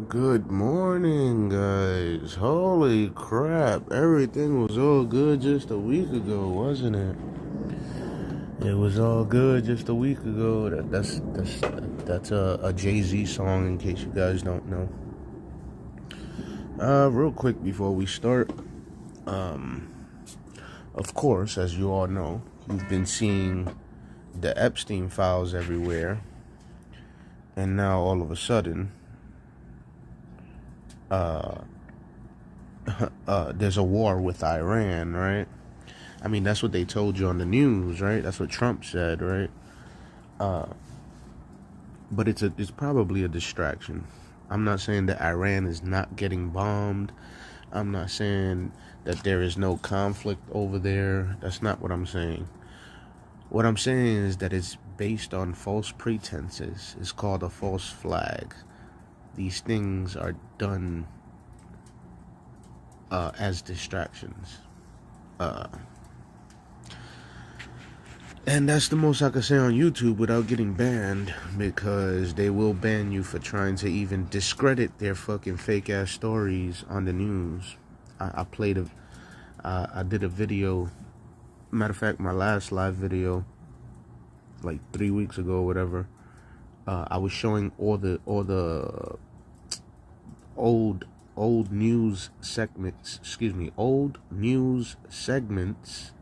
Good morning, guys. Holy crap. Everything was all good just a week ago, wasn't it? It was all good just a week ago. That's a Jay-Z song, in case you guys don't know. Real quick before we start, of course, as you all know, you've been seeing the Epstein files everywhere, and now all of a sudden, there's a war with Iran, right? I mean, that's what they told you on the news, right? That's what Trump said, right? But it's probably a distraction. I'm not saying that Iran is not getting bombed. I'm not saying that there is no conflict over there. That's not what I'm saying. What I'm saying is that it's based on false pretenses. It's called a false flag. These things are done as distractions. And that's the most I can say on YouTube without getting banned, because they will ban you for trying to even discredit their fucking fake ass stories on the news. I did a video. Matter of fact, my last live video, like 3 weeks ago or whatever, I was showing all the old news segments. Old news segments.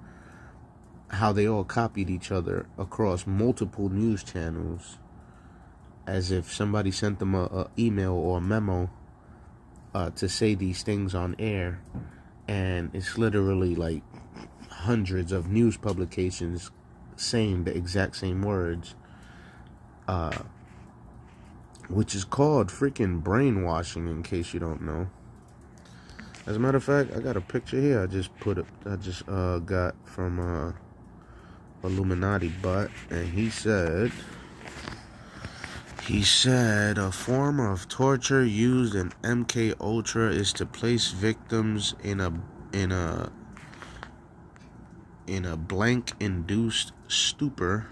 How they all copied each other across multiple news channels, as if somebody sent them a email or a memo to say these things on air, and it's literally like hundreds of news publications saying the exact same words, which is called freaking brainwashing, in case you don't know. As a matter of fact, I got a picture here I just got from Illuminati Butt, and he said a form of torture used in MK Ultra is to place victims in a blank induced stupor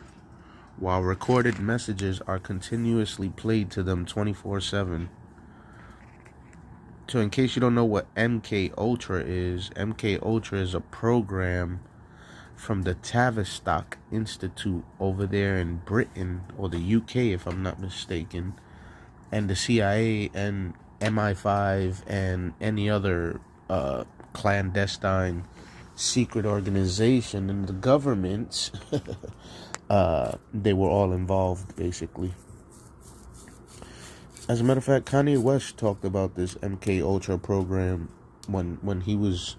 while recorded messages are continuously played to them 24/7. So in case you don't know what MK Ultra is a program from the Tavistock Institute over there in Britain, or the UK if I'm not mistaken, and the CIA and MI5 and any other clandestine secret organization in the government. They were all involved, basically. As a matter of fact, Kanye West talked about this MK Ultra program when he was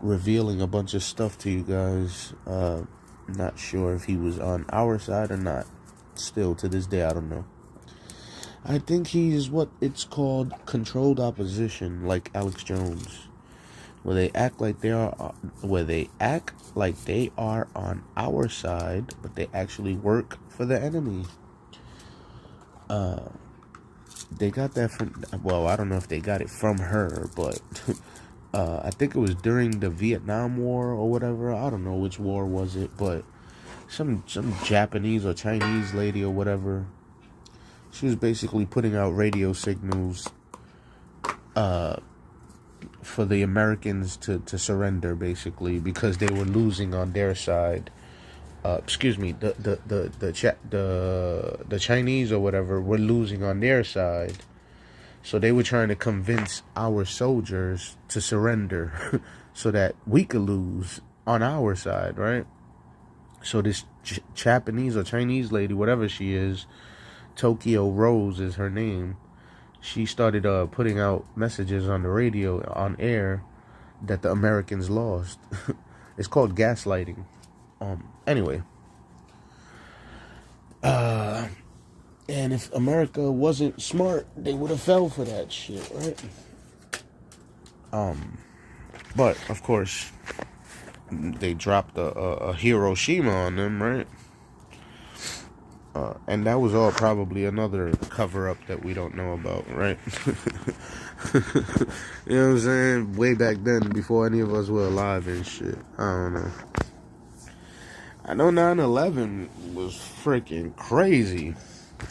revealing a bunch of stuff to you guys. Not sure if he was on our side or not. Still, to this day, I don't know. I think he's what it's called controlled opposition, like Alex Jones, where they act like they are on our side, but they actually work for the enemy. They got that from, well, I don't know if they got it from her, but I think it was during the Vietnam War or whatever. I don't know which war was it, but some Japanese or Chinese lady or whatever, she was basically putting out radio signals for the Americans to surrender, basically, because they were losing on their side. The Chinese or whatever were losing on their side, so they were trying to convince our soldiers to surrender, so that we could lose on our side, right? So this Japanese or Chinese lady, whatever she is, Tokyo Rose is her name. She started putting out messages on the radio, on air, that the Americans lost. It's called gaslighting. Anyway, and if America wasn't smart, they would have fell for that shit, right? But of course, they dropped a Hiroshima on them, right? And that was all probably another cover-up that we don't know about, right? You know what I'm saying? Way back then, before any of us were alive and shit. I don't know. I know 9/11 was freaking crazy,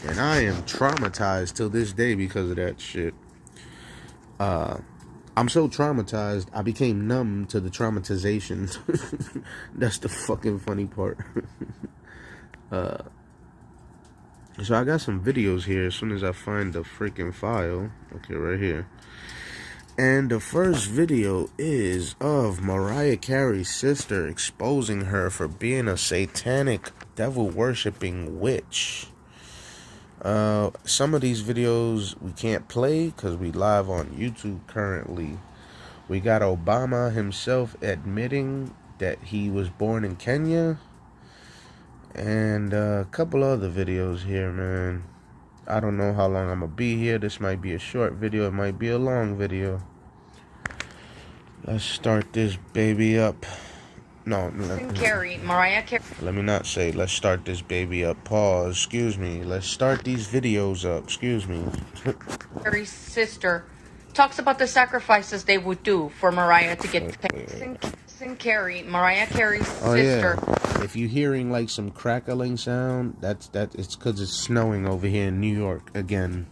and I am traumatized till this day because of that shit. I'm so traumatized, I became numb to the traumatization. That's the fucking funny part. So I got some videos here as soon as I find the freaking file. Okay, right here. And the first video is of Mariah Carey's sister exposing her for being a satanic, devil-worshipping witch. Some of these videos we can't play because we live on YouTube currently. We got Obama himself admitting that he was born in Kenya. And a couple other videos here, man. I don't know how long I'm gonna be here. This might be a short video. It might be a long video. Let's start this baby up. No, Mariah Carey. Let me not say, let's start this baby up. Pause. Excuse me. Let's start these videos up. Excuse me. Carey's sister talks about the sacrifices they would do for Mariah to get paid. Mariah Carey's sister. Yeah. If you're hearing like some crackling sound, it's because it's snowing over here in New York again,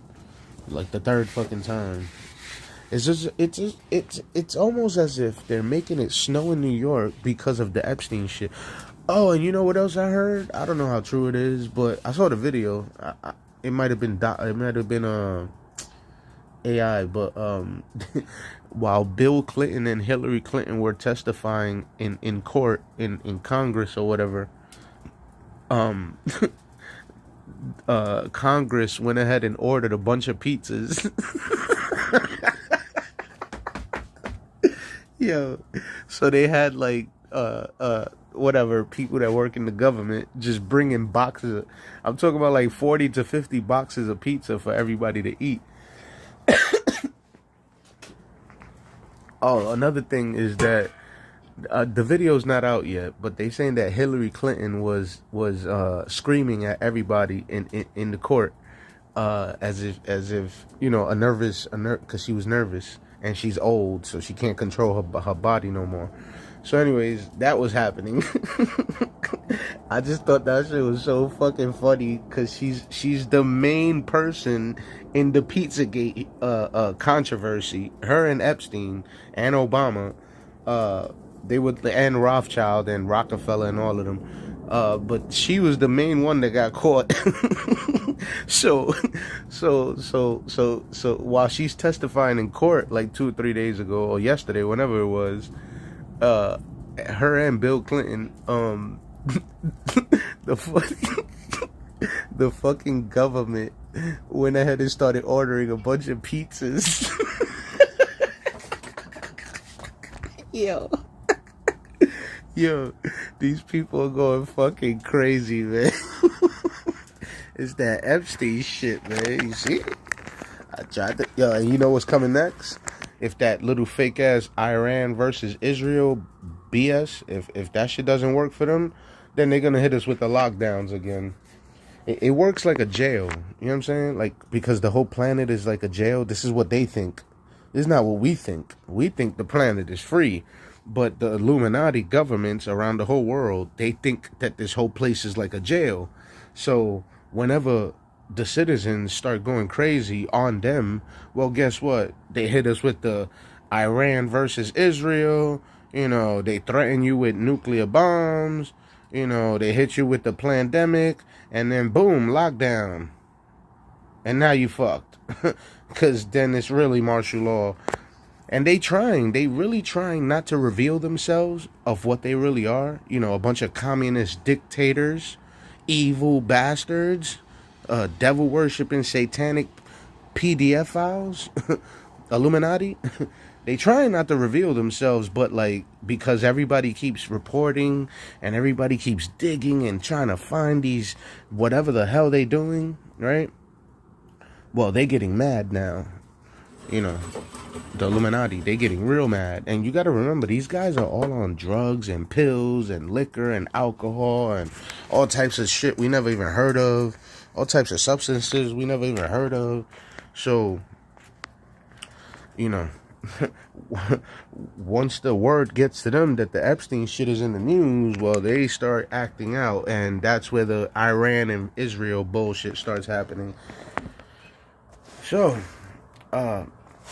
like the third fucking time. It's almost as if they're making it snow in New York because of the Epstein shit. Oh, and you know what else I heard? I don't know how true it is, but I saw the video. It might have been AI, but while Bill Clinton and Hillary Clinton were testifying in court in Congress or whatever, Congress went ahead and ordered a bunch of pizzas. Yo, so they had like whatever people that work in the government just bringing boxes. I'm talking about like 40 to 50 boxes of pizza for everybody to eat. Oh, another thing is that the video's not out yet, but they saying that Hillary Clinton was screaming at everybody in the court, as if you know because she was nervous and she's old, so she can't control her body no more. So, anyways, that was happening. I just thought that shit was so fucking funny because she's the main person in the Pizzagate controversy. Her and Epstein and Obama, and Rothschild and Rockefeller and all of them. But she was the main one that got caught. So while she's testifying in court like 2 or 3 days ago or yesterday, whenever it was, her and Bill Clinton, the fucking government went ahead and started ordering a bunch of pizzas. Yo, these people are going fucking crazy, man. It's that Epstein shit, man. You see? I tried to, yo, and you know what's coming next? If that little fake ass Iran versus Israel BS, if that shit doesn't work for them, then they're gonna hit us with the lockdowns again. It works like a jail. You know what I'm saying? Like, because the whole planet is like a jail. This is what they think. This is not what we think. We think the planet is free. But the Illuminati governments around the whole world, they think that this whole place is like a jail. So whenever the citizens start going crazy on them, well, guess what? They hit us with the Iran versus Israel. You know, they threaten you with nuclear bombs. You know, they hit you with the pandemic. And then, boom, lockdown. And now you fucked. Because then it's really martial law. And they really trying not to reveal themselves of what they really are. You know, a bunch of communist dictators, evil bastards, devil-worshipping satanic PDF files, Illuminati. They trying not to reveal themselves, but like, because everybody keeps reporting and everybody keeps digging and trying to find these, whatever the hell they doing, right? Well, they getting mad now. You know, the Illuminati, they getting real mad. And you got to remember, these guys are all on drugs and pills and liquor and alcohol and all types of shit we never even heard of. All types of substances we never even heard of. So, you know, once the word gets to them that the Epstein shit is in the news, well, they start acting out. And that's where the Iran and Israel bullshit starts happening. So,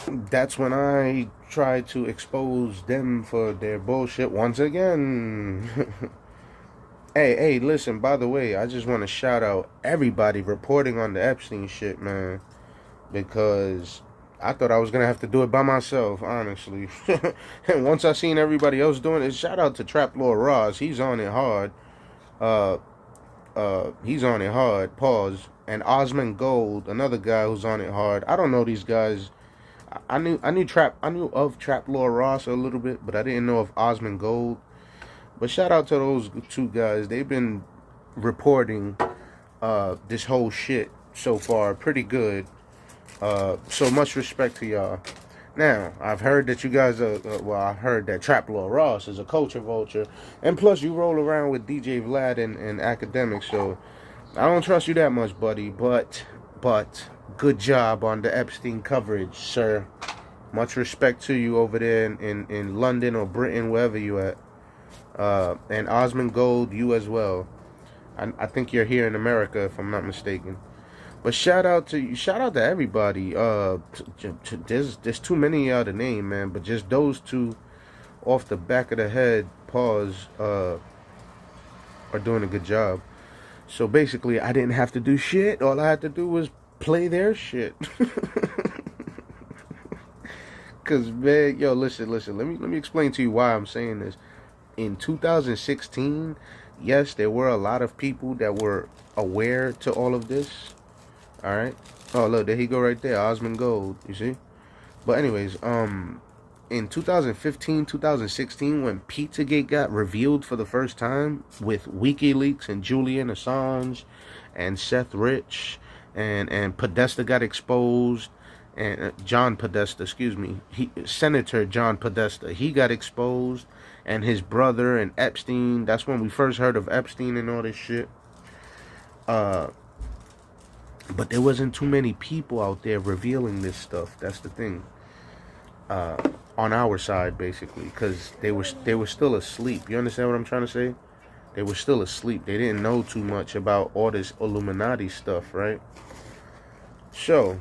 that's when I tried to expose them for their bullshit once again. Hey, listen, by the way, I just want to shout out everybody reporting on the Epstein shit, man, because I thought I was going to have to do it by myself, honestly. And once I seen everybody else doing it, shout out to Trap Lord Ross. He's on it hard. He's on it hard, pause. And Osmond Gold, another guy who's on it hard. I don't know these guys. I knew of Trap Lord Ross a little bit, but I didn't know of Osmond Gold. But shout out to those two guys. They've been reporting this whole shit so far pretty good. So much respect to y'all. Now, I've heard that you guys are, I've heard that Trap Lord Ross is a culture vulture. And plus, you roll around with DJ Vlad and academics, so I don't trust you that much, buddy. But good job on the Epstein coverage, sir. Much respect to you over there in London or Britain, wherever you at. And Osmond Gold, you as well. I think you're here in America, if I'm not mistaken. But shout out to everybody. There's too many to name, man. But just those two, off the back of the head, pause, are doing a good job. So basically, I didn't have to do shit. All I had to do was play their shit. Cause man, yo, listen. Let me explain to you why I'm saying this. In 2016, yes, there were a lot of people that were aware to all of this. All right. Oh, look, there he go right there, Osmond Gold. You see? But anyways, in 2015, 2016, when Pizzagate got revealed for the first time with WikiLeaks and Julian Assange and Seth Rich and Podesta got exposed, and John Podesta, excuse me, Senator John Podesta, he got exposed, and his brother and Epstein. That's when we first heard of Epstein and all this shit. But there wasn't too many people out there revealing this stuff. That's the thing. On our side, basically, because they were still asleep. You understand what I'm trying to say? They were still asleep. They didn't know too much about all this Illuminati stuff, right? So,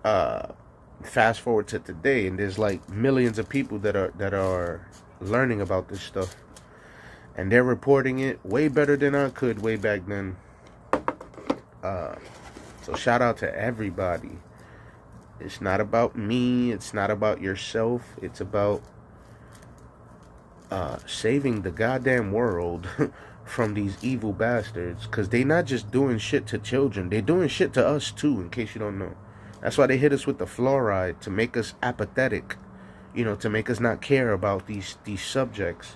fast forward to today, and there's like millions of people that are learning about this stuff, and they're reporting it way better than I could way back then. So shout out to everybody. It's not about me. It's not about yourself. It's about saving the goddamn world from these evil bastards. Because they not just doing shit to children. They're doing shit to us too, in case you don't know. That's why they hit us with the fluoride, to make us apathetic. You know, to make us not care about these subjects.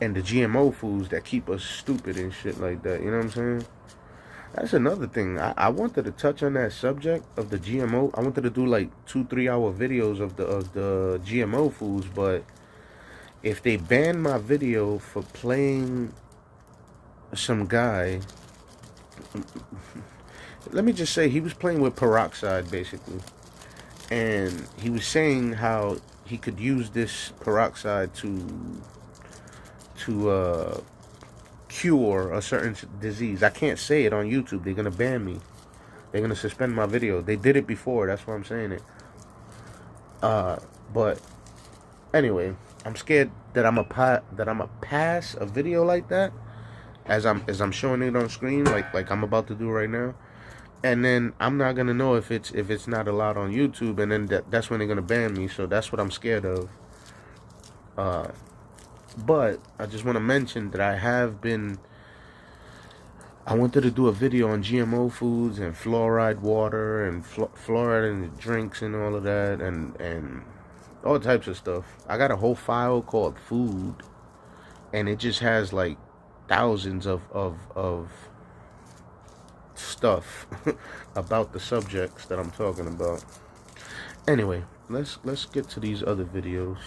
And the GMO foods that keep us stupid and shit like that. You know what I'm saying? That's another thing. I wanted to touch on that subject of the GMO. I wanted to do like 2-3 hour videos of the GMO foods, but if they ban my video for playing some guy, let me just say, he was playing with peroxide basically, and he was saying how he could use this peroxide to cure a certain disease. I can't say it on YouTube. They're gonna ban me. They're gonna suspend my video. They did it before. That's why I'm saying it. But anyway, I'm scared that I'm a pass a video like that as I'm showing it on screen, like I'm about to do right now, and then I'm not gonna know if it's not allowed on YouTube, and then that's when they're gonna ban me. So that's what I'm scared of. But I just want to mention that I wanted to do a video on GMO foods and fluoride water and fluoride in the drinks and all of that, and all types of stuff. I got a whole file called food, and it just has like thousands of stuff about the subjects that I'm talking about. Anyway, let's get to these other videos.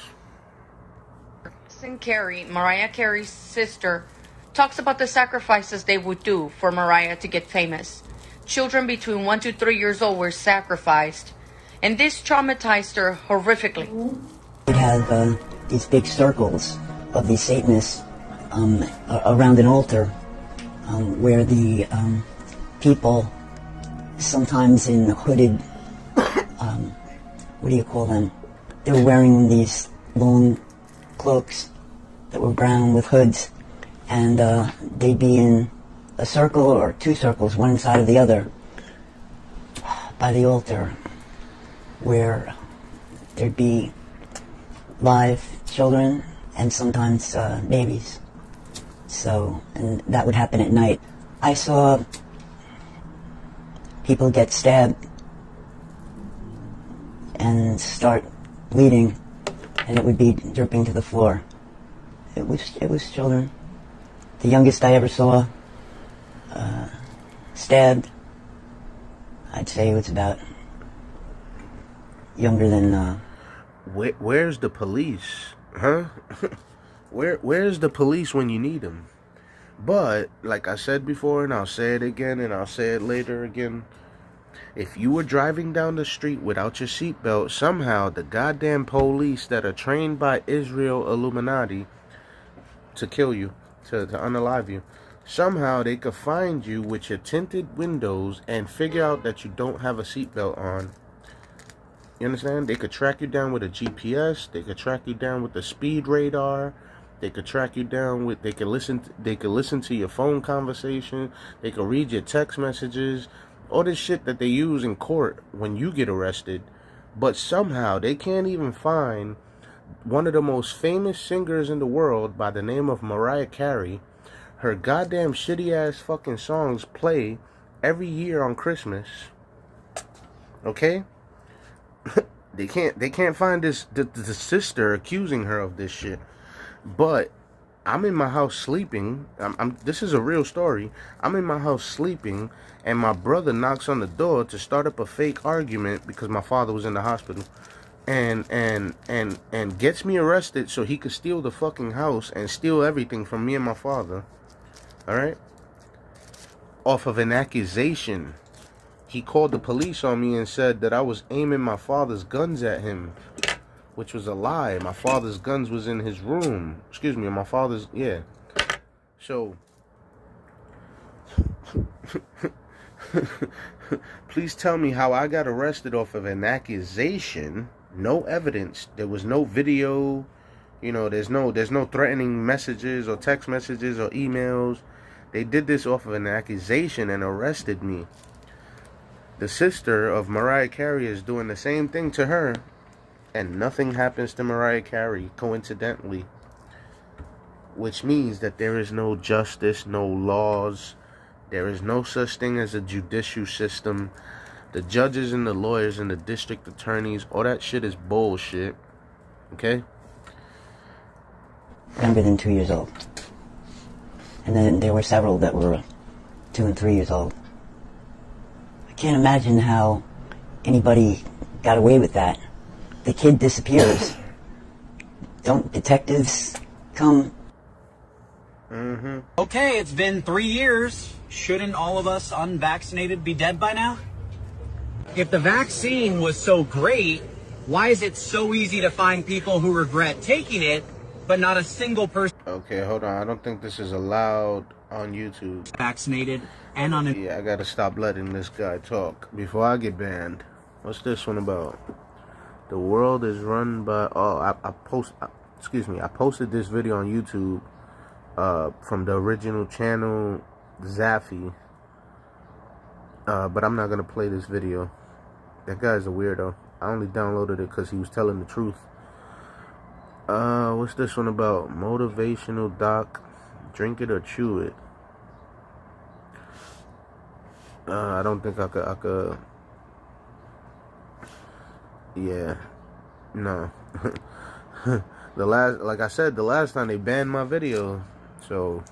Carrie, Mariah Carey's sister, talks about the sacrifices they would do for Mariah to get famous. Children between 1 to 3 years old were sacrificed, and this traumatized her horrifically. We'd have these big circles of these Satanists around an altar where the people sometimes in hooded, what do you call them? They were wearing these long cloaks that were brown with hoods, and they'd be in a circle or two circles, one inside of the other, by the altar, where there'd be live children and sometimes babies. So, and that would happen at night. I saw people get stabbed and start bleeding, and it would be dripping to the floor. It was children. The youngest I ever saw stabbed, I'd say it was about younger than... Where's the police? Huh? Where's the police when you need them? But, like I said before, and I'll say it again, and I'll say it later again, if you were driving down the street without your seatbelt, somehow the goddamn police that are trained by Israel Illuminati to kill you, to unalive you, somehow they could find you with your tinted windows and figure out that you don't have a seatbelt on. You understand? They could track you down with a GPS. They could track you down with the speed radar. They could track you down with. They could listen to your phone conversation. They could read your text messages. All this shit that they use in court when you get arrested. But somehow they can't even find one of the most famous singers in the world by the name of Mariah Carey. Her goddamn shitty ass fucking songs play every year on Christmas. Okay? They can't find the sister accusing her of this shit. But I'm in my house sleeping. This is a real story. I'm in my house sleeping, and my brother knocks on the door to start up a fake argument because my father was in the hospital, and gets me arrested so he could steal the fucking house and steal everything from me and my father. All right? Off of an accusation. He called the police on me and said that I was aiming my father's guns at him, which was a lie. My father's guns was in his room. Excuse me, my father's, yeah. So, please tell me how I got arrested off of an accusation. No evidence. There was no video. You know, there's no threatening messages or text messages or emails. They did this off of an accusation and arrested me. The sister of Mariah Carey is doing the same thing to her, and nothing happens to Mariah Carey, coincidentally. Which means that there is no justice, no laws. There is no such thing as a judicial system. The judges and the lawyers and the district attorneys, all that shit is bullshit. Okay? Younger than 2 years old. And then there were several that were 2 and 3 years old. I can't imagine how anybody got away with that. The kid disappears. Don't detectives come? Mm-hmm. Okay, it's been 3 years. Shouldn't all of us unvaccinated be dead by now? If the vaccine was so great, why is it so easy to find people who regret taking it, but not a single person Okay, hold on. I don't think this is allowed on YouTube. vaccinated and on Yeah, I gotta stop letting this guy talk before I get banned. What's this one about? The world is run by... Oh, I posted this video on YouTube from the original channel, Zaffy. But I'm not gonna play this video. That guy's a weirdo. I only downloaded it because he was telling the truth. What's this one about? Motivational doc. Drink it or chew it. I don't think I could. Yeah. No. Like I said, the last time they banned my video, so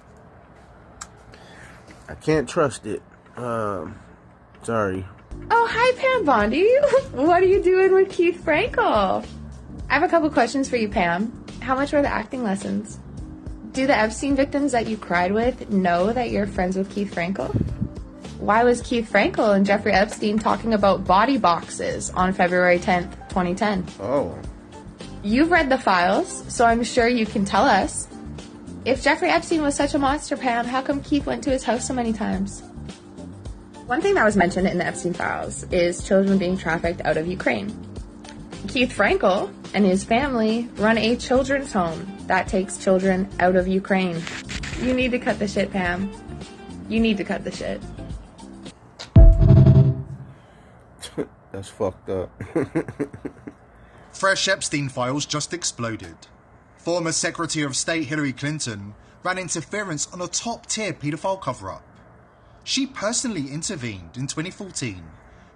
I can't trust it. Sorry. Oh, hi, Pam Bondi. What are you doing with Keith Frankel? I have a couple questions for you, Pam. How much were the acting lessons? Do the Epstein victims that you cried with know that you're friends with Keith Frankel? Why was Keith Frankel and Jeffrey Epstein talking about body boxes on February 10th, 2010? Oh. You've read the files, so I'm sure you can tell us. If Jeffrey Epstein was such a monster, Pam, how come Keith went to his house so many times? One thing that was mentioned in the Epstein files is children being trafficked out of Ukraine. Keith Frankel and his family run a children's home that takes children out of Ukraine. You need to cut the shit, Pam. You need to cut the shit. That's fucked up. Fresh Epstein files just exploded. Former Secretary of State Hillary Clinton ran interference on a top-tier paedophile cover-up. She personally intervened in 2014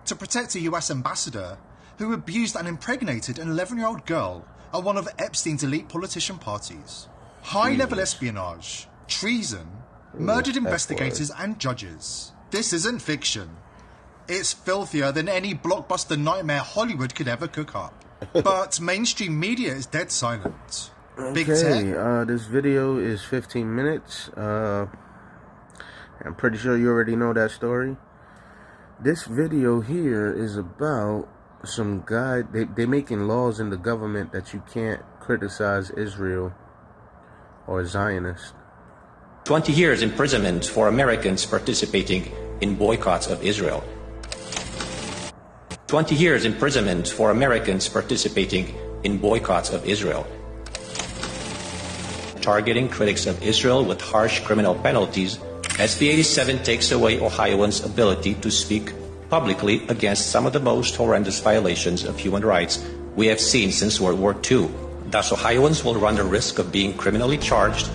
to protect a US ambassador who abused and impregnated an 11-year-old girl at one of Epstein's elite politician parties. High-level espionage, treason, murdered investigators and judges. This isn't fiction. It's filthier than any blockbuster nightmare Hollywood could ever cook up. But mainstream media is dead silent. Big Tech. This video is 15 minutes. I'm pretty sure you already know that story. This video here is about some guy. They're making laws in the government that you can't criticize Israel or Zionists. 20 years imprisonment for Americans participating in boycotts of Israel. 20 years imprisonment for Americans participating in boycotts of Israel. Targeting critics of Israel with harsh criminal penalties, SB 87 takes away Ohioans' ability to speak publicly against some of the most horrendous violations of human rights we have seen since World War II. Thus, Ohioans will run the risk of being criminally charged,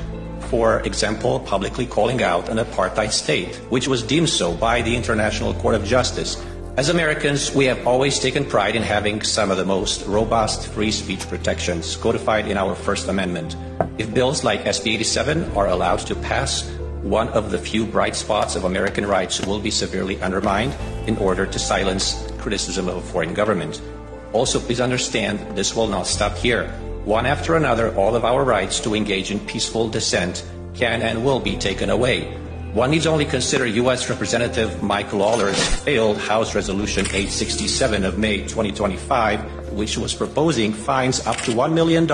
for example, publicly calling out an apartheid state, which was deemed so by the International Court of Justice. As Americans, we have always taken pride in having some of the most robust free speech protections codified in our First Amendment. If bills like SB 87 are allowed to pass, one of the few bright spots of American rights will be severely undermined in order to silence criticism of a foreign government. Also, please understand, this will not stop here. One after another, all of our rights to engage in peaceful dissent can and will be taken away. One needs only consider U.S. Representative Mike Lawler's failed House Resolution 867 of May 2025, which was proposing fines up to $1 million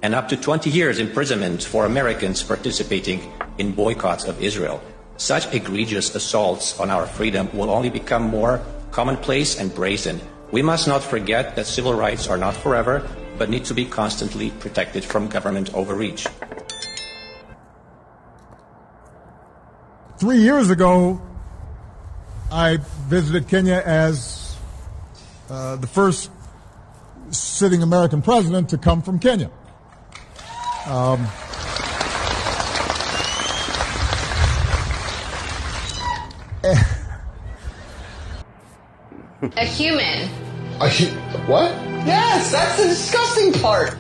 and up to 20 years imprisonment for Americans participating in boycotts of Israel. Such egregious assaults on our freedom will only become more commonplace and brazen. We must not forget that civil rights are not forever, but need to be constantly protected from government overreach. 3 years ago, I visited Kenya as the first sitting American president to come from Kenya. A human. What? Yes, that's the disgusting part.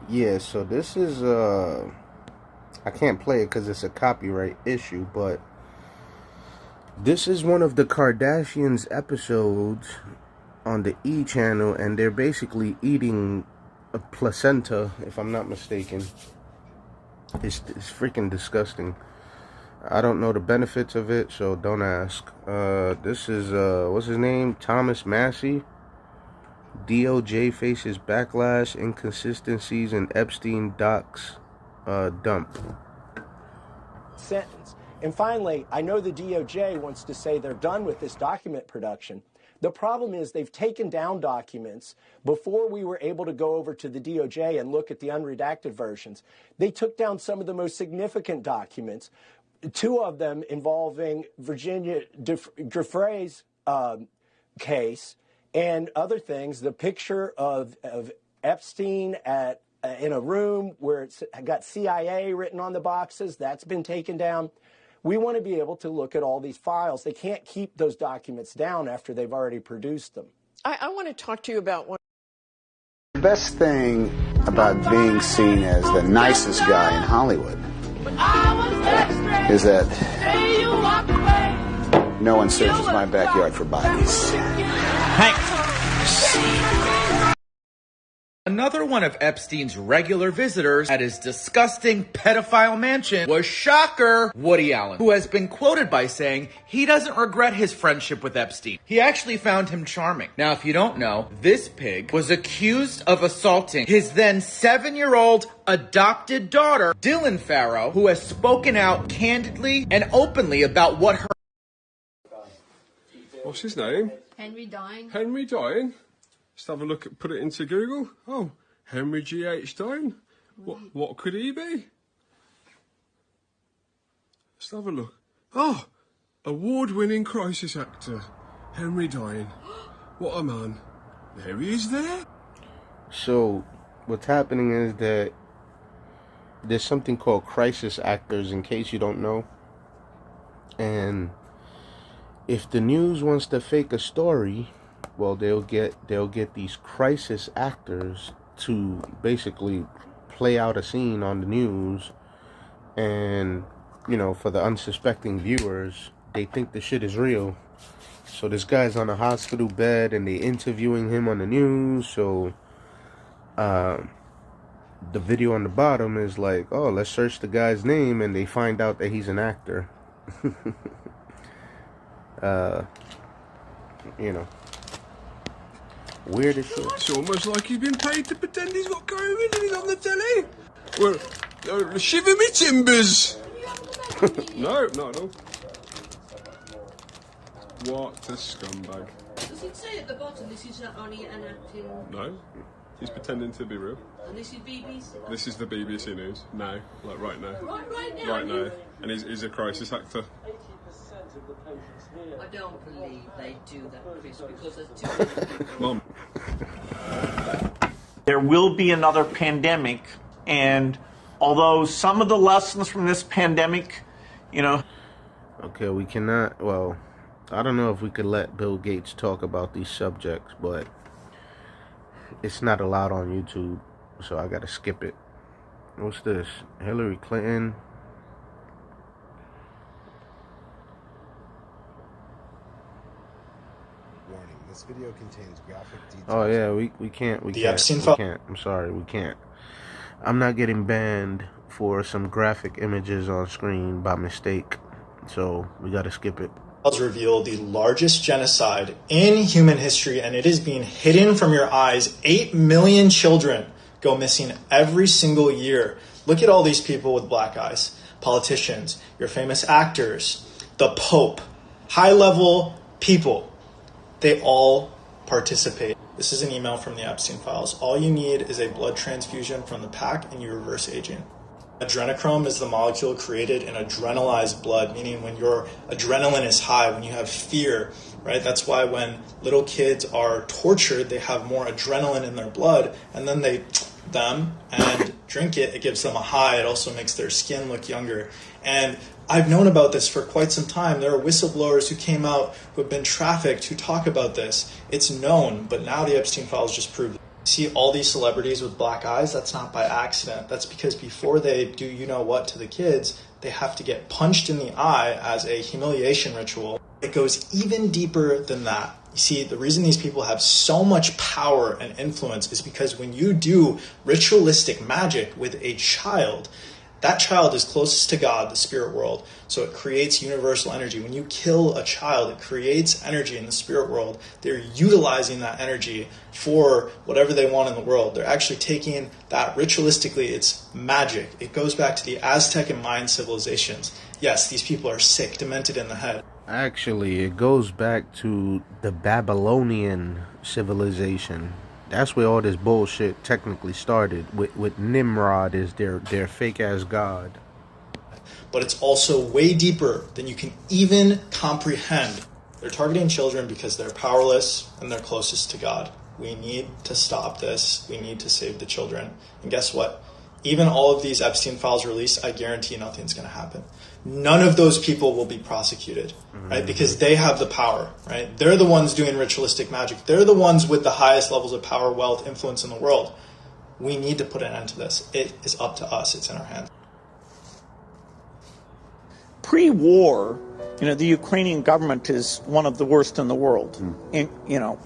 Yeah, so this is I can't play it because it's a copyright issue, but this is one of the Kardashians episodes on the E channel, and they're basically eating a placenta, if I'm not mistaken. It's freaking disgusting. I don't know the benefits of it, so don't ask. This is what's his name? Thomas Massey. DOJ faces backlash, inconsistencies, and Epstein docs dump. Sentence. And finally, I know the DOJ wants to say they're done with this document production. The problem is they've taken down documents before we were able to go over to the DOJ and look at the unredacted versions. They took down some of the most significant documents, two of them involving Virginia Giuffre's case and other things. The picture of Epstein in a room where it's got CIA written on the boxes, that's been taken down. We want to be able to look at all these files. They can't keep those documents down after they've already produced them. I want to talk to you about one. The best thing about being seen as the nicest guy in Hollywood is that no one searches my backyard for bodies. Another one of Epstein's regular visitors at his disgusting pedophile mansion was, shocker, Woody Allen, who has been quoted by saying he doesn't regret his friendship with Epstein. He actually found him charming. Now, if you don't know, this pig was accused of assaulting his then 7-year-old adopted daughter, Dylan Farrow, who has spoken out candidly and openly about what her... What's his name? Henry Dine. Henry Dine? Let's have a look at, put it into Google. Oh, Henry G.H. Dine? What could he be? Let's have a look. Oh, award-winning crisis actor, Henry Dine. What a man. There he is there. So, what's happening is that there's something called crisis actors, in case you don't know. And if the news wants to fake a story, well, they'll get these crisis actors to basically play out a scene on the news, and you know, for the unsuspecting viewers, they think the shit is real. So this guy's on a hospital bed and they interviewing him on the news. So the video on the bottom is like, oh, let's search the guy's name, and they find out that he's an actor. You know, weird as shit. It's almost like he's been paid to pretend he's got COVID and he's on the telly. Well, shiver me timbers. No, not at all. What a scumbag. Does it say at the bottom this is not only an acting? No, he's pretending to be real. And this is BBC? This is the BBC News, now, like right now. Right now? Right now. And he's a crisis actor. I don't believe they do that, Chris, because there's too many people. Mom. There will be another pandemic, and although some of the lessons from this pandemic, you know... Okay, we cannot, well, I don't know if we could let Bill Gates talk about these subjects, but it's not allowed on YouTube, so I gotta skip it. What's this? Hillary Clinton. Warning, this video contains graphic details. Oh yeah, we can't. I'm sorry, we can't. I'm not getting banned for some graphic images on screen by mistake, so we gotta skip it. Reveal the largest genocide in human history, and it is being hidden from your eyes. 8 million children go missing every single year. Look at all these people with black eyes. Politicians, your famous actors, the Pope, high-level people. They all participate. This is an email from the Epstein files. All you need is a blood transfusion from the pack and you reverse aging. Adrenochrome is the molecule created in adrenalized blood, meaning when your adrenaline is high, when you have fear, right? That's why when little kids are tortured, they have more adrenaline in their blood, and then they drink it. It gives them a high. It also makes their skin look younger. And I've known about this for quite some time. There are whistleblowers who came out who have been trafficked who talk about this. It's known, but now the Epstein files just proved it. See all these celebrities with black eyes? That's not by accident. That's because before they do you-know-what to the kids, they have to get punched in the eye as a humiliation ritual. It goes even deeper than that. You see, the reason these people have so much power and influence is because when you do ritualistic magic with a child, that child is closest to God, the spirit world, so it creates universal energy. When you kill a child, it creates energy in the spirit world. They're utilizing that energy for whatever they want in the world. They're actually taking that ritualistically. It's magic. It goes back to the Aztec and Mayan civilizations. Yes, these people are sick, demented in the head. Actually, it goes back to the Babylonian civilization. That's where all this bullshit technically started, with Nimrod as their fake-ass god. But it's also way deeper than you can even comprehend. They're targeting children because they're powerless and they're closest to God. We need to stop this. We need to save the children. And guess what? Even all of these Epstein files released, I guarantee nothing's going to happen. None of those people will be prosecuted, right? Because they have the power, right? They're the ones doing ritualistic magic. They're the ones with the highest levels of power, wealth, influence in the world. We need to put an end to this. It is up to us. It's in our hands. Pre-war, the Ukrainian government is one of the worst in the world.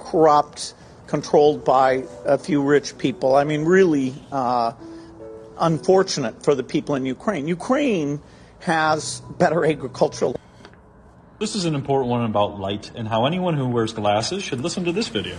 Corrupt, controlled by a few rich people. I mean, really unfortunate for the people in Ukraine. Ukraine has better agricultural. This is an important one about light and how anyone who wears glasses should listen to this video.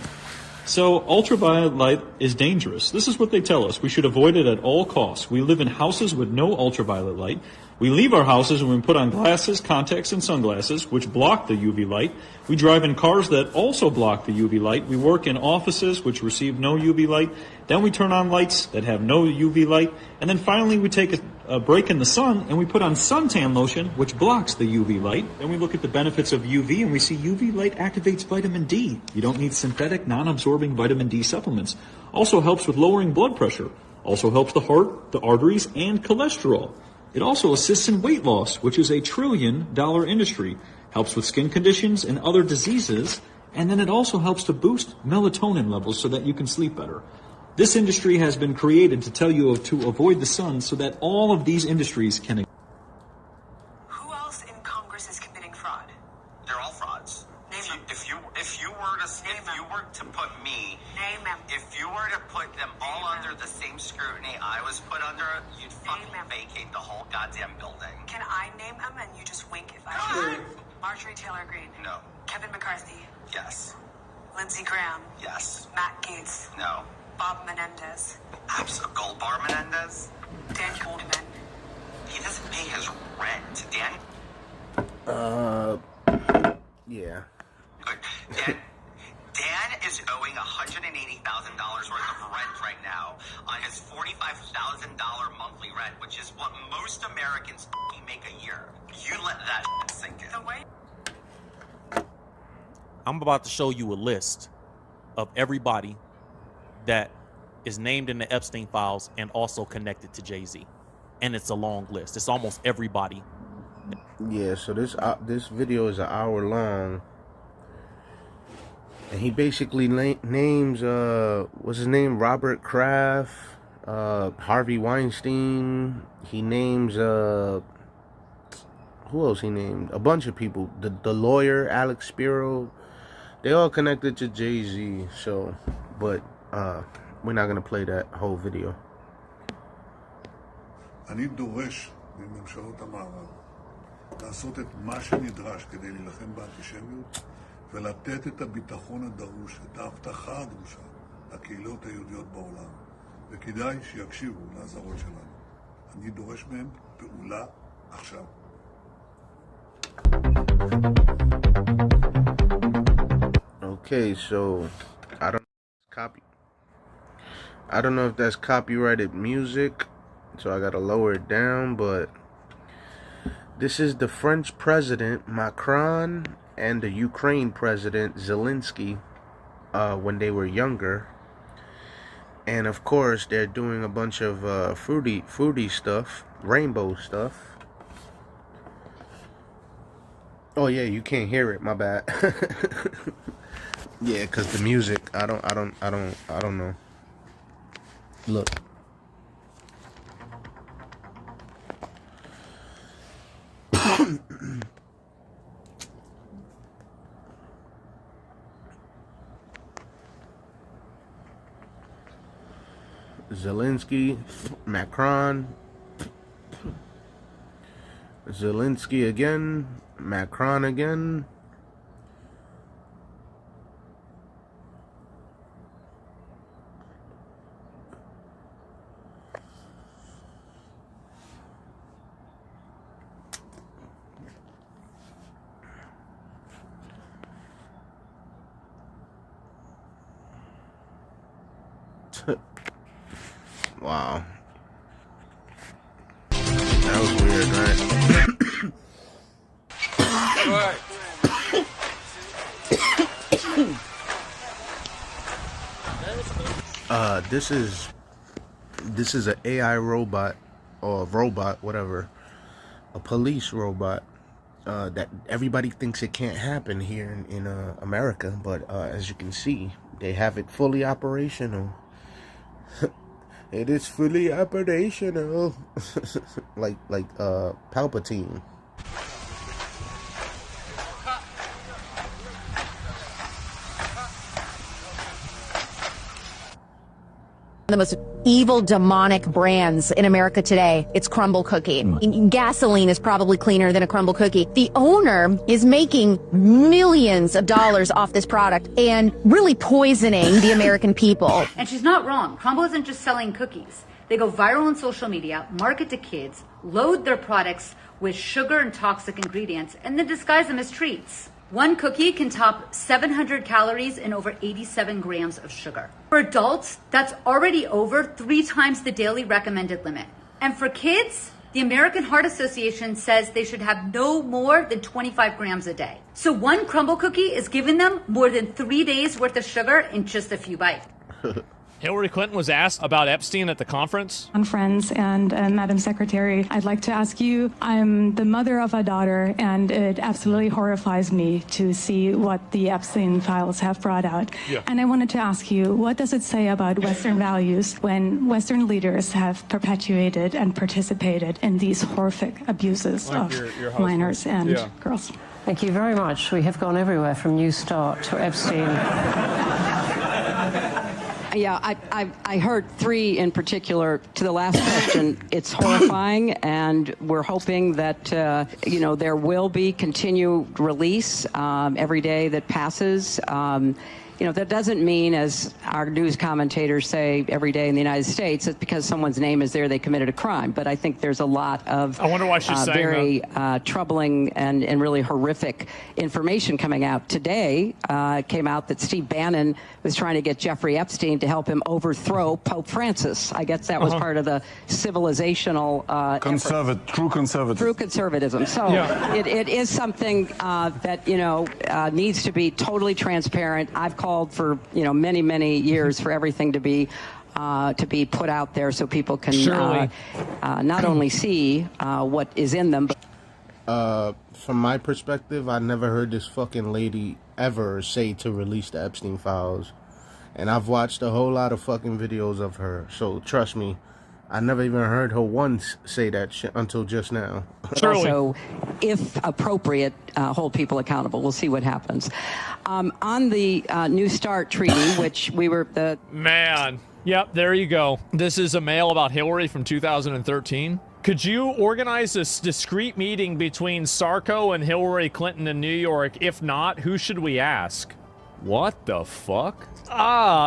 So, ultraviolet light is dangerous. This is what they tell us. We should avoid it at all costs. We live in houses with no ultraviolet light. We leave our houses and we put on glasses, contacts, and sunglasses, which block the UV light. We drive in cars that also block the UV light. We work in offices which receive no UV light. Then we turn on lights that have no UV light. And then finally we take a break in the sun and we put on suntan lotion, which blocks the UV light. Then we look at the benefits of UV and we see UV light activates vitamin D. You don't need synthetic, non-absorbing vitamin D supplements. Also helps with lowering blood pressure. Also helps the heart, the arteries, and cholesterol. It also assists in weight loss, which is a $1 trillion industry. Helps with skin conditions and other diseases. And then it also helps to boost melatonin levels so that you can sleep better. This industry has been created to tell you to avoid the sun so that all of these industries can... Who else in Congress is committing fraud? They're all frauds. If you were to put me... Name them. If you were to put them all under the same scrutiny I was put under, you'd fucking vacate the whole goddamn building. Can I name them and you just wink if I do? Marjorie Taylor Greene. No. Kevin McCarthy. Yes. Lindsey Graham. Yes. Matt Gaetz. No. Bob Menendez. Goldbar Menendez? Dan Goldman. He doesn't pay his rent. Dan? Yeah. Good. Dan is owing $180,000 worth of rent right now on his $45,000 monthly rent, which is what most Americans make a year. You let that sink in. I'm about to show you a list of everybody that is named in the Epstein files and also connected to Jay-Z. And it's a long list. It's almost everybody. Yeah, so this video is an hour long. And he basically names, what's his name? Robert Kraft, Harvey Weinstein. He names, who else he named? A bunch of people. The lawyer, Alex Spiro. They all connected to Jay-Z. So, but, we're not going to play that whole video. אני דורש מממשלות המערב לעשות את מה שנדרש כדי להילחם באנטישמיות ולתת את הביטחון הדרוש, את ההבטחה הדרושה לקהילות היהודיות בעולם. וכדאי שיקשיבו לאזהרות שלנו. אני דורש מהם פעולה עכשיו. Okay, so I don't know if that's copyrighted music, so I gotta lower it down, but this is the French president Macron and the Ukraine president Zelensky when they were younger. And of course they're doing a bunch of fruity stuff, rainbow stuff. Oh yeah, you can't hear it, my bad. Yeah, cause the music, I don't know. Look. Zelensky, Macron, Zelensky again, Macron again. Wow. That was weird, right? This is an AI robot or robot, whatever, a police robot that everybody thinks it can't happen here in America, but as you can see, they have it fully operational. It is fully operational. like Palpatine. The most evil, demonic brands in America today, it's Crumble Cookie. Gasoline is probably cleaner than a Crumble Cookie. The owner is making millions of dollars off this product and really poisoning the American people. And she's not wrong. Crumble isn't just selling cookies. They go viral on social media, market to kids, load their products with sugar and toxic ingredients and then disguise them as treats. One cookie can top 700 calories and over 87 grams of sugar. For adults, that's already over 3 times the daily recommended limit. And for kids, the American Heart Association says they should have no more than 25 grams a day. So one crumble cookie is giving them more than 3 days worth of sugar in just a few bites. Hillary Clinton was asked about Epstein at the conference. Friends and Madam Secretary, I'd like to ask you, I'm the mother of a daughter, and it absolutely horrifies me to see what the Epstein files have brought out. Yeah. And I wanted to ask you, what does it say about Western values when Western leaders have perpetuated and participated in these horrific abuses Like of your husband. minors and Yeah. girls? Thank you very much. We have gone everywhere from New Start to Epstein. Yeah, I heard 3 in particular. To the last question, it's horrifying, and we're hoping that, there will be continued release every day that passes. That doesn't mean, as our news commentators say every day in the United States, it's because someone's name is there, they committed a crime. But I think there's a lot of I wonder why she's saying very troubling and really horrific information coming out. Today, it came out that Steve Bannon was trying to get Jeffrey Epstein to help him overthrow Pope Francis. I guess that was part of the civilizational true conservatism. So it is something that needs to be totally transparent. I've called for many years for everything to be put out there so people can not only see what is in them, but from my perspective, I never heard this fucking lady ever say to release the Epstein files. And I've watched a whole lot of fucking videos of her. So trust me, I never even heard her once say that shit until just now. also, if appropriate, hold people accountable. We'll see what happens. On the New START treaty, which we were the... Man. Yep, there you go. This is a mail about Hillary from 2013. Could you organize this discreet meeting between Sarko and Hillary Clinton in New York? If not, who should we ask? What the fuck?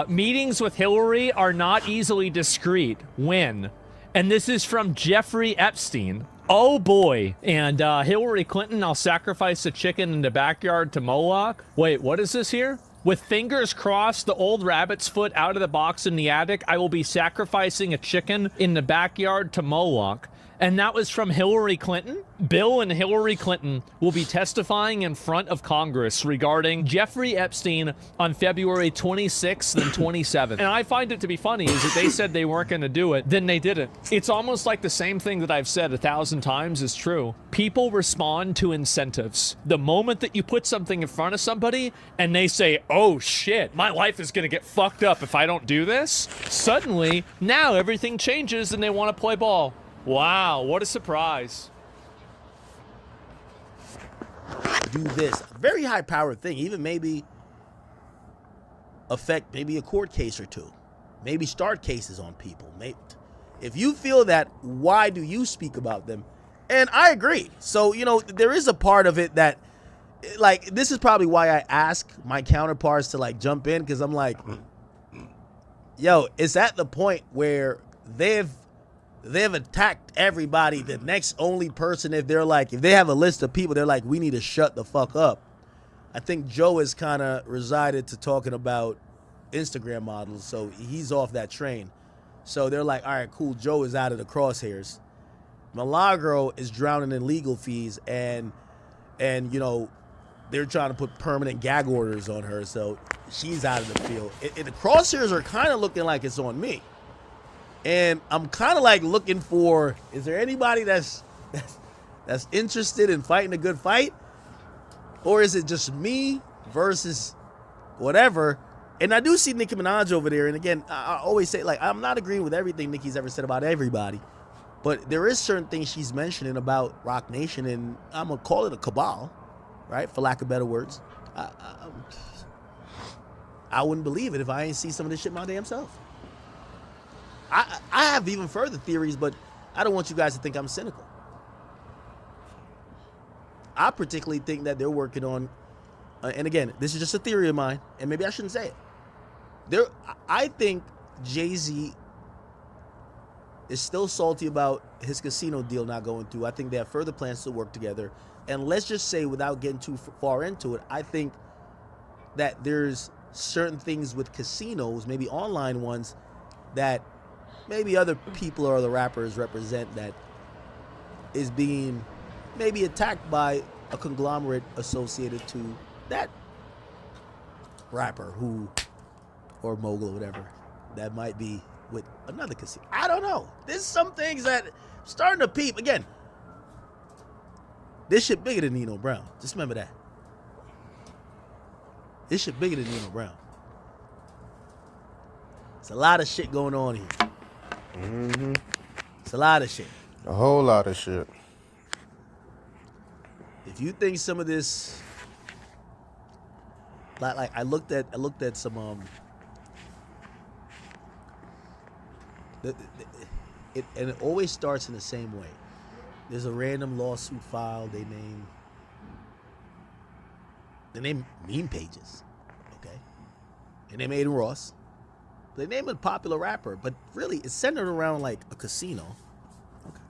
Meetings with Hillary are not easily discreet. When? And this is from Jeffrey Epstein. Oh boy. And Hillary Clinton, I'll sacrifice a chicken in the backyard to Moloch. Wait, what is this here? With fingers crossed, the old rabbit's foot out of the box in the attic, I will be sacrificing a chicken in the backyard to Moloch. And that was from Hillary Clinton? Bill and Hillary Clinton will be testifying in front of Congress regarding Jeffrey Epstein on February 26th and 27th. And I find it to be funny is that they said they weren't going to do it, then they didn't. It's almost like the same thing that I've said 1,000 times is true. People respond to incentives. The moment that you put something in front of somebody and they say, oh shit, my life is going to get fucked up if I don't do this, suddenly, now everything changes and they want to play ball. Wow, what a surprise. Do this. Very high-powered thing. Even maybe affect maybe a court case or two. Maybe start cases on people. Maybe. If you feel that, why do you speak about them? And I agree. So, there is a part of it that, like, this is probably why I ask my counterparts to, like, jump in. Because I'm like, yo, it's at the point where they've attacked everybody. The next only person, if they have a list of people, they're like, we need to shut the fuck up. I think Joe has kind of resided to talking about Instagram models, so he's off that train. So they're like, all right, cool, Joe is out of the crosshairs. Milagro is drowning in legal fees, and they're trying to put permanent gag orders on her, so she's out of the field. The crosshairs are kind of looking like it's on me. And I'm kind of like looking for, is there anybody that's interested in fighting a good fight? Or is it just me versus whatever? And I do see Nicki Minaj over there. And again, I always say, like, I'm not agreeing with everything Nicki's ever said about everybody. But there is certain things she's mentioning about Rock Nation. And I'm going to call it a cabal, right? For lack of better words. I wouldn't believe it if I ain't see some of this shit my damn self. I have even further theories, but I don't want you guys to think I'm cynical. I particularly think that they're working on, and again, this is just a theory of mine, and maybe I shouldn't say it. I think Jay-Z is still salty about his casino deal not going through. I think they have further plans to work together. And let's just say, without getting too far into it, I think that there's certain things with casinos, maybe online ones, that maybe other people or other rappers represent that is being maybe attacked by a conglomerate associated to that rapper or mogul or whatever that might be with another casino. I don't know. There's some things that I'm starting to peep. Again, this shit bigger than Nino Brown. Just remember that. This shit bigger than Nino Brown. It's a lot of shit going on here. Mm-hmm. It's a lot of shit. A whole lot of shit. If you think some of this, like I looked at some and it always starts in the same way. There's a random lawsuit filed. They name meme pages, okay, and they made Ross. They name a popular rapper, but really it's centered around like a casino. Okay.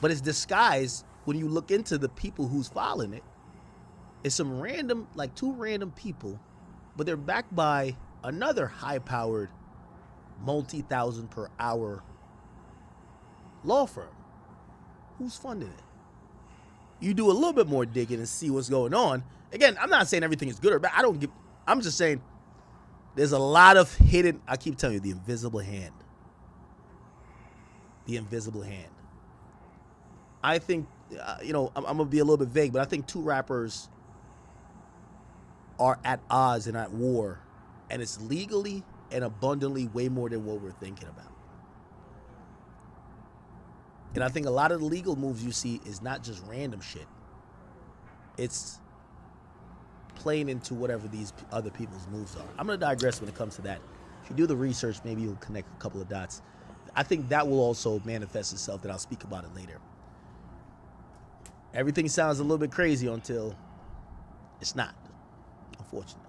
But it's disguised when you look into the people who's filing it. It's some random, like two random people, but they're backed by another high-powered, multi-thousand per hour law firm. Who's funding it? You do a little bit more digging and see what's going on. Again, I'm not saying everything is good or bad. I'm just saying there's a lot of hidden, I keep telling you, the invisible hand. The invisible hand. I think, I'm going to be a little bit vague, but I think two rappers are at odds and at war, and it's legally and abundantly way more than what we're thinking about. And I think a lot of the legal moves you see is not just random shit. It's playing into whatever these other people's moves are. I'm going to digress when it comes to that. If you do the research, maybe you'll connect a couple of dots. I think that will also manifest itself, that I'll speak about it later. Everything sounds a little bit crazy until it's not, unfortunately.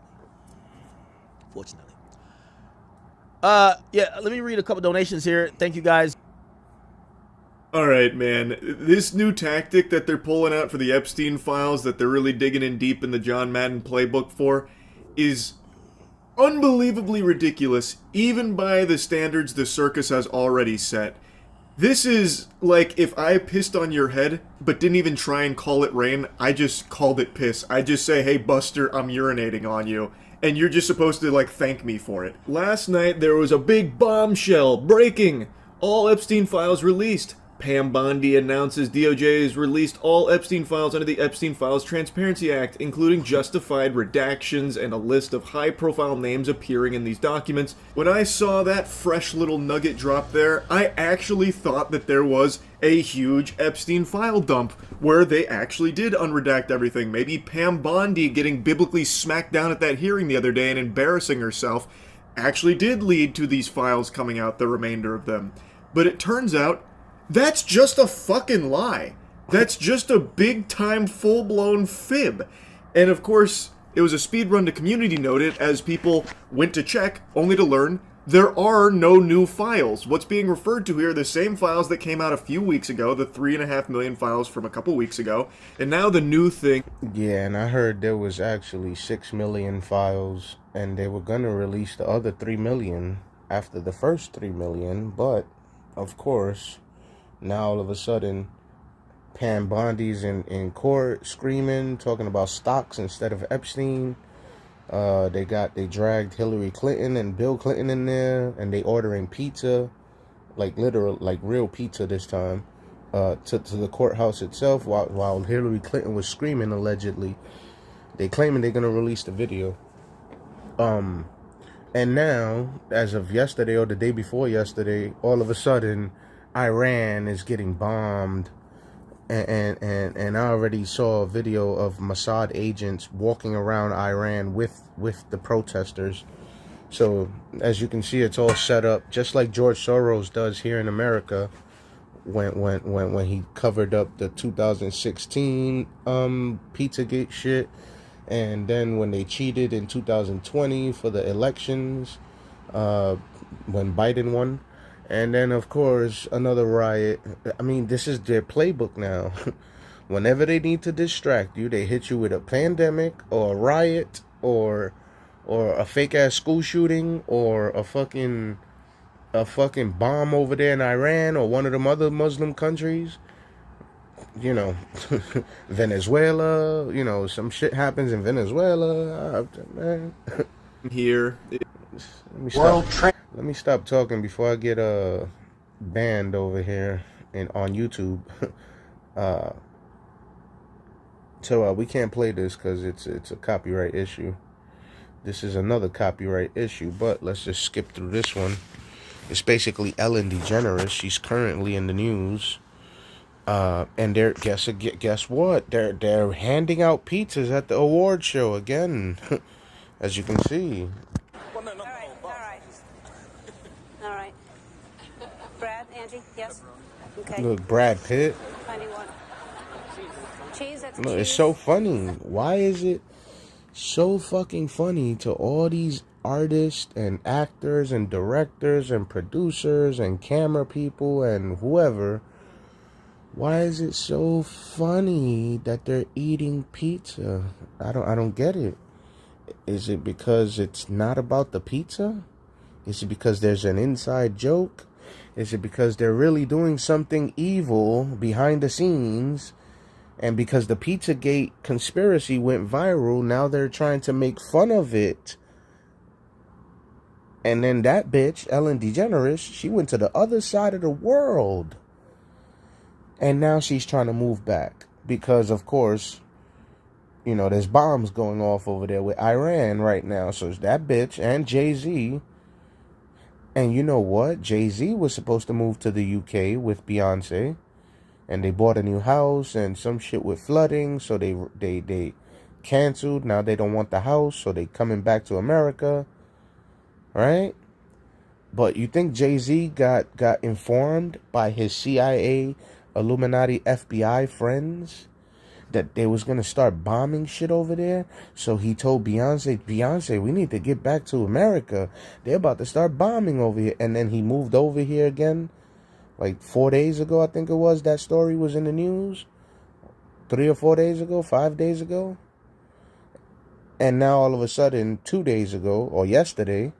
Let me read a couple donations here. Thank you, guys. Alright, man. This new tactic that they're pulling out for the Epstein files, that they're really digging in deep in the John Madden playbook for, is unbelievably ridiculous, even by the standards the circus has already set. This is like if I pissed on your head, but didn't even try and call it rain, I just called it piss. I just say, hey Buster, I'm urinating on you. And you're just supposed to, like, thank me for it. Last night, there was a big bombshell breaking. All Epstein files released. Pam Bondi announces DOJ has released all Epstein files under the Epstein Files Transparency Act, including justified redactions and a list of high-profile names appearing in these documents. When I saw that fresh little nugget drop there, I actually thought that there was a huge Epstein file dump where they actually did unredact everything. Maybe Pam Bondi getting biblically smacked down at that hearing the other day and embarrassing herself actually did lead to these files coming out, the remainder of them. But it turns out that's just a fucking lie. That's just a big-time, full-blown fib. And of course, it was a speed run to community note it as people went to check, only to learn there are no new files. What's being referred to here are the same files that came out a few weeks ago, the 3.5 million files from a couple weeks ago, and now the new thing. Yeah, and I heard there was actually 6 million files, and they were gonna release the other 3 million after the first 3 million, but, of course, now all of a sudden, Pam Bondi's in court screaming, talking about stocks instead of Epstein. They dragged Hillary Clinton and Bill Clinton in there, and they ordering pizza, like real pizza this time, to the courthouse itself while Hillary Clinton was screaming allegedly. They claiming they're gonna release the video. And now, as of yesterday or the day before yesterday, all of a sudden, Iran is getting bombed, and I already saw a video of Mossad agents walking around Iran with the protesters. So as you can see, it's all set up just like George Soros does here in America when he covered up the 2016 Pizzagate shit, and then when they cheated in 2020 for the elections. when Biden won. And then, of course, another riot. I mean, this is their playbook now. Whenever they need to distract you, they hit you with a pandemic or a riot or a fake-ass school shooting or a fucking bomb over there in Iran or one of them other Muslim countries. You know, Venezuela, you know, some shit happens in Venezuela. Man. Here. Let me stop talking before I get banned over here on YouTube. So we can't play this because it's a copyright issue. This is another copyright issue, but let's just skip through this one. It's basically Ellen DeGeneres. She's currently in the news. And they're guess what? They're handing out pizzas at the award show again, as you can see. All right. Brad, Angie, yes. Okay. Look, Brad Pitt. Cheese. That's No, it's so funny. Why is it so fucking funny to all these artists and actors and directors and producers and camera people and whoever? Why is it so funny that they're eating pizza? I don't get it. Is it because it's not about the pizza? Is it because there's an inside joke? Is it because they're really doing something evil behind the scenes? And because the Pizzagate conspiracy went viral, now they're trying to make fun of it. And then that bitch, Ellen DeGeneres, she went to the other side of the world. And now she's trying to move back. Because, of course, you know, there's bombs going off over there with Iran right now. So it's that bitch and Jay-Z. And you know what? Jay-Z was supposed to move to the UK with Beyonce. And they bought a new house and some shit with flooding. So they canceled. Now they don't want the house. So they coming back to America. Right? But you think Jay-Z got informed by his CIA, Illuminati, FBI friends that they was going to start bombing shit over there? So he told Beyonce, we need to get back to America. They're about to start bombing over here. And then he moved over here again. Like 4 days ago, I think it was. That story was in the news. 3 or 4 days ago, 5 days ago. And now all of a sudden, 2 days ago, or yesterday,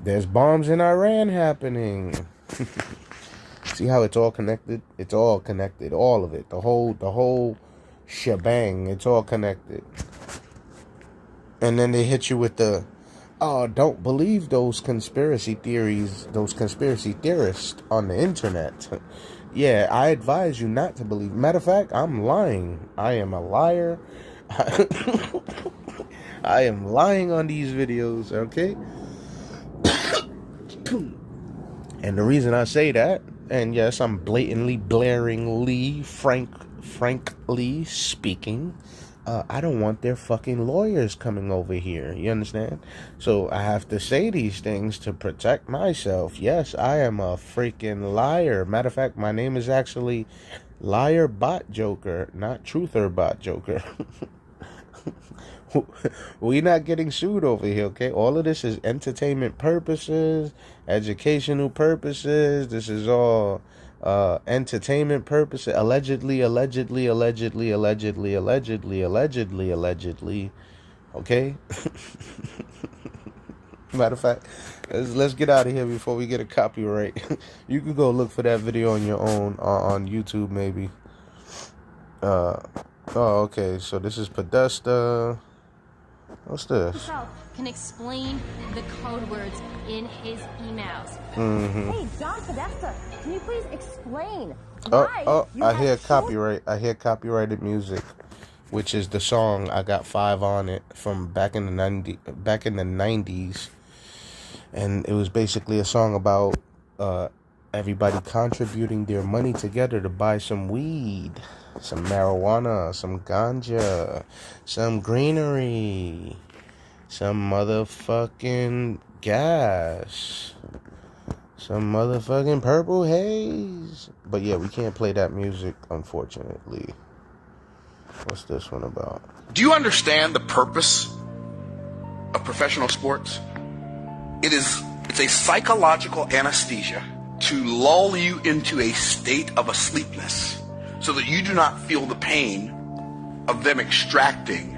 there's bombs in Iran happening. See how it's all connected? It's all connected. All of it. The whole shebang. It's all connected. And then they hit you with the, oh, don't believe those conspiracy theories, those conspiracy theorists on the internet. Yeah, I advise you not to believe. Matter of fact, I'm lying. I am a liar. I am lying on these videos, okay? And the reason I say that, and yes, I'm blatantly, blaringly, frankly speaking, I don't want their fucking lawyers coming over here. You understand? So I have to say these things to protect myself. Yes, I am a freaking liar. Matter of fact, my name is actually Liar Bot Joker, not Truther Bot Joker. We're not getting sued over here, okay? All of this is entertainment purposes, educational purposes. This is all entertainment purposes. Allegedly. Okay? Matter of fact, let's get out of here before we get a copyright. You can go look for that video on your own on YouTube, maybe. Oh, okay. So this is Podesta. What's this? Can explain the code words in his emails. Mm-hmm. Hey, John Podesta, can you please explain why? I hear copyright. I hear copyrighted music, which is the song I got 5 on it from back in the 90s, and it was basically a song about everybody contributing their money together to buy some weed, some marijuana, some ganja, some greenery, some motherfucking gas, some motherfucking purple haze. But yeah, we can't play that music, unfortunately. What's this one about? Do you understand the purpose of professional sports? It is It's a psychological anesthesia to lull you into a state of asleepness so that you do not feel the pain of them extracting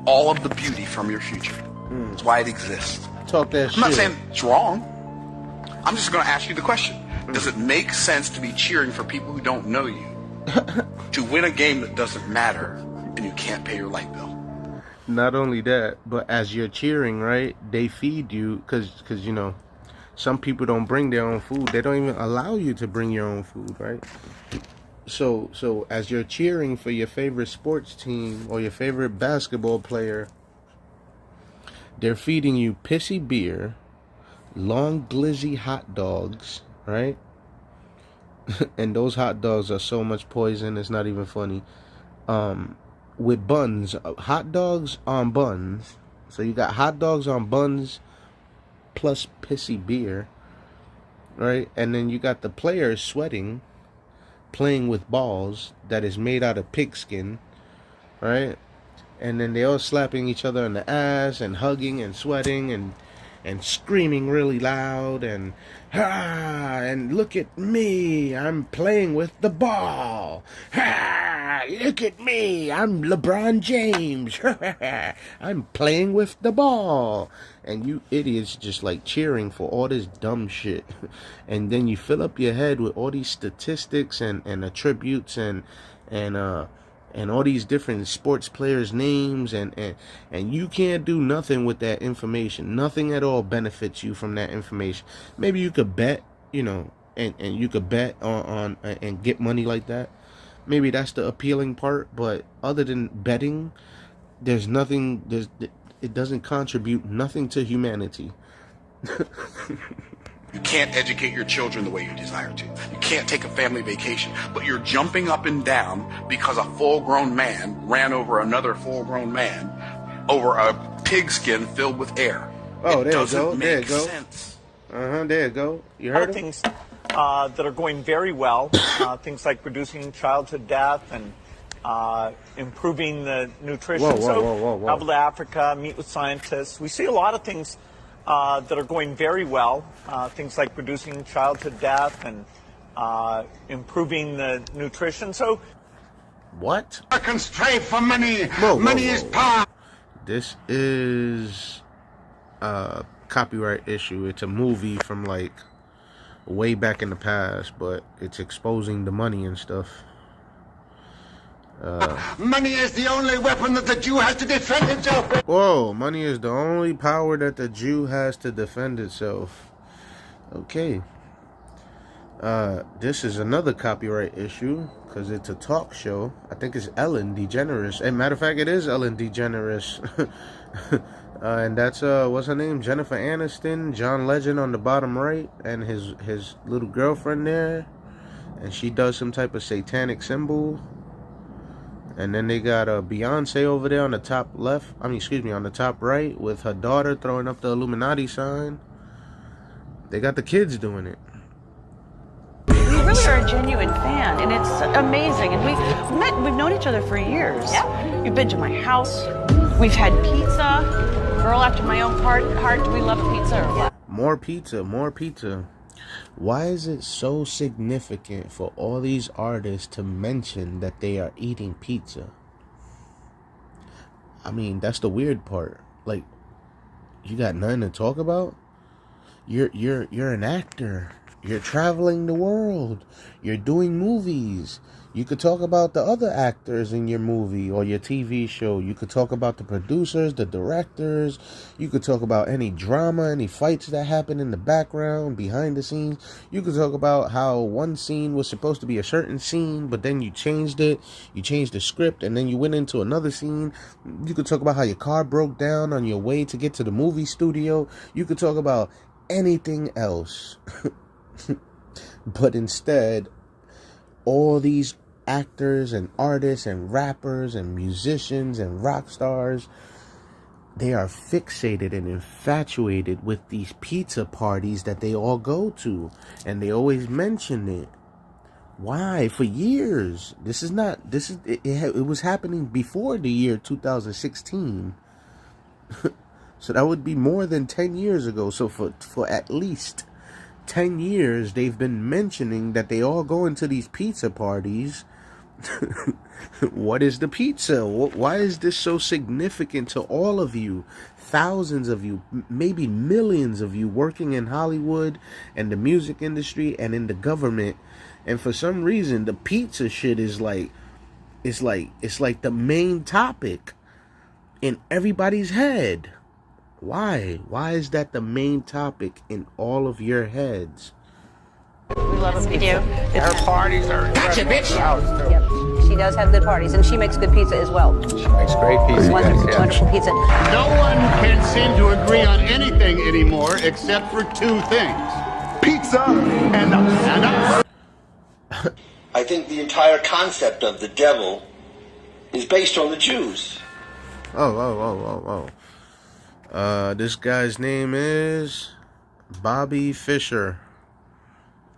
all of the beauty from your future. That's why it exists. Talk that shit. I'm not saying it's wrong. I'm just going to ask you the question. Does it make sense to be cheering for people who don't know you to win a game that doesn't matter and you can't pay your light bill? Not only that, but as you're cheering, right, they feed you, because you know, some people don't bring their own food. They don't even allow you to bring your own food, right? So as you're cheering for your favorite sports team or your favorite basketball player, they're feeding you pissy beer, long glizzy hot dogs, right? And those hot dogs are so much poison, it's not even funny. With buns, hot dogs on buns. So you got hot dogs on buns plus pissy beer, right? And then you got the players sweating, playing with balls that is made out of pigskin, right? And then they all slapping each other in the ass and hugging and sweating and screaming really loud and look at me, I'm playing with the ball. Look at me, I'm LeBron James. I'm playing with the ball. And you idiots just like cheering for all this dumb shit. And then you fill up your head with all these statistics and attributes and all these different sports players' names, and you can't do nothing with that information. Nothing at all benefits you from that information. Maybe you could bet, you know, and you could bet on and get money like that. Maybe that's the appealing part, but other than betting, there's nothing, it doesn't contribute nothing to humanity. You can't educate your children the way you desire to. You can't take a family vacation, but you're jumping up and down because a full-grown man ran over another full-grown man over a pigskin filled with air. Oh, there you go. There you go. Sense. There you go. You heard things that are going very well. Things like reducing childhood death and improving the nutrition. Travel to Africa, meet with scientists. We see a lot of things that are going very well. Things like reducing childhood death and improving the nutrition. So, what? A constraint for money. Money is power. This is a copyright issue. It's a movie from like way back in the past, but it's exposing the money and stuff. Money is the only weapon that the Jew has to defend himself with. Whoa, money is the only power that the Jew has to defend itself. Okay. This is another copyright issue because it's a talk show. I think it's Ellen DeGeneres. As a matter of fact, it is Ellen DeGeneres. And that's, what's her name? Jennifer Aniston, John Legend on the bottom right, and his little girlfriend there. And she does some type of satanic symbol. And then they got Beyonce over there on the top left. on the top right with her daughter throwing up the Illuminati sign. They got the kids doing it. You really are a genuine fan, and it's amazing. And we've known each other for years. Yeah. You've been to my house. We've had pizza. Girl after my own heart. Do we love pizza or what? More pizza, more pizza. Why is it so significant for all these artists to mention that they are eating pizza? I mean, that's the weird part. Like, you got nothing to talk about? You're an actor. You're traveling the world. You're doing movies. You could talk about the other actors in your movie or your TV show. You could talk about the producers, the directors. You could talk about any drama, any fights that happen in the background, behind the scenes. You could talk about how one scene was supposed to be a certain scene, but then you changed it. You changed the script, and then you went into another scene. You could talk about how your car broke down on your way to get to the movie studio. You could talk about anything else. But instead, all these actors and artists and rappers and musicians and rock stars, they are fixated and infatuated with these pizza parties that they all go to, and they always mention it. Why? For years. It was happening before the year 2016. So that would be more than 10 years ago. So for at least 10 years, they've been mentioning that they all go into these pizza parties. What is the pizza? Why is this so significant to all of you? Thousands of you, maybe millions of you working in Hollywood and the music industry and in the government. And for some reason, the pizza shit is like, it's like the main topic in everybody's head. Why? Why is that the main topic in all of your heads? We love a pizza. Her parties are Gotcha, bitch. Yep. She does have good parties, and she makes good pizza as well. She makes great pizza. Wonderful pizza. No one can seem to agree on anything anymore except for two things: pizza and us. I think the entire concept of the devil is based on the Jews. This guy's name is Bobby Fischer.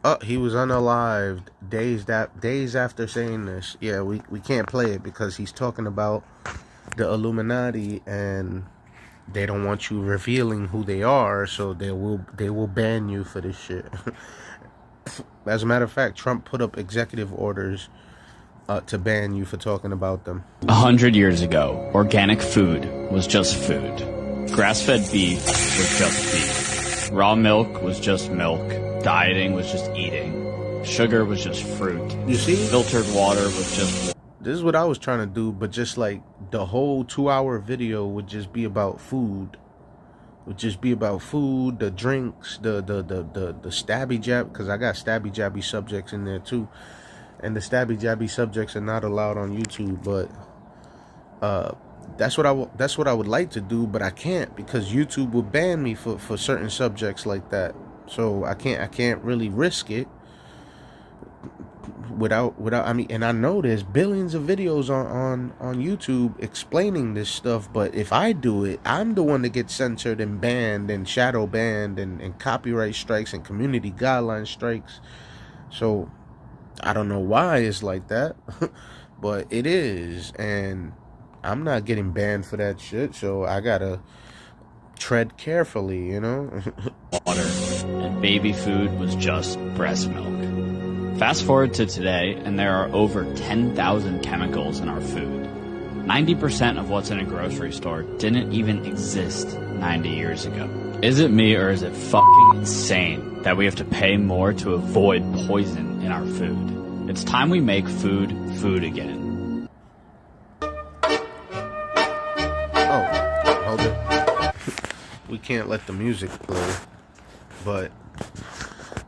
Oh, he was unalived days after saying this. Yeah, we can't play it because he's talking about the Illuminati and they don't want you revealing who they are, so they will ban you for this shit. As a matter of fact, Trump put up executive orders to ban you for talking about them. 100 years ago, organic food was just food. Grass-fed beef was just beef. Raw milk was just milk. Dieting was just eating. Sugar was just fruit. You see? Filtered water was just... This is what I was trying to do, but just like the whole 2-hour video would just be about food. Would just be about food, the drinks, the stabby jab, because I got stabby jabby subjects in there too. And the stabby jabby subjects are not allowed on YouTube, but that's what I would like to do, but I can't because YouTube will ban me for certain subjects like that. So I can't really risk it without I mean, and I know there's billions of videos on YouTube explaining this stuff, but if I do it, I'm the one that gets censored and banned and shadow banned and copyright strikes and community guideline strikes. So I don't know why it's like that, but it is, and I'm not getting banned for that shit, so I gotta tread carefully, you know? Water and baby food was just breast milk. Fast forward to today, and there are over 10,000 chemicals in our food. 90% of what's in a grocery store didn't even exist 90 years ago. Is it me, or is it fucking insane that we have to pay more to avoid poison in our food? It's time we make food food again. Oh, hold it. We can't let the music play, but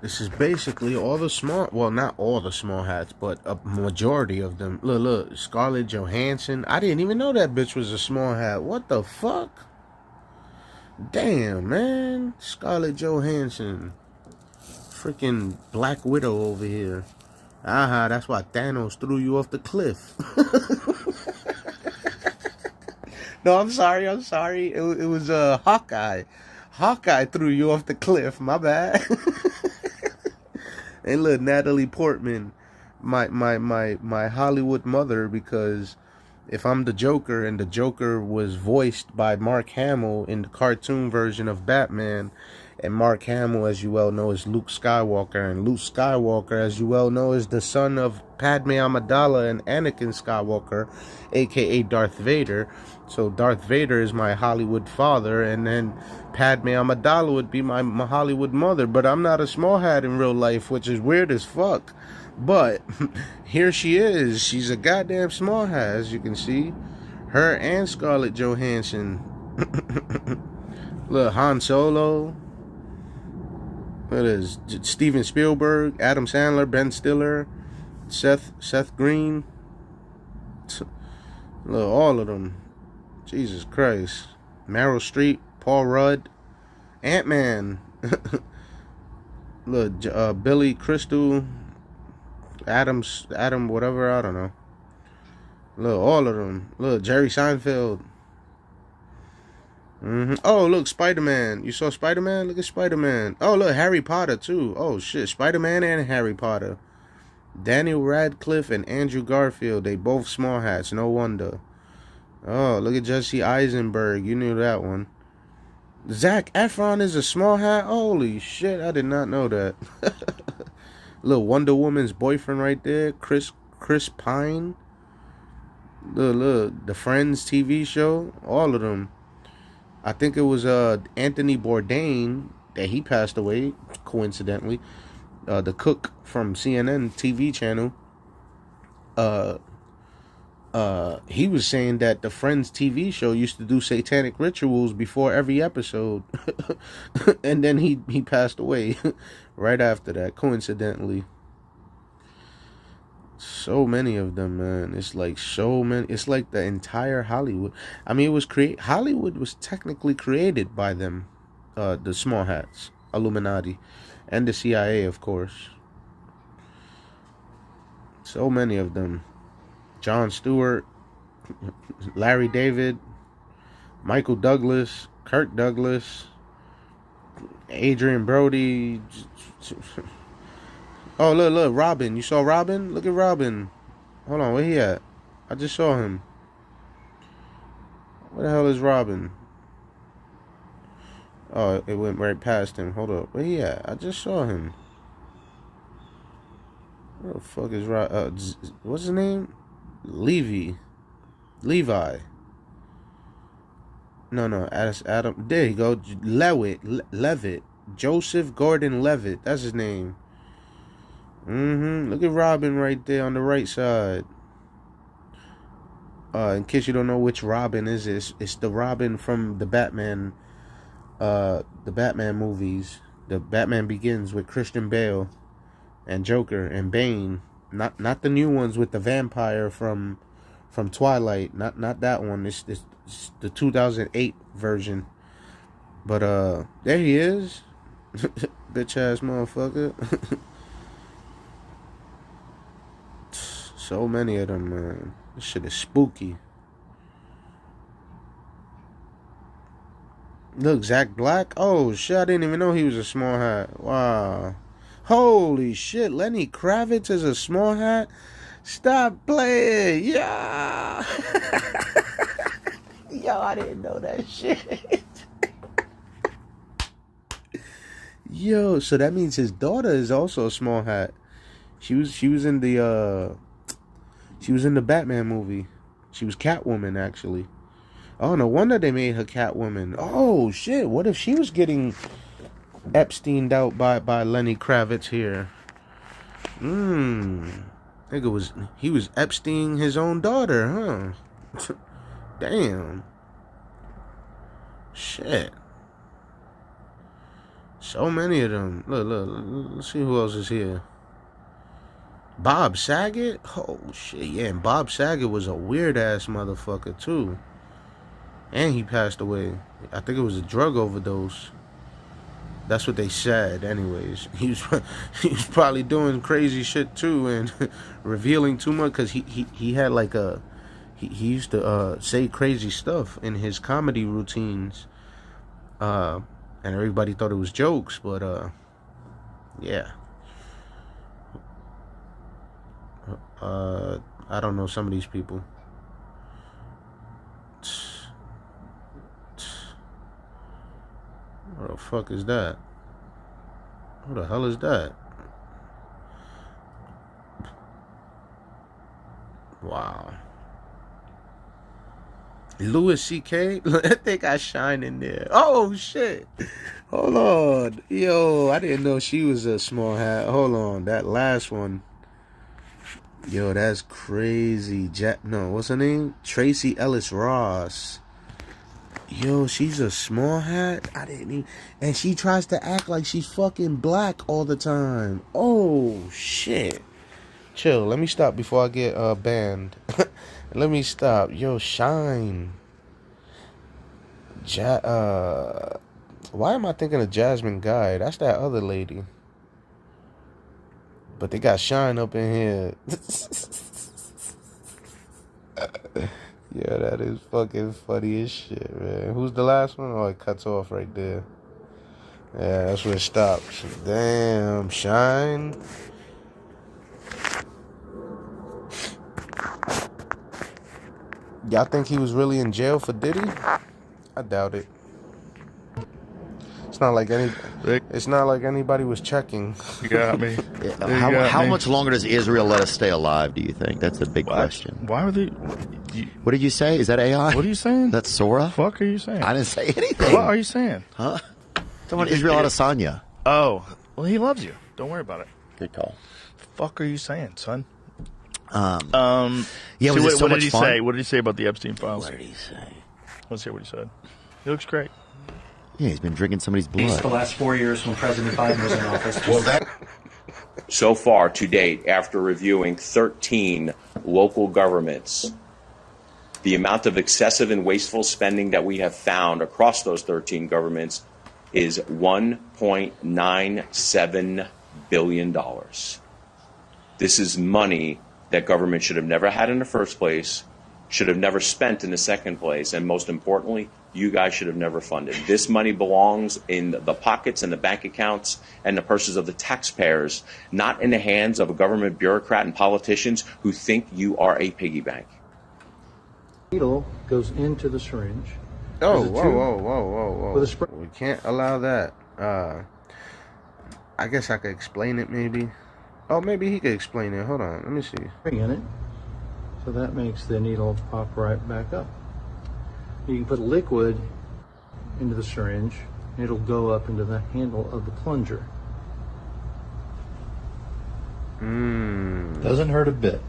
this is basically all the small, well, not all the small hats, but a majority of them. Look, Scarlett Johansson. I didn't even know that bitch was a small hat. What the fuck? Damn, man. Scarlett Johansson. Freaking Black Widow over here. Aha, that's why Thanos threw you off the cliff. No, I'm sorry. It was Hawkeye. Hawkeye threw you off the cliff. My bad. And look, Natalie Portman, my Hollywood mother, because if I'm the Joker and the Joker was voiced by Mark Hamill in the cartoon version of Batman, and Mark Hamill, as you well know, is Luke Skywalker, and Luke Skywalker, as you well know, is the son of Padme Amidala and Anakin Skywalker, aka Darth Vader. So Darth Vader is my Hollywood father, and then Padme Amidala would be my Hollywood mother. But I'm not a small hat in real life, which is weird as fuck. But here she is. She's a goddamn small hat, as you can see. Her and Scarlett Johansson. Look, Han Solo. What is Steven Spielberg, Adam Sandler, Ben Stiller, Seth Green. Look, all of them. Jesus Christ. Meryl Streep, Paul Rudd, Ant-Man. Look, Billy Crystal, Adam, whatever, I don't know. Look, all of them. Look, Jerry Seinfeld. Oh, look, Spider-Man. You saw Spider-Man? Look at Spider-Man. Oh, look, Harry Potter, too. Oh, shit, Spider-Man and Harry Potter. Daniel Radcliffe and Andrew Garfield. They both small hats, no wonder. Oh, look at Jesse Eisenberg. You knew that one. Zac Efron is a small hat? Holy shit, I did not know that. Little Wonder Woman's boyfriend right there, Chris Pine. The Friends TV show, all of them. I think it was Anthony Bourdain that he passed away, coincidentally. The cook from CNN TV channel. He was saying that the Friends TV show used to do satanic rituals before every episode. And then he passed away right after that, coincidentally. So many of them, man. It's like so many. It's like the entire Hollywood. I mean, Hollywood was technically created by them, the small hats, Illuminati, and the CIA, of course. So many of them. Jon Stewart, Larry David, Michael Douglas, Kirk Douglas, Adrian Brody. Oh, look, Robin. You saw Robin? Look at Robin. Hold on, where he at? I just saw him. Where the hell is Robin? Oh, it went right past him. Hold up. Where he at? I just saw him. Where the fuck is Robin? What's his name? Levi. No, that's Adam. There you go. Levitt. Joseph Gordon Levitt. That's his name. Look at Robin right there on the right side. In case you don't know which Robin is, it's the Robin from the Batman movies. The Batman Begins with Christian Bale and Joker and Bane. Not the new ones with the vampire from Twilight. Not that one. It's the 2008 version. But there he is. Bitch ass motherfucker. So many of them, man. This shit is spooky. Look, Zach Black. Oh shit, I didn't even know he was a small hat. Wow. Holy shit, Lenny Kravitz is a small hat? Stop playing. Yeah. Yo, I didn't know that shit. Yo, so that means his daughter is also a small hat. She was in the Batman movie. She was Catwoman, actually. Oh, no wonder they made her Catwoman. Oh shit, what if she was getting Epsteined out by Lenny Kravitz here? He was Epstein his own daughter, huh? Damn. Shit. So many of them. Look. Let's see who else is here. Bob Saget? Oh, shit. Yeah, and Bob Saget was a weird-ass motherfucker, too. And he passed away. I think it was a drug overdose. That's what they said, anyways. He was probably doing crazy shit, too, and revealing too much, because he had, like, he used to say crazy stuff in his comedy routines. And everybody thought it was jokes, but, yeah. I don't know some of these people. What the fuck is that? Who the hell is that? Wow. Louis C.K.? They got Shine in there. Oh, shit. Hold on. Yo, I didn't know she was a small hat. Hold on. That last one. Yo, that's crazy. What's her name? Tracy Ellis Ross. Yo, she's a small hat? I didn't even... And she tries to act like she's fucking black all the time. Oh, shit. Chill. Let me stop before I get banned. Let me stop. Yo, Shine. Why am I thinking of Jasmine Guy? That's that other lady. But they got Shine up in here. Yeah, that is fucking funny as shit, man. Who's the last one? Oh, it cuts off right there. Yeah, that's where it stops. Damn, Shine. Y'all think he was really in jail for Diddy? I doubt it. It's not like anybody was checking. You got me. How much longer does Israel let us stay alive, do you think? That's the big question. Why are they... What did you say? Is that AI? What are you saying? That's Sora? What the fuck are you saying? I didn't say anything. What are you saying? Huh? Talking about Israel Adesanya. Oh, well, he loves you. Don't worry about it. Good call. The fuck are you saying, son? Yeah, see, was it so what much did he fun? say? What did he say about the Epstein files? What did he say? Let's hear what he said. He looks great. Yeah, he's been drinking somebody's blood. The last 4 years when President Biden was in office. So far to date, after reviewing 13 local governments, the amount of excessive and wasteful spending that we have found across those 13 governments is $1.97 billion. This is money that government should have never had in the first place, should have never spent in the second place, and most importantly, you guys should have never funded. This money belongs in the pockets and the bank accounts and the purses of the taxpayers, not in the hands of a government bureaucrat and politicians who think you are a piggy bank. Needle goes into the syringe. Oh, whoa. We can't allow that. I guess I could explain it maybe. Oh, maybe he could explain it. Hold on, let me see. In it, so that makes the needle pop right back up. You can put liquid into the syringe, and it'll go up into the handle of the plunger. Doesn't hurt a bit.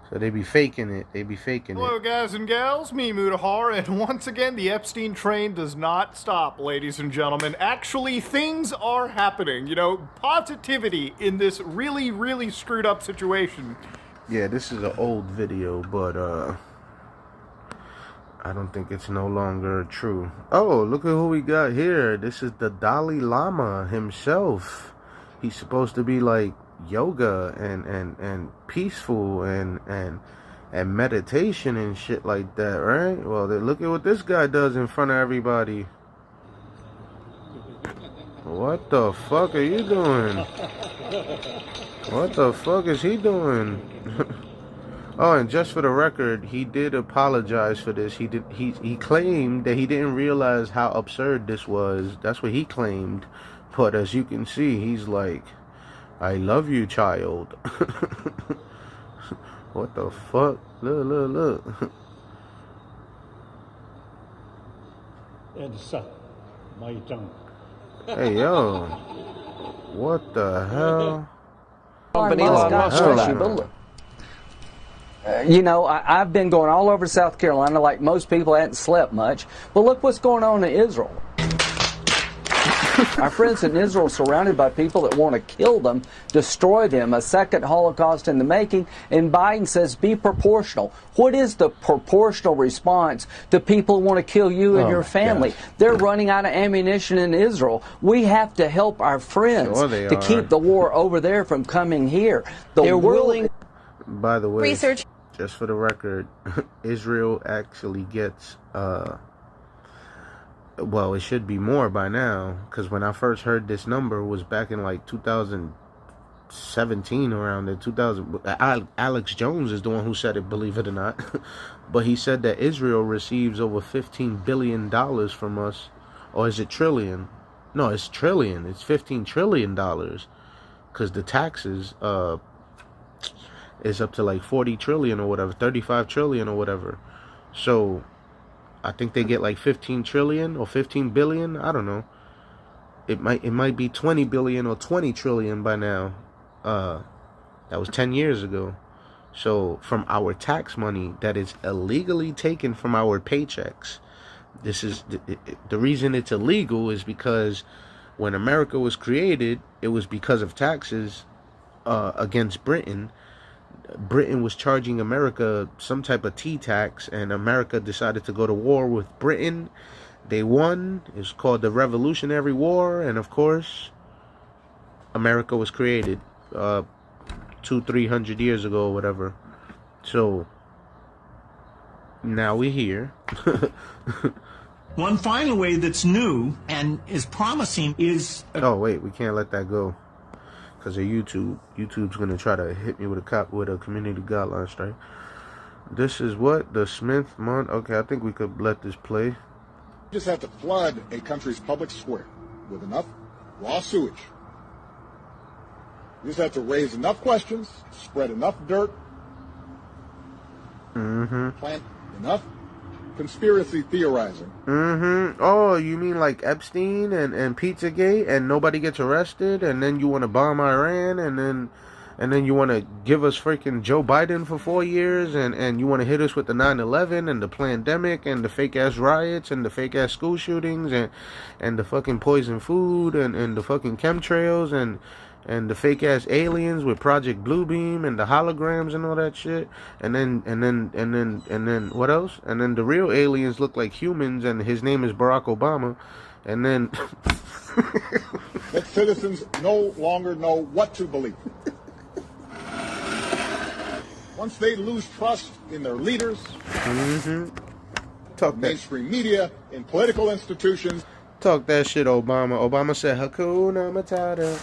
So they be faking it. Hello, guys and gals. Me, Mutahar, and once again, the Epstein train does not stop, ladies and gentlemen. Actually, things are happening. You know, positivity in this really, really screwed up situation. Yeah, this is an old video, but I don't think it's no longer true. Oh, look at who we got here. This is the Dalai Lama himself. He's supposed to be like yoga and peaceful and meditation and shit like that, right? Well, look at what this guy does in front of everybody. What the fuck are you doing? What the fuck is he doing? Oh, and just for the record, he did apologize for this. He claimed that he didn't realize how absurd this was. That's what he claimed. But as you can see, he's like, I love you, child. What the fuck? Look. Hey, yo. What the hell? You know, I've been going all over South Carolina like most people. I hadn't slept much. But look what's going on in Israel. Our friends in Israel are surrounded by people that want to kill them, destroy them, a second Holocaust in the making, and Biden says be proportional. What is the proportional response to people who want to kill you and your family? God. They're running out of ammunition in Israel. We have to help our friends to keep the war over there from coming here. They're willing... By the way, research. Just for the record, Israel actually gets... well, it should be more by now, because when I first heard this number was back in like 2017, around the 2000. Alex Jones is the one who said it, believe it or not. But he said that Israel receives over $15 billion from us. Or is it trillion? No, it's trillion. It's $15 trillion. Because the taxes is up to like 40 trillion or whatever, 35 trillion or whatever. So... I think they get like 15 trillion or 15 billion. I don't know. It might be 20 billion or 20 trillion by now. That was 10 years ago. So from our tax money that is illegally taken from our paychecks. This is the reason it's illegal is because when America was created, it was because of taxes against Britain. Britain was charging America some type of tea tax, and America decided to go to war with Britain. They won. It's called the Revolutionary War, and of course, America was created 200-300 years ago or whatever. So now we're here. One final way that's new and is promising is... Oh, wait, we can't let that go. Because of YouTube. YouTube's going to try to hit me with a community guideline strike. This is what? The Smith month? Okay, I think we could let this play. You just have to flood a country's public square with enough raw sewage. You just have to raise enough questions, spread enough dirt, plant enough conspiracy theorizing. Oh, you mean like Epstein and Pizzagate, and nobody gets arrested, and then you want to bomb Iran, and then you want to give us freaking Joe Biden for 4 years, and you want to hit us with the 9/11 and the pandemic and the fake ass riots and the fake ass school shootings and the fucking poison food and the fucking chemtrails and the fake ass aliens with Project Bluebeam and the holograms and all that shit, and then what else? And then the real aliens look like humans, and his name is Barack Obama, and then that citizens no longer know what to believe. Once they lose trust in their leaders, mainstream media, in political institutions. Talk that shit, Obama. Obama said, Hakuna Matata.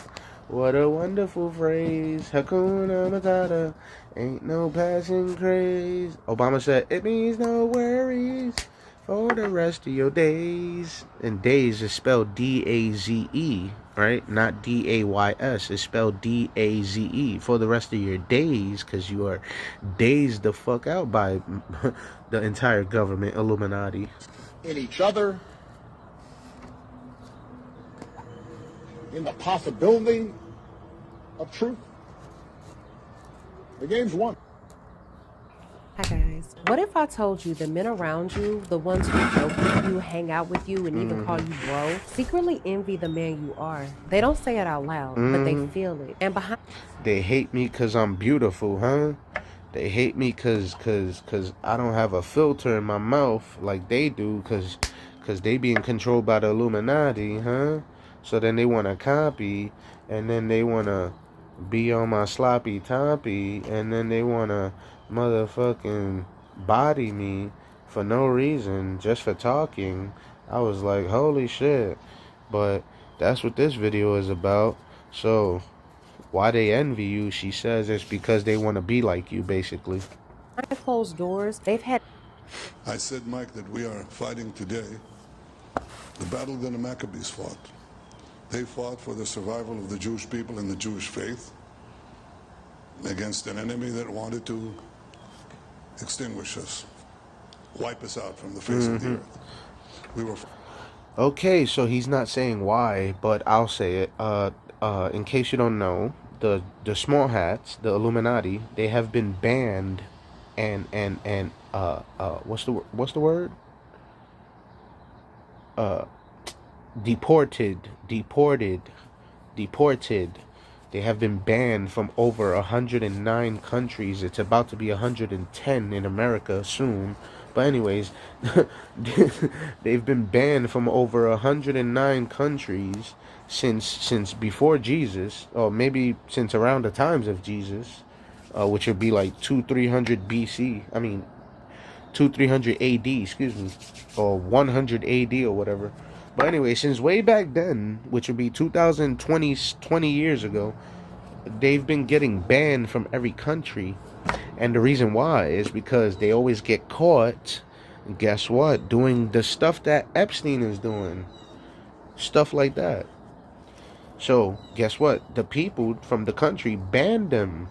What a wonderful phrase. Hakuna Matata. Ain't no passing craze. Obama said, it means no worries for the rest of your days. And days is spelled D-A-Z-E, right? Not D-A-Y-S. It's spelled D-A-Z-E. For the rest of your days, because you are dazed the fuck out by the entire government Illuminati. In each other, in the possibility of truth. The game's won. Hi guys. What if I told you the men around you, the ones who joke with you, hang out with you, and even call you bro, secretly envy the man you are? They don't say it out loud, but they feel it. And behind they hate me because I'm beautiful, huh? They hate me cause I don't have a filter in my mouth like they do, cause they being controlled by the Illuminati, huh? So then they want to copy, and then they want to be on my sloppy toppy, and then they want to motherfucking body me for no reason, just for talking. I was like, holy shit. But that's what this video is about. So why they envy you, she says, it's because they want to be like you, basically. behind closed doors, they've had... I said, Mike, that we are fighting today the battle that the Maccabees fought. They fought for the survival of the Jewish people and the Jewish faith against an enemy that wanted to extinguish us, wipe us out from the face of the earth. We were... Okay, so he's not saying why, but I'll say it. In case you don't know, the small hats, the Illuminati, they have been banned and what's the word? Deported. They have been banned from over 109 countries. It's about to be 110 in America soon. But anyways, they've been banned from over 109 countries since before Jesus, or maybe since around the times of Jesus, which would be like 200-300 BC. I mean, 200-300 AD, excuse me, or 100 AD or whatever. But anyway, since way back then, which would be 20 years ago, they've been getting banned from every country. And the reason why is because they always get caught, guess what, doing the stuff that Epstein is doing. Stuff like that. So, guess what? The people from the country banned them.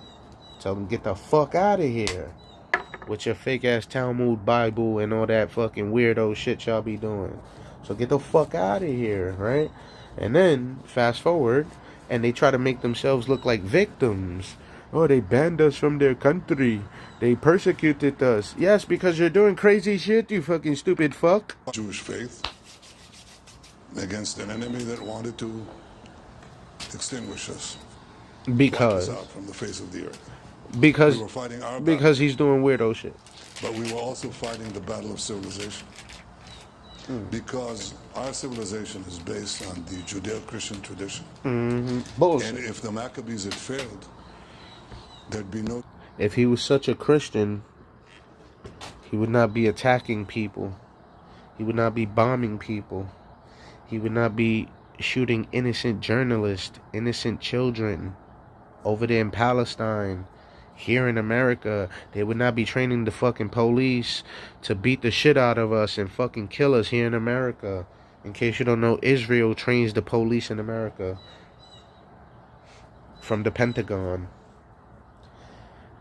Tell them, get the fuck out of here with your fake-ass Talmud Bible and all that fucking weirdo shit y'all be doing. So get the fuck out of here, right? And then, fast forward, and they try to make themselves look like victims. Oh, they banned us from their country. They persecuted us. Yes, because you're doing crazy shit, you fucking stupid fuck. Jewish faith against an enemy that wanted to extinguish us. Because. Wipe us out from the face of the earth. Because. We were fighting our because battle, he's doing weirdo shit. But we were also fighting the battle of civilization. Because our civilization is based on the Judeo-Christian tradition. Bullshit. And if the Maccabees had failed, there'd be no... If he was such a Christian, he would not be attacking people. He would not be bombing people. He would not be shooting innocent journalists, innocent children over there in Palestine. Here in America, they would not be training the fucking police to beat the shit out of us and fucking kill us here in America. In case you don't know, Israel trains the police in America from the Pentagon.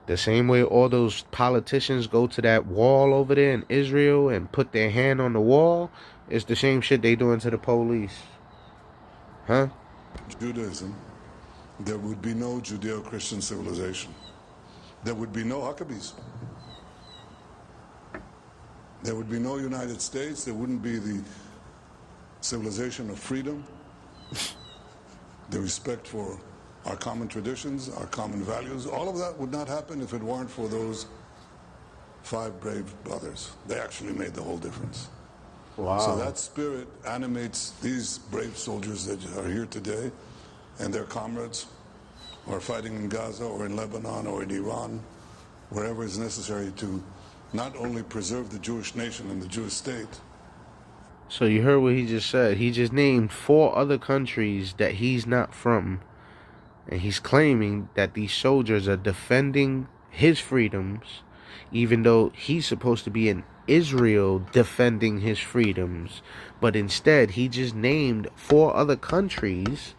The same way all those politicians go to that wall over there in Israel and put their hand on the wall, it's the same shit they doing to the police. Huh? Judaism, there would be no Judeo-Christian civilization. There would be no Huckabees. There would be no United States. There wouldn't be the civilization of freedom, the respect for our common traditions, our common values. All of that would not happen if it weren't for those 5 brave brothers. They actually made the whole difference. Wow. So that spirit animates these brave soldiers that are here today and their comrades who are fighting in Gaza or in Lebanon or in Iran, wherever is necessary to not only preserve the Jewish nation and the Jewish state. So you heard what he just said. He just named 4 other countries that he's not from. And he's claiming that these soldiers are defending his freedoms, even though he's supposed to be in Israel defending his freedoms. But instead, he just named 4 other countries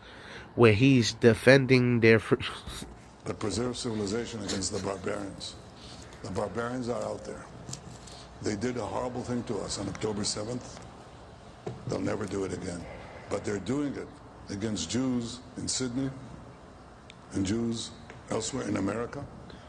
where he's defending their freedoms. But preserve civilization against the barbarians. The barbarians are out there. They did a horrible thing to us on October 7th. They'll never do it again. But they're doing it against Jews in Sydney and Jews elsewhere in America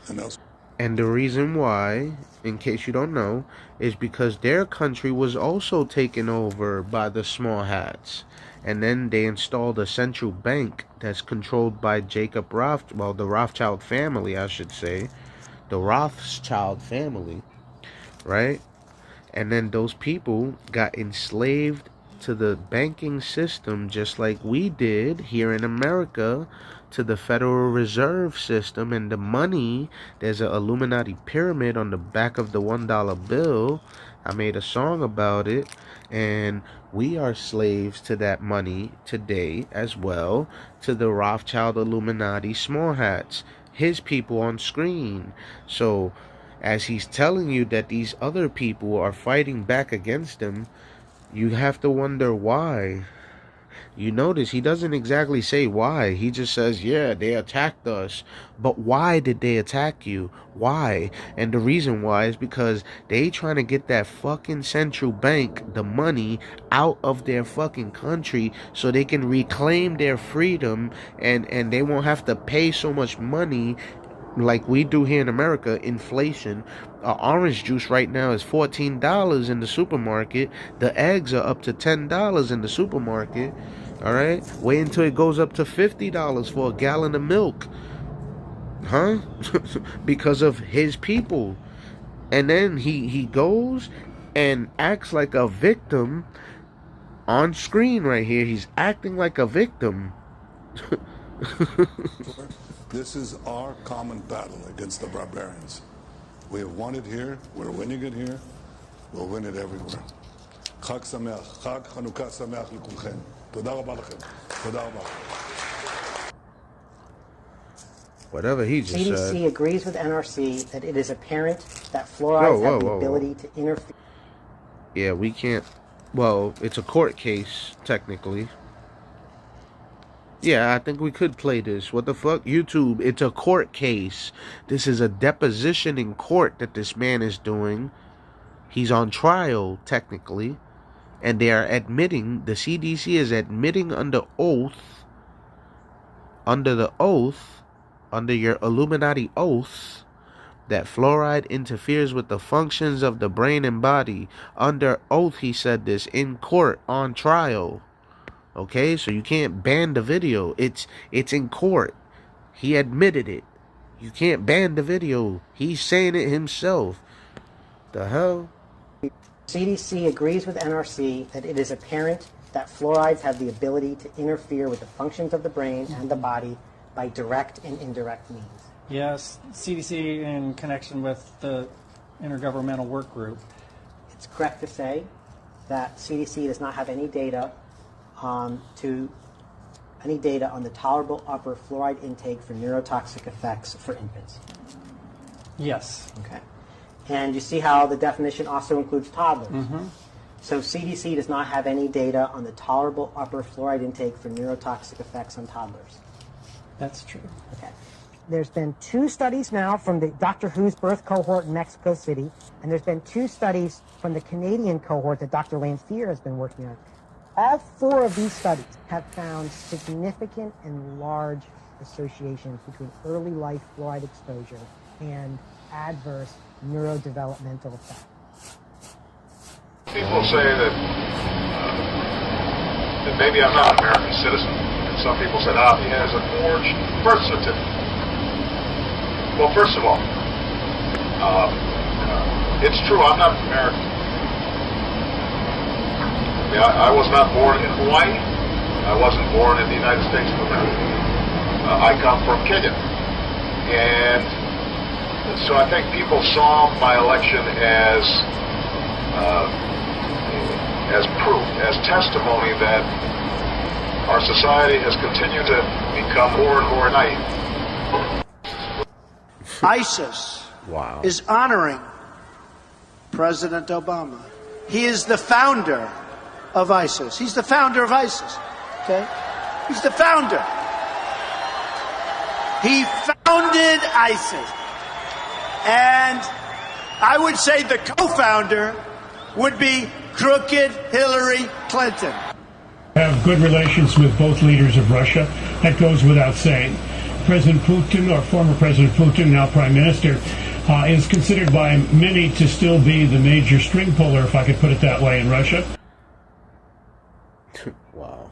and elsewhere. And the reason why, in case you don't know, is because their country was also taken over by the small hats. And then they installed a central bank that's controlled by Jacob Rothschild, well, the Rothschild family, I should say. The Rothschild family, right? And then those people got enslaved to the banking system just like we did here in America to the Federal Reserve System. And the money, there's an Illuminati pyramid on the back of the $1 bill. I made a song about it, and we are slaves to that money today as well, to the Rothschild Illuminati small hats, his people on screen. So as he's telling you that these other people are fighting back against him, you have to wonder why. You notice he doesn't exactly say why. He just says, yeah, they attacked us. But why did they attack you? Why? And the reason why is because they trying to get that fucking central bank, the money, out of their fucking country so they can reclaim their freedom, and they won't have to pay so much money like we do here in America. Inflation. Orange juice right now is $14 in the supermarket. The eggs are up to $10 in the supermarket. Alright? Wait until it goes up to $50 for a gallon of milk. Huh? Because of his people. And then he goes and acts like a victim on screen right here. He's acting like a victim. This is our common battle against the barbarians. We have won it here. We're winning it here. We'll win it everywhere. Chag Sameach. Chag Chanukah Sameach l'kulchem. Toda rabba lachem. Toda rabba. Whatever he just said. CDC agrees with NRC that it is apparent that fluorides have the ability to interfere. Yeah, we can't. Well, it's a court case, technically. Yeah, I think we could play this. What the fuck? YouTube, it's a court case. This is a deposition in court that this man is doing. He's on trial, technically. And they are admitting, the CDC is admitting under oath, under your Illuminati oath, that fluoride interferes with the functions of the brain and body. Under oath, he said this in court on trial. Okay, so you can't ban the video. It's in court. He admitted it. You can't ban the video. He's saying it himself. The hell? CDC agrees with NRC that it is apparent that fluorides have the ability to interfere with the functions of the brain and the body by direct and indirect means. Yes, CDC in connection with the Intergovernmental Work Group. It's correct to say that CDC does not have any data on the tolerable upper fluoride intake for neurotoxic effects for infants. Yes. Okay. And you see how the definition also includes toddlers. Mm-hmm. So CDC does not have any data on the tolerable upper fluoride intake for neurotoxic effects on toddlers. That's true. Okay. There's been 2 studies now from the Dr. Who's birth cohort in Mexico City, and there's been 2 studies from the Canadian cohort that Dr. Lanphier has been working on. All 4 of these studies have found significant and large associations between early life fluoride exposure and adverse neurodevelopmental effects. People say that maybe I'm not an American citizen. And some people said, he has a forged birth certificate. Well, first of all, it's true, I'm not American. I was not born in Hawaii. I wasn't born in the United States of America. I come from Kenya. And so I think people saw my election as proof, as testimony that our society has continued to become more and more naive. ISIS is honoring President Obama. He is the founder of ISIS. He's the founder of ISIS. Okay? He's the founder. He founded ISIS. And I would say the co-founder would be crooked Hillary Clinton. Have good relations with both leaders of Russia. That goes without saying. President Putin, or former President Putin, now Prime Minister, is considered by many to still be the major string puller, if I could put it that way, in Russia. Wow.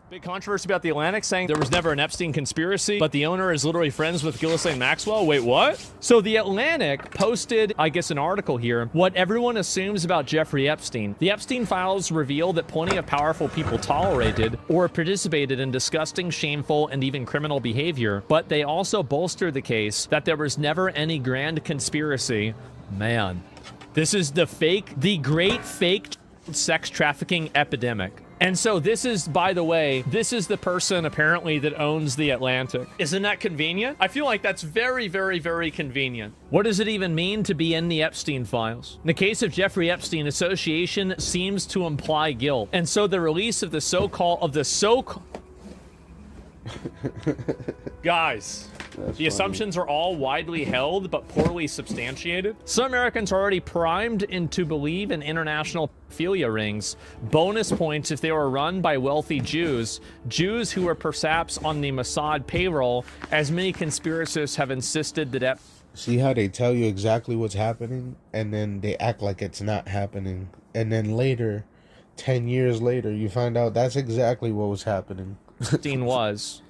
Big controversy about The Atlantic saying there was never an Epstein conspiracy, but the owner is literally friends with Ghislaine Maxwell. Wait, what? So The Atlantic posted, I guess, an article here, what everyone assumes about Jeffrey Epstein. The Epstein files reveal that plenty of powerful people tolerated or participated in disgusting, shameful, and even criminal behavior, but they also bolster the case that there was never any grand conspiracy. Man, this is the great fake sex trafficking epidemic. And so this is, by the way, this is the person apparently that owns The Atlantic. Isn't that convenient? I feel like that's very, very, very convenient. What does it even mean to be in the Epstein files? In the case of Jeffrey Epstein, association seems to imply guilt. And so the release of the so-called, guys, the assumptions are all widely held but poorly substantiated. Some Americans are already primed to believe in international pedophilia rings. Bonus points if they were run by wealthy Jews who are perhaps on the Mossad payroll, as many conspiracists have insisted that. See how they tell you exactly what's happening, and then they act like it's not happening, and then later, 10 years later, you find out that's exactly what was happening. Epstein was.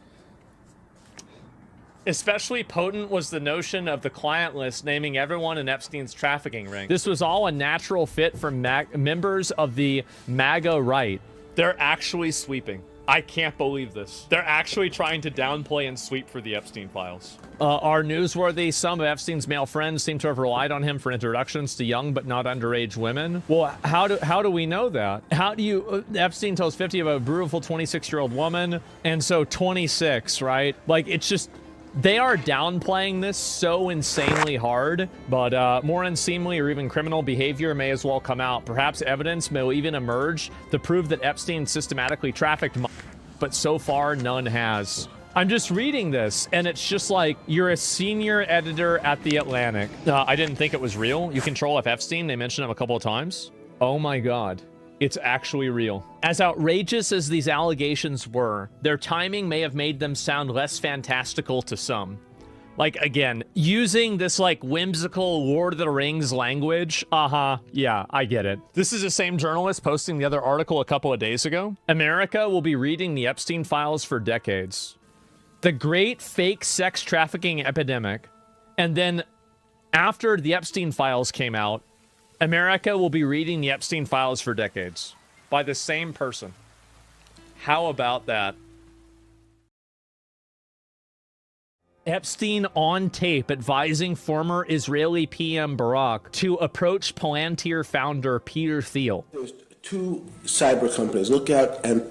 Especially potent was the notion of the client list naming everyone in Epstein's trafficking ring. This was all a natural fit for members of the MAGA right. They're actually sweeping. I can't believe this. They're actually trying to downplay and sweep for the Epstein files. Are newsworthy. Some of Epstein's male friends seem to have relied on him for introductions to young but not underage women. Well, how do we know that? How do you... Epstein tells 50 of a beautiful 26-year-old woman, and so 26, right? Like, it's just... They are downplaying this so insanely hard, but more unseemly or even criminal behavior may as well come out. Perhaps evidence may even emerge to prove that Epstein systematically trafficked, but so far none has. I'm just reading this, and it's just like, you're a senior editor at The Atlantic. I didn't think it was real. You control F. Epstein, they mentioned him a couple of times. Oh my God. It's actually real. As outrageous as these allegations were, their timing may have made them sound less fantastical to some. Like, again, using this, like, whimsical Lord of the Rings language. Yeah, I get it. This is the same journalist posting the other article a couple of days ago. America will be reading the Epstein files for decades. The great fake sex trafficking epidemic. And then, after the Epstein files came out, America will be reading the Epstein files for decades by the same person. How about that? Epstein on tape advising former Israeli PM Barak to approach Palantir founder Peter Thiel. There's 2 cyber companies. Look out, and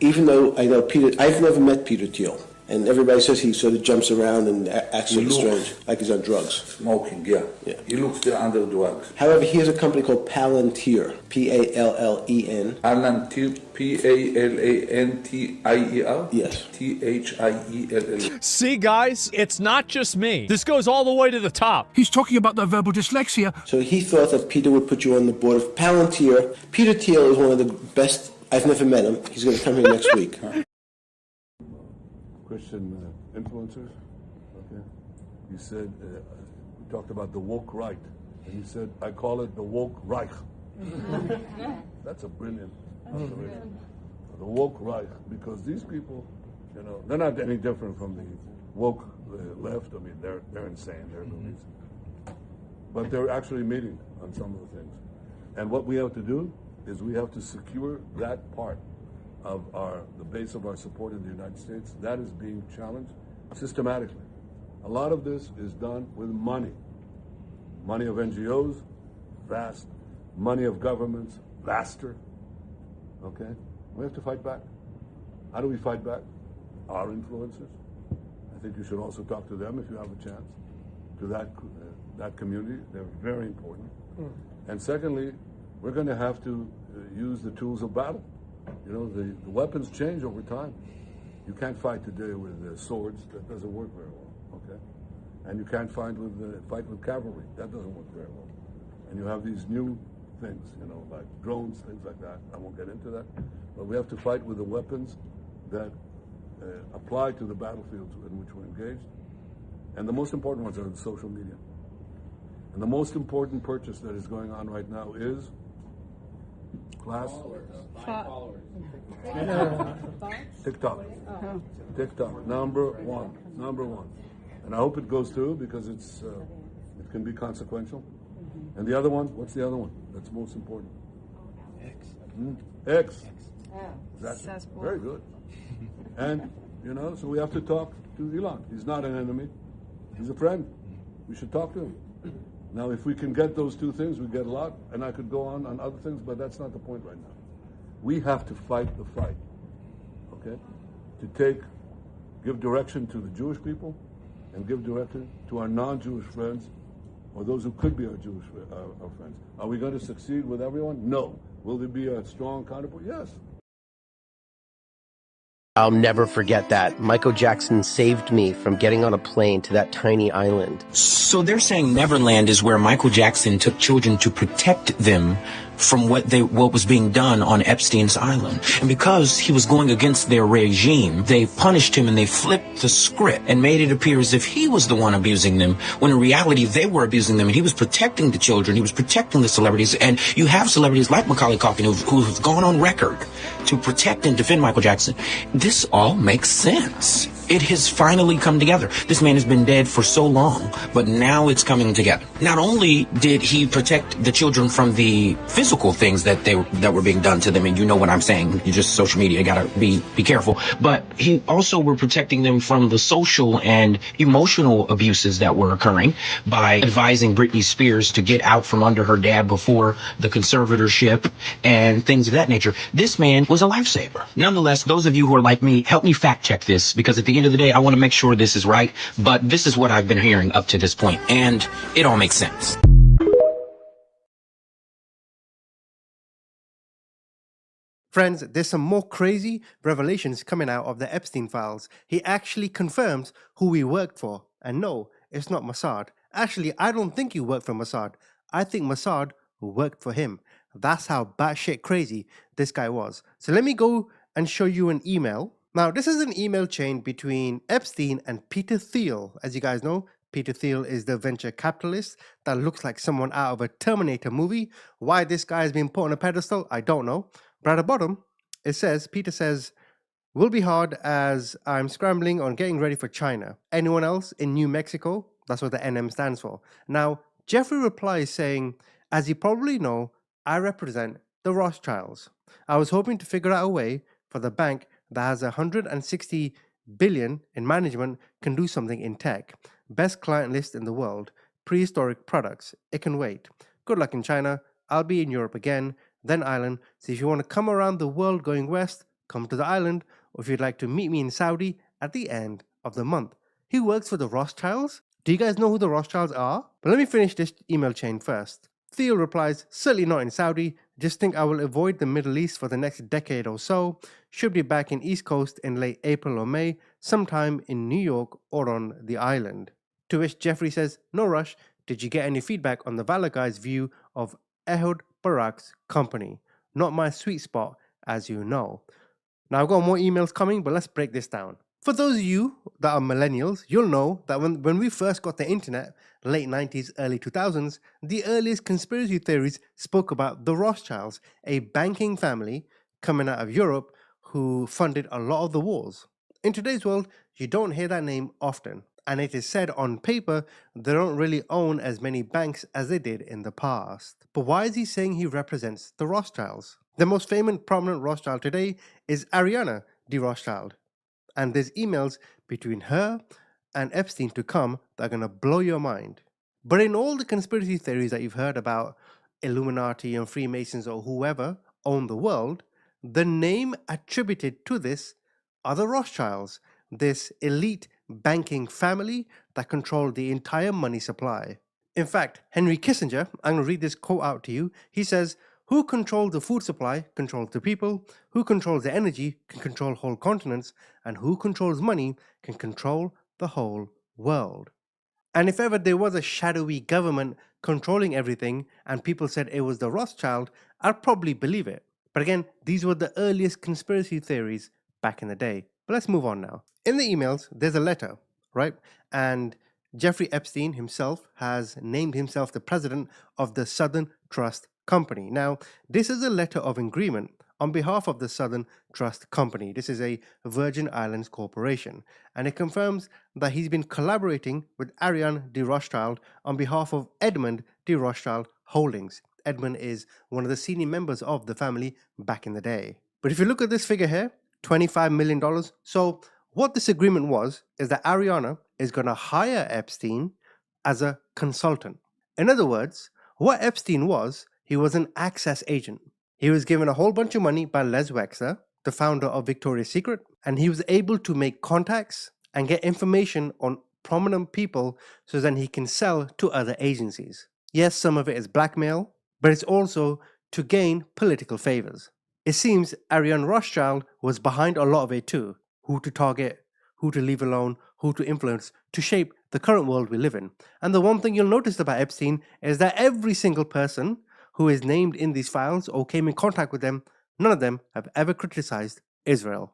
even though I know Peter, I've never met Peter Thiel. And everybody says he sort of jumps around and acts sort of strange, like he's on drugs. Smoking, yeah. He looks under drugs. However, he has a company called Palantir, P-A-L-L-E-N. Palantir, P-A-L-A-N-T-I-E-R? Yes. T-H-I-E-L-L. See, guys, it's not just me. This goes all the way to the top. He's talking about the verbal dyslexia. So he thought that Peter would put you on the board of Palantir. Peter Thiel is one of the best. I've never met him. He's going to come here next week. Christian influencers. Okay. You said, we talked about the woke right, and you said, I call it the woke Reich. That's a brilliant observation. The woke Reich, because these people, you know, they're not any different from the woke left. I mean, they're insane. They're movies. But they're actually meeting on some of the things. And what we have to do is we have to secure that part of the base of our support in the United States. That is being challenged systematically. A lot of this is done with money. Money of NGOs, vast. Money of governments, vaster. Okay? We have to fight back. How do we fight back? Our influencers. I think you should also talk to them if you have a chance. To that community. They're very important. And secondly, we're going to have to use the tools of battle. You know, the weapons change over time. You can't fight today with swords. That doesn't work very well, okay? And you can't fight with cavalry. That doesn't work very well. And you have these new things, you know, like drones, things like that. I won't get into that. But we have to fight with the weapons that apply to the battlefields in which we're engaged. And the most important ones are the social media. And the most important purchase that is going on right now is followers. TikTok. TikTok. Number one. And I hope it goes through because it can be consequential. And the other one, what's the other one that's most important? X. Exactly. Very good. And, you know, so we have to talk to Elon. He's not an enemy. He's a friend. We should talk to him. Now, if we can get those two things, we get a lot. And I could go on other things, but that's not the point right now. We have to fight the fight, okay? To give direction to the Jewish people and give direction to our non-Jewish friends or those who could be our Jewish our friends. Are we going to succeed with everyone? No. Will there be a strong counterpoint? Yes. I'll never forget that. Michael Jackson saved me from getting on a plane to that tiny island. So they're saying Neverland is where Michael Jackson took children to protect them from what was being done on Epstein's island. And because he was going against their regime, they punished him and they flipped the script and made it appear as if he was the one abusing them, when in reality they were abusing them, and he was protecting the children, he was protecting the celebrities. And you have celebrities like Macaulay Culkin who have gone on record to protect and defend Michael Jackson. This all makes sense. It has finally come together. This man has been dead for so long, but now it's coming together. Not only did he protect the children from the physical things that were being done to them, and you know what I'm saying, you just social media, gotta be careful, but he also were protecting them from the social and emotional abuses that were occurring by advising Britney Spears to get out from under her dad before the conservatorship and things of that nature. This man was a lifesaver. Nonetheless, those of you who are like me, help me fact check this, because at the end of the day, I want to make sure this is right, but this is what I've been hearing up to this point, and it all makes sense. Friends, there's some more crazy revelations coming out of the Epstein files. He actually confirms who he worked for. And no, it's not Mossad. Actually, I don't think he worked for Mossad. I think Mossad worked for him. That's how batshit crazy this guy was. So let me go and show you an email. Now, this is an email chain between Epstein and Peter Thiel. As you guys know, Peter Thiel is the venture capitalist that looks like someone out of a Terminator movie. Why this guy has been put on a pedestal, I don't know. But at the bottom, it says, Peter says, will be hard as I'm scrambling on getting ready for China. Anyone else in New Mexico? That's what the NM stands for. Now, Jeffrey replies saying, as you probably know, I represent the Rothschilds. I was hoping to figure out a way for the bank that has 160 billion in management can do something in tech. Best client list in the world. Prehistoric products. It can wait. Good luck in China. I'll be in Europe again, then Ireland. So if you want to come around the world going west, come to the island. Or if you'd like to meet me in Saudi, at the end of the month. He works for the Rothschilds? Do you guys know who the Rothschilds are? But let me finish this email chain first. Theo replies, certainly not in Saudi. Just think I will avoid the Middle East for the next decade or so. Should be back in East Coast in late April or May, sometime in New York or on the island. To which Jeffrey says, no rush. Did you get any feedback on the Valor guy's view of Ehud Barak's company? Not my sweet spot, as you know. Now I've got more emails coming, but let's break this down. For those of you that are millennials, you'll know that when we first got the internet, late 90s, early 2000s, the earliest conspiracy theories spoke about the Rothschilds, a banking family coming out of Europe who funded a lot of the wars. In today's world, you don't hear that name often, and it is said on paper they don't really own as many banks as they did in the past. But why is he saying he represents the Rothschilds? The most famous prominent Rothschild today is Ariana de Rothschild. And there's emails between her and Epstein to come that are going to blow your mind. But in all the conspiracy theories that you've heard about Illuminati and Freemasons or whoever own the world, the name attributed to this are the Rothschilds, this elite banking family that controlled the entire money supply. In fact, Henry Kissinger, I'm going to read this quote out to you. He says, who controls the food supply controls the people, who controls the energy can control whole continents, and who controls money can control the whole world. And if ever there was a shadowy government controlling everything and people said it was the Rothschild, I'd probably believe it. But again, these were the earliest conspiracy theories back in the day. But let's move on now. In the emails, there's a letter, right? And Jeffrey Epstein himself has named himself the president of the Southern Trust Company. Now, this is a letter of agreement on behalf of the Southern Trust Company. This is a Virgin Islands corporation, and it confirms that he's been collaborating with Ariane de Rothschild on behalf of Edmund de Rothschild Holdings. Edmund is one of the senior members of the family back in the day. But if you look at this figure here, $25 million. So what this agreement was is that Ariana is going to hire Epstein as a consultant. In other words, what Epstein was, he was an access agent. He was given a whole bunch of money by Les Wexner, the founder of Victoria's Secret, and he was able to make contacts and get information on prominent people so then he can sell to other agencies. Yes, some of it is blackmail, but it's also to gain political favors. It seems Ariane Rothschild was behind a lot of it too. Who to target, who to leave alone, who to influence, to shape the current world we live in. And the one thing you'll notice about Epstein is that every single person who is named in these files or came in contact with them, none of them have ever criticized Israel.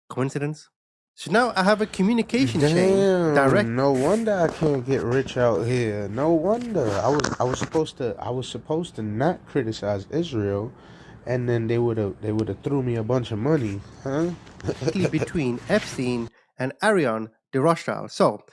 Coincidence? So now I have a communication chain direct. No wonder I can't get rich out here. No wonder. I was supposed to not criticize Israel, and then they would have threw me a bunch of money, huh? Between Epstein and Ariane de Rothschild. So,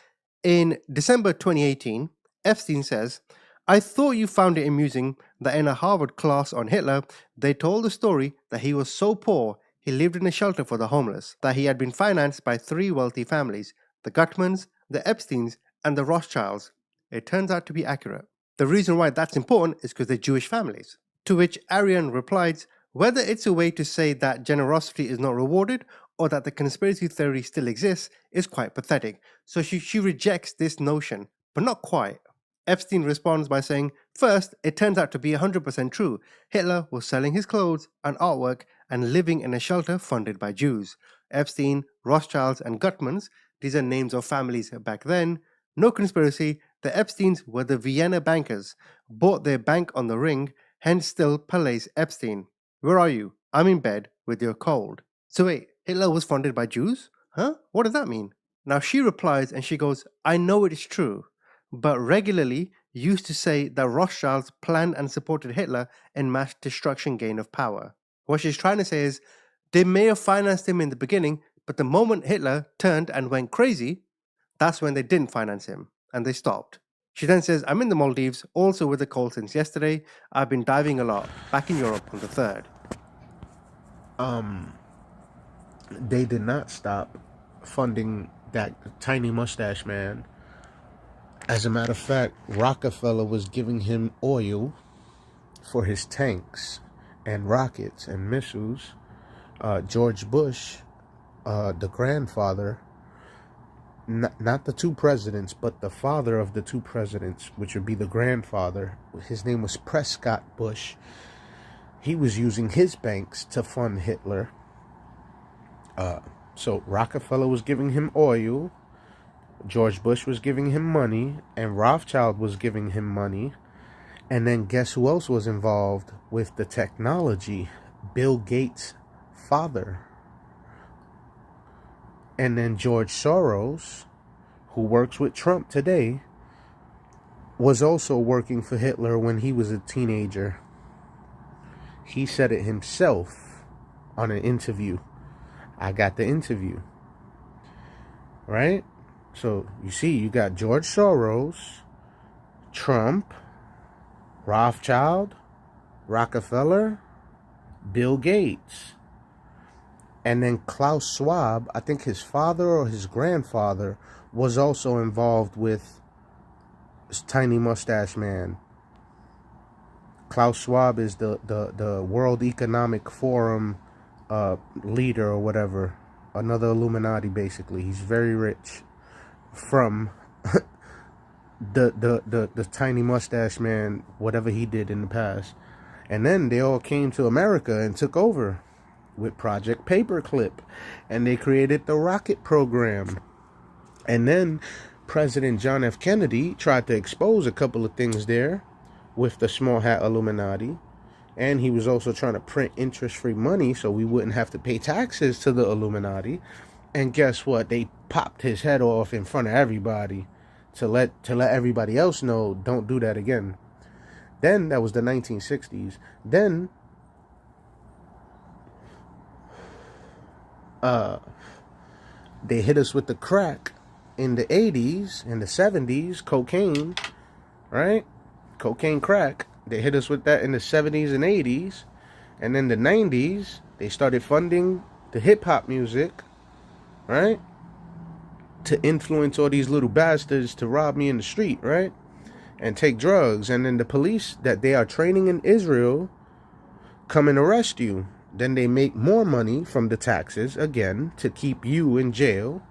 in December 2018, Epstein says, I thought you found it amusing that in a Harvard class on Hitler, they told the story that he was so poor he lived in a shelter for the homeless, that he had been financed by 3 wealthy families, the Gutmans, the Epsteins, and the Rothschilds. It turns out to be accurate. The reason why that's important is because they're Jewish families. To which Ariane replied, whether it's a way to say that generosity is not rewarded or that the conspiracy theory still exists is quite pathetic. So she rejects this notion, but not quite. Epstein responds by saying, first, it turns out to be 100% true. Hitler was selling his clothes and artwork and living in a shelter funded by Jews. Epstein, Rothschilds, and Gutmans, these are names of families back then. No conspiracy, the Epsteins were the Vienna bankers, bought their bank on the ring, hence still Palais Epstein. Where are you? I'm in bed with your cold. So wait, Hitler was funded by Jews? Huh? What does that mean? Now she replies and she goes, I know it is true, but regularly used to say that Rothschilds planned and supported Hitler in mass destruction gain of power. What she's trying to say is, they may have financed him in the beginning, but the moment Hitler turned and went crazy, that's when they didn't finance him, and they stopped. She then says, I'm in the Maldives, also with a cold since yesterday. I've been diving a lot, back in Europe on the 3rd. They did not stop funding that tiny mustache man. As a matter of fact, Rockefeller was giving him oil for his tanks and rockets and missiles. George Bush, the grandfather, not the two presidents, but the father of the two presidents, which would be the grandfather. His name was Prescott Bush. He was using his banks to fund Hitler. So Rockefeller was giving him oil, George Bush was giving him money, and Rothschild was giving him money. And then guess who else was involved with the technology? Bill Gates' father. And then George Soros, who works with Trump today, was also working for Hitler when he was a teenager. He said it himself on an interview. I got the interview. Right? So, you see, you got George Soros, Trump, Rothschild, Rockefeller, Bill Gates. And then Klaus Schwab, I think his father or his grandfather, was also involved with this tiny mustache man. Klaus Schwab is the World Economic Forum leader or whatever. Another Illuminati, basically. He's very rich from the tiny mustache man, whatever he did in the past. And then they all came to America and took over with Project Paperclip, and they created the rocket program. And then President John F. Kennedy tried to expose a couple of things there with the small hat Illuminati, and he was also trying to print interest-free money so we wouldn't have to pay taxes to the Illuminati. And guess what? They popped his head off in front of everybody to let everybody else know, don't do that again. Then that was the 1960s. Then they hit us with the crack in the 80s, in the 70s, cocaine, right? Cocaine crack. They hit us with that in the 70s and 80s. And then the 90s, they started funding the hip-hop music, right? To influence all these little bastards to rob me in the street, right? And take drugs. And then the police that they are training in Israel come and arrest you. Then they make more money from the taxes, again, to keep you in jail.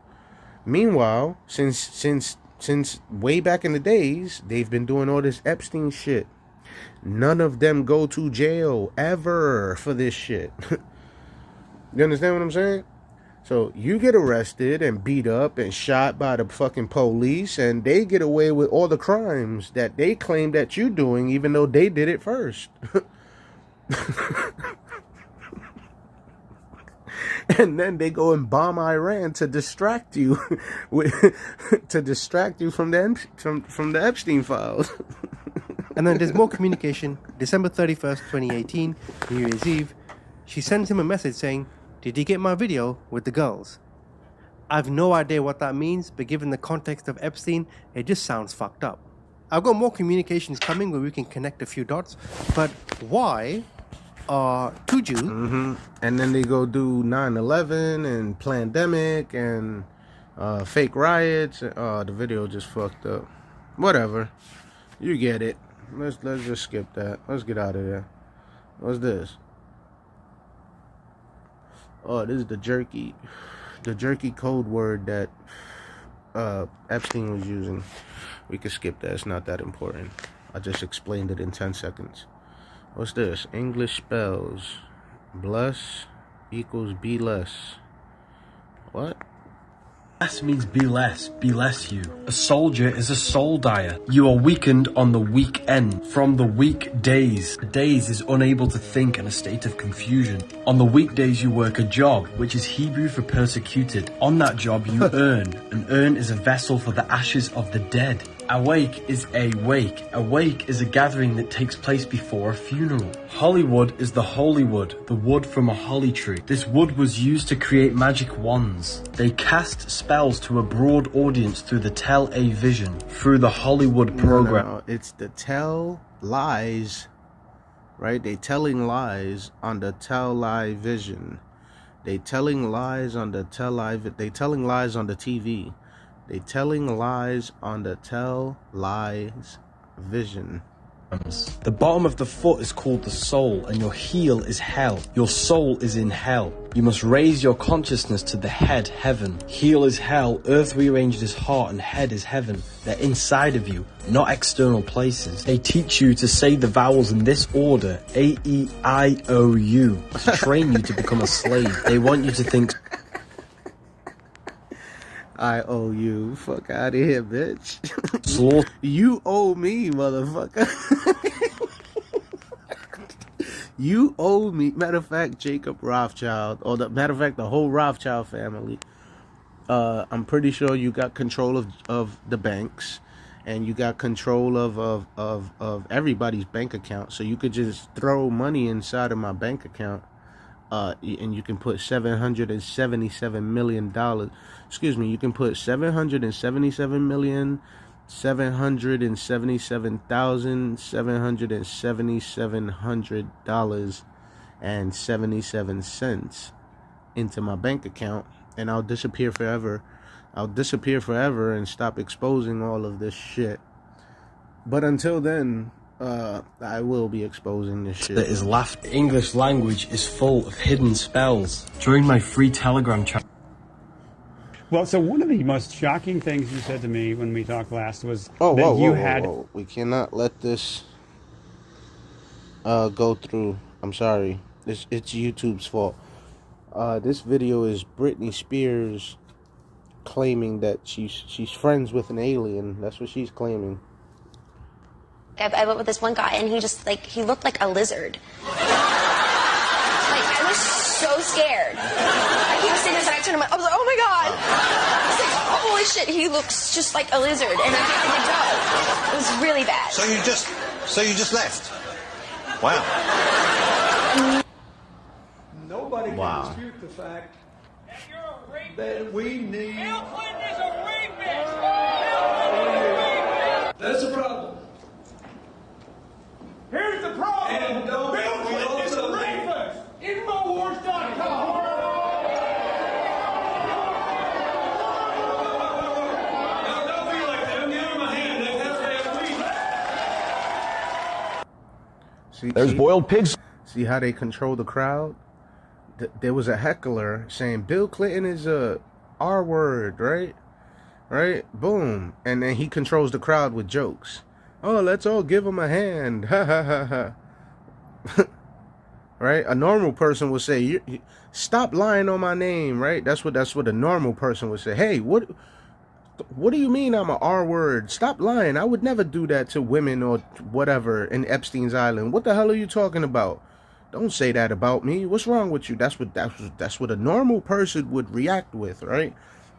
Meanwhile, since way back in the days, they've been doing all this Epstein shit. None of them go to jail ever for this shit. You understand what I'm saying? So you get arrested and beat up and shot by the fucking police, and they get away with all the crimes that they claim that you're doing, even though they did it first. And then they go and bomb Iran to distract you, to distract you from the Epstein files. And then there's more communication. December 31st, 2018, New Year's Eve, she sends him a message saying, "Did you get my video with the girls?" I've no idea what that means, but given the context of Epstein, it just sounds fucked up. I've got more communications coming where we can connect a few dots, but why are two Jews? And then they go do 9/11 and Plandemic and fake riots. The video just fucked up. Whatever. You get it. Let's just skip that. Let's get out of there. What's this? Oh, this is the jerky code word that Epstein was using. We could skip that. It's not that important. I just explained it in 10 seconds. What's this? English spells. Bless equals be less. What? Less means be less you. A soldier is a soul dyer. You are weakened on the weekend, from the weekdays. Days is unable to think in a state of confusion. On the weekdays you work a job, which is Hebrew for persecuted. On that job you earn. An urn is a vessel for the ashes of the dead. Awake is a wake. A wake is a gathering that takes place before a funeral. Hollywood is the holy wood, the wood from a holly tree. This wood was used to create magic wands. They cast spells to a broad audience through the Tell-A vision, through the Hollywood program. No, it's the tell lies, right? They telling lies on the Tell-Lie vision. They telling lies on the Tell-Lie. They telling lies on the TV. They telling lies on the Tell Lies vision. The bottom of the foot is called the soul, and your heel is hell. Your soul is in hell. You must raise your consciousness to the head, heaven. Heel is hell, earth rearranged as heart, and head is heaven. They're inside of you, not external places. They teach you to say the vowels in this order, A-E-I-O-U, to train you to become a slave. They want you to think... I owe you. Fuck out of here, bitch. You owe me, motherfucker. You owe me. Matter of fact, Jacob Rothschild, or matter of fact, the whole Rothschild family. I'm pretty sure you got control of the banks, and you got control of everybody's bank account. So you could just throw money inside of my bank account. And you can put $777 million. Excuse me, you can put $777,777,777.77 into my bank account, and I'll disappear forever. I'll disappear forever and stop exposing all of this shit. But until then, I will be exposing this shit. That is laughed. English language is full of hidden spells. Join my free Telegram channel. Well, so one of the most shocking things you said to me when we talked last was whoa. We cannot let this go through. I'm sorry. It's YouTube's fault. This video is Britney Spears claiming that she's friends with an alien. That's what she's claiming. I went with this one guy, and he just, he looked like a lizard. I was so scared. He was sitting beside me, I was like, oh my God. I was like, holy shit, he looks just like a lizard, and I had to go. It was really bad. So you just left? Wow. Nobody can dispute the fact that we need... Bill Clinton is a rapist! That's a problem. Here's the problem. And Bill Clinton is a rapist. Infowars.com. Now, don't be like them. Give him a hand. They have to have There's boiled pigs. See how they control the crowd? There was a heckler saying Bill Clinton is a R word, right? Right? Boom. And then he controls the crowd with jokes. Oh, let's all give him a hand. Ha ha ha ha. Right? A normal person would say, stop lying on my name, right? That's what a normal person would say. Hey, what do you mean I'm a R word? Stop lying. I would never do that to women or whatever in Epstein's Island. What the hell are you talking about? Don't say that about me. What's wrong with you? That's what a normal person would react with, right?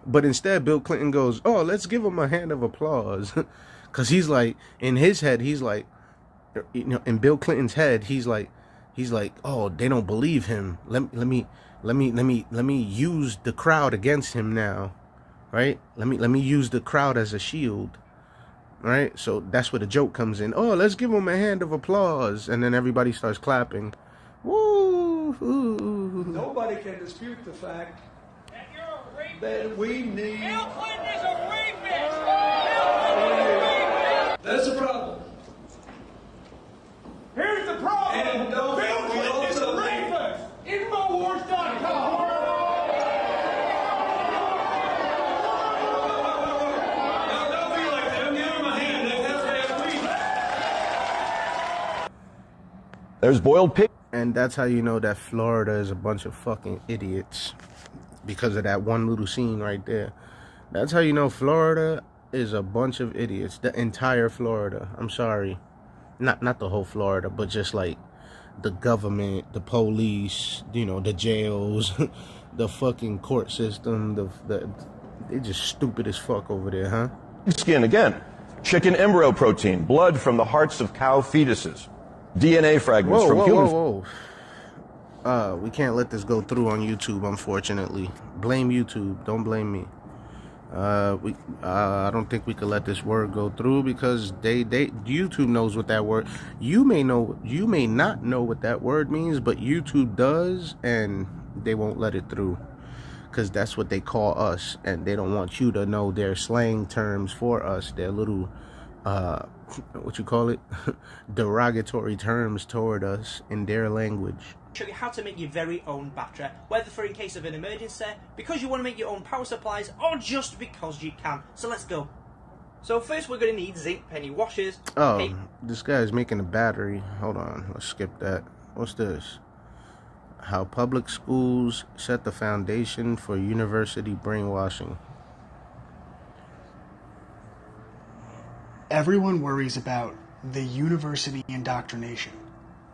But instead, Bill Clinton goes, oh, let's give him a hand of applause. Because he's like, in his head, he's like, in Bill Clinton's head, he's like, oh, they don't believe him. Let me use the crowd against him now, right? Let me use the crowd as a shield, right? So that's where the joke comes in. Oh, let's give him a hand of applause, and then everybody starts clapping. Woo! Nobody can dispute the fact that we need... Bill Clinton is a rapist! That's the problem. Here's the problem. And Bill Clinton is a rapist. Infowars.com. Now, don't be like them. Give him a hand. They have to have There's boiled pig. And that's how you know that Florida is a bunch of fucking idiots. Because of that one little scene right there. That's how you know Florida is a bunch of idiots. The entire Florida. I'm sorry. Not the whole Florida, but just like the government, the police, the jails, the fucking court system, they're just stupid as fuck over there, huh? Skin again. Chicken embryo protein, blood from the hearts of cow fetuses. DNA fragments from human... Whoa. We can't let this go through on YouTube, unfortunately. Blame YouTube. Don't blame me. I don't think we could let this word go through because YouTube knows what that word... You may not know what that word means, but YouTube does, and they won't let it through. Because that's what they call us, and they don't want you to know their slang terms for us, their little what you call it, derogatory terms toward us in their language. Show you how to make your very own battery, whether for in case of an emergency, because you want to make your own power supplies, or just because you can. So let's go. So first we're going to need zinc penny washers. Oh, this guy's making a battery. Hold on, let's skip that. What's this? How public schools set the foundation for university brainwashing. Everyone worries about the university indoctrination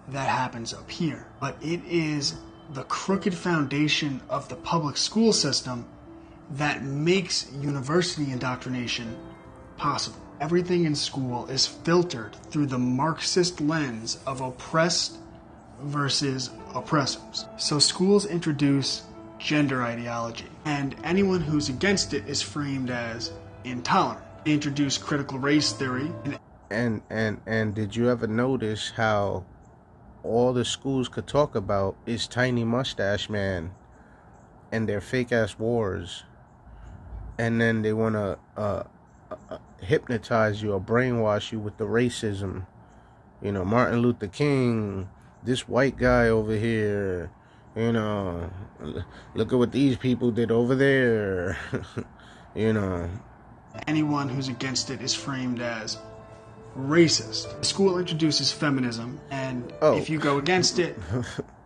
that happens up here, but it is the crooked foundation of the public school system that makes university indoctrination possible. Everything in school is filtered through the Marxist lens of oppressed versus oppressors. So schools introduce gender ideology, and anyone who's against it is framed as intolerant. They introduce critical race theory. And did you ever notice how all the schools could talk about is Tiny Mustache Man and their fake ass wars, and then they want to hypnotize you or brainwash you with the racism, you know, Martin Luther King, this white guy over here, you know, look at what these people did over there. You know, anyone who's against it is framed as racist. The school introduces feminism, and if you go against it...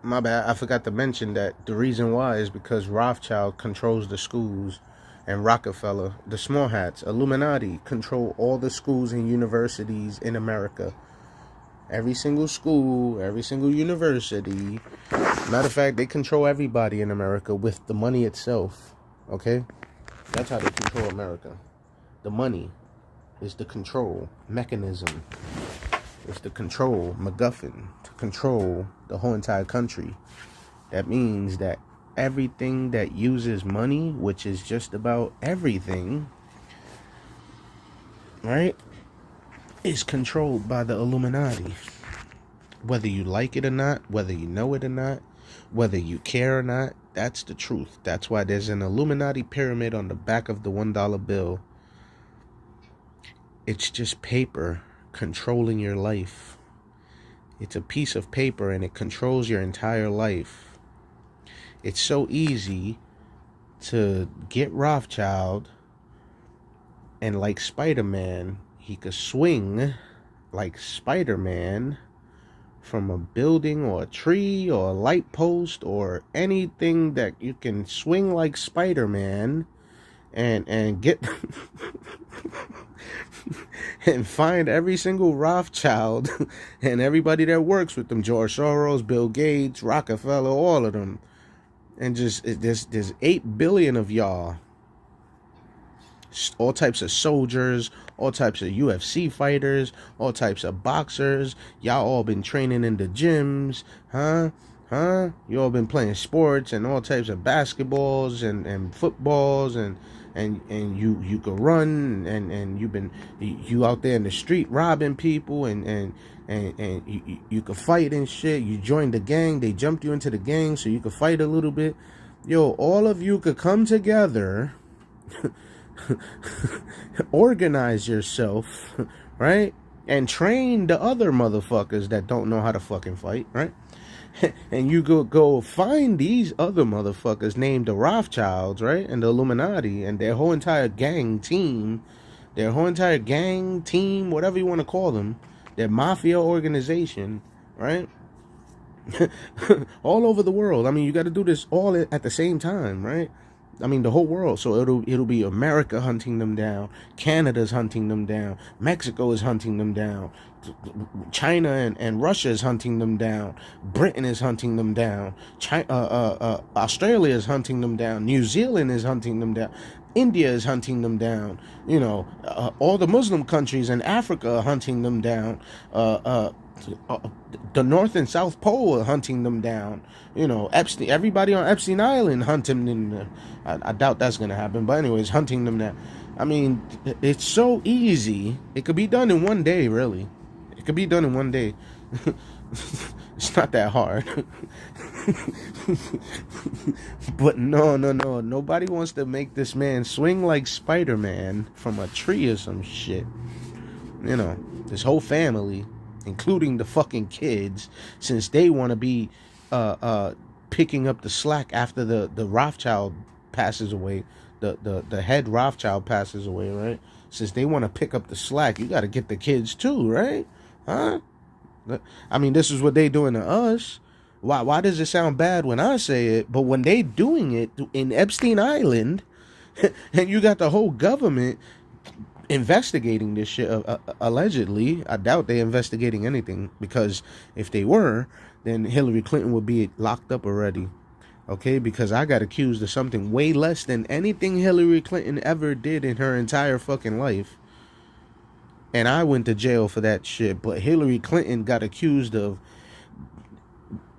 My bad, I forgot to mention that the reason why is because Rothschild controls the schools, and Rockefeller, the small hats, Illuminati, control all the schools and universities in America. Every single school, every single university. Matter of fact, they control everybody in America with the money itself. Okay? That's how they control America. The money is the control mechanism. It's the control MacGuffin to control the whole entire country. That means that everything that uses money, which is just about everything, right, is controlled by the Illuminati. Whether you like it or not, whether you know it or not, whether you care or not, that's the truth. That's why there's an Illuminati pyramid on the back of the $1 bill. It's just paper controlling your life. It's a piece of paper and it controls your entire life. It's so easy to get Rothschild, and like Spider-Man, he could swing like Spider-Man from a building or a tree or a light post or anything that you can swing like Spider-Man and get and find every single Rothschild and everybody that works with them, George Soros, Bill Gates, Rockefeller, all of them. And just, there's 8 billion of y'all. All types of soldiers, all types of UFC fighters, all types of boxers. Y'all all been training in the gyms, huh? You all been playing sports and all types of basketballs and footballs and you could run and you out there in the street robbing people and you could fight and shit. You joined the gang, they jumped you into the gang so you could fight a little bit. Yo, all of you could come together, organize yourself, right? And train the other motherfuckers that don't know how to fucking fight, right? And you go find these other motherfuckers named the Rothschilds, right? And the Illuminati and their whole entire gang team, whatever you want to call them, their mafia organization, right? All over the world. I mean, you got to do this all at the same time, right? I mean, the whole world. So it'll be America hunting them down, Canada's hunting them down, Mexico is hunting them down, China and Russia is hunting them down, Britain is hunting them down, Australia is hunting them down, New Zealand is hunting them down, India is hunting them down, you know, all the Muslim countries in Africa are hunting them down, the North and South Pole are hunting them down, you know, Epstein, everybody on Epstein Island hunting them. I doubt that's gonna happen, but anyways, hunting them down. I mean, it's so easy. It could be done in one day, really. It could be done in one day. It's not that hard. But no. Nobody wants to make this man swing like Spider-Man from a tree or some shit. you know, this whole family, including the fucking kids, since they want to be picking up the slack after the Rothschild passes away, the head Rothschild passes away, right? Since they want to pick up the slack, you got to get the kids too, right? Huh? I mean, this is what they doing to us. Why does it sound bad when I say it, but when they doing it in Epstein Island, and you got the whole government investigating this shit, allegedly. I doubt they're investigating anything, because if they were, then Hillary Clinton would be locked up already. Okay, because I got accused of something way less than anything Hillary Clinton ever did in her entire fucking life. And I went to jail for that shit. But Hillary Clinton got accused of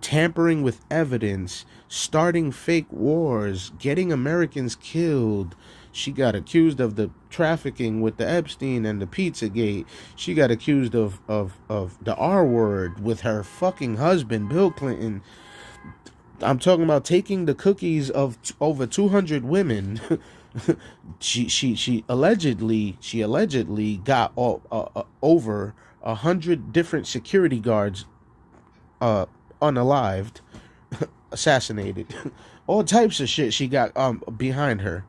tampering with evidence, starting fake wars, getting Americans killed. She got accused of the trafficking with the Epstein and the Pizzagate. She got accused of the R word with her fucking husband, Bill Clinton. I'm talking about taking the cookies of over 200 women. she allegedly got over 100 different security guards unalived, assassinated. All types of shit she got behind her.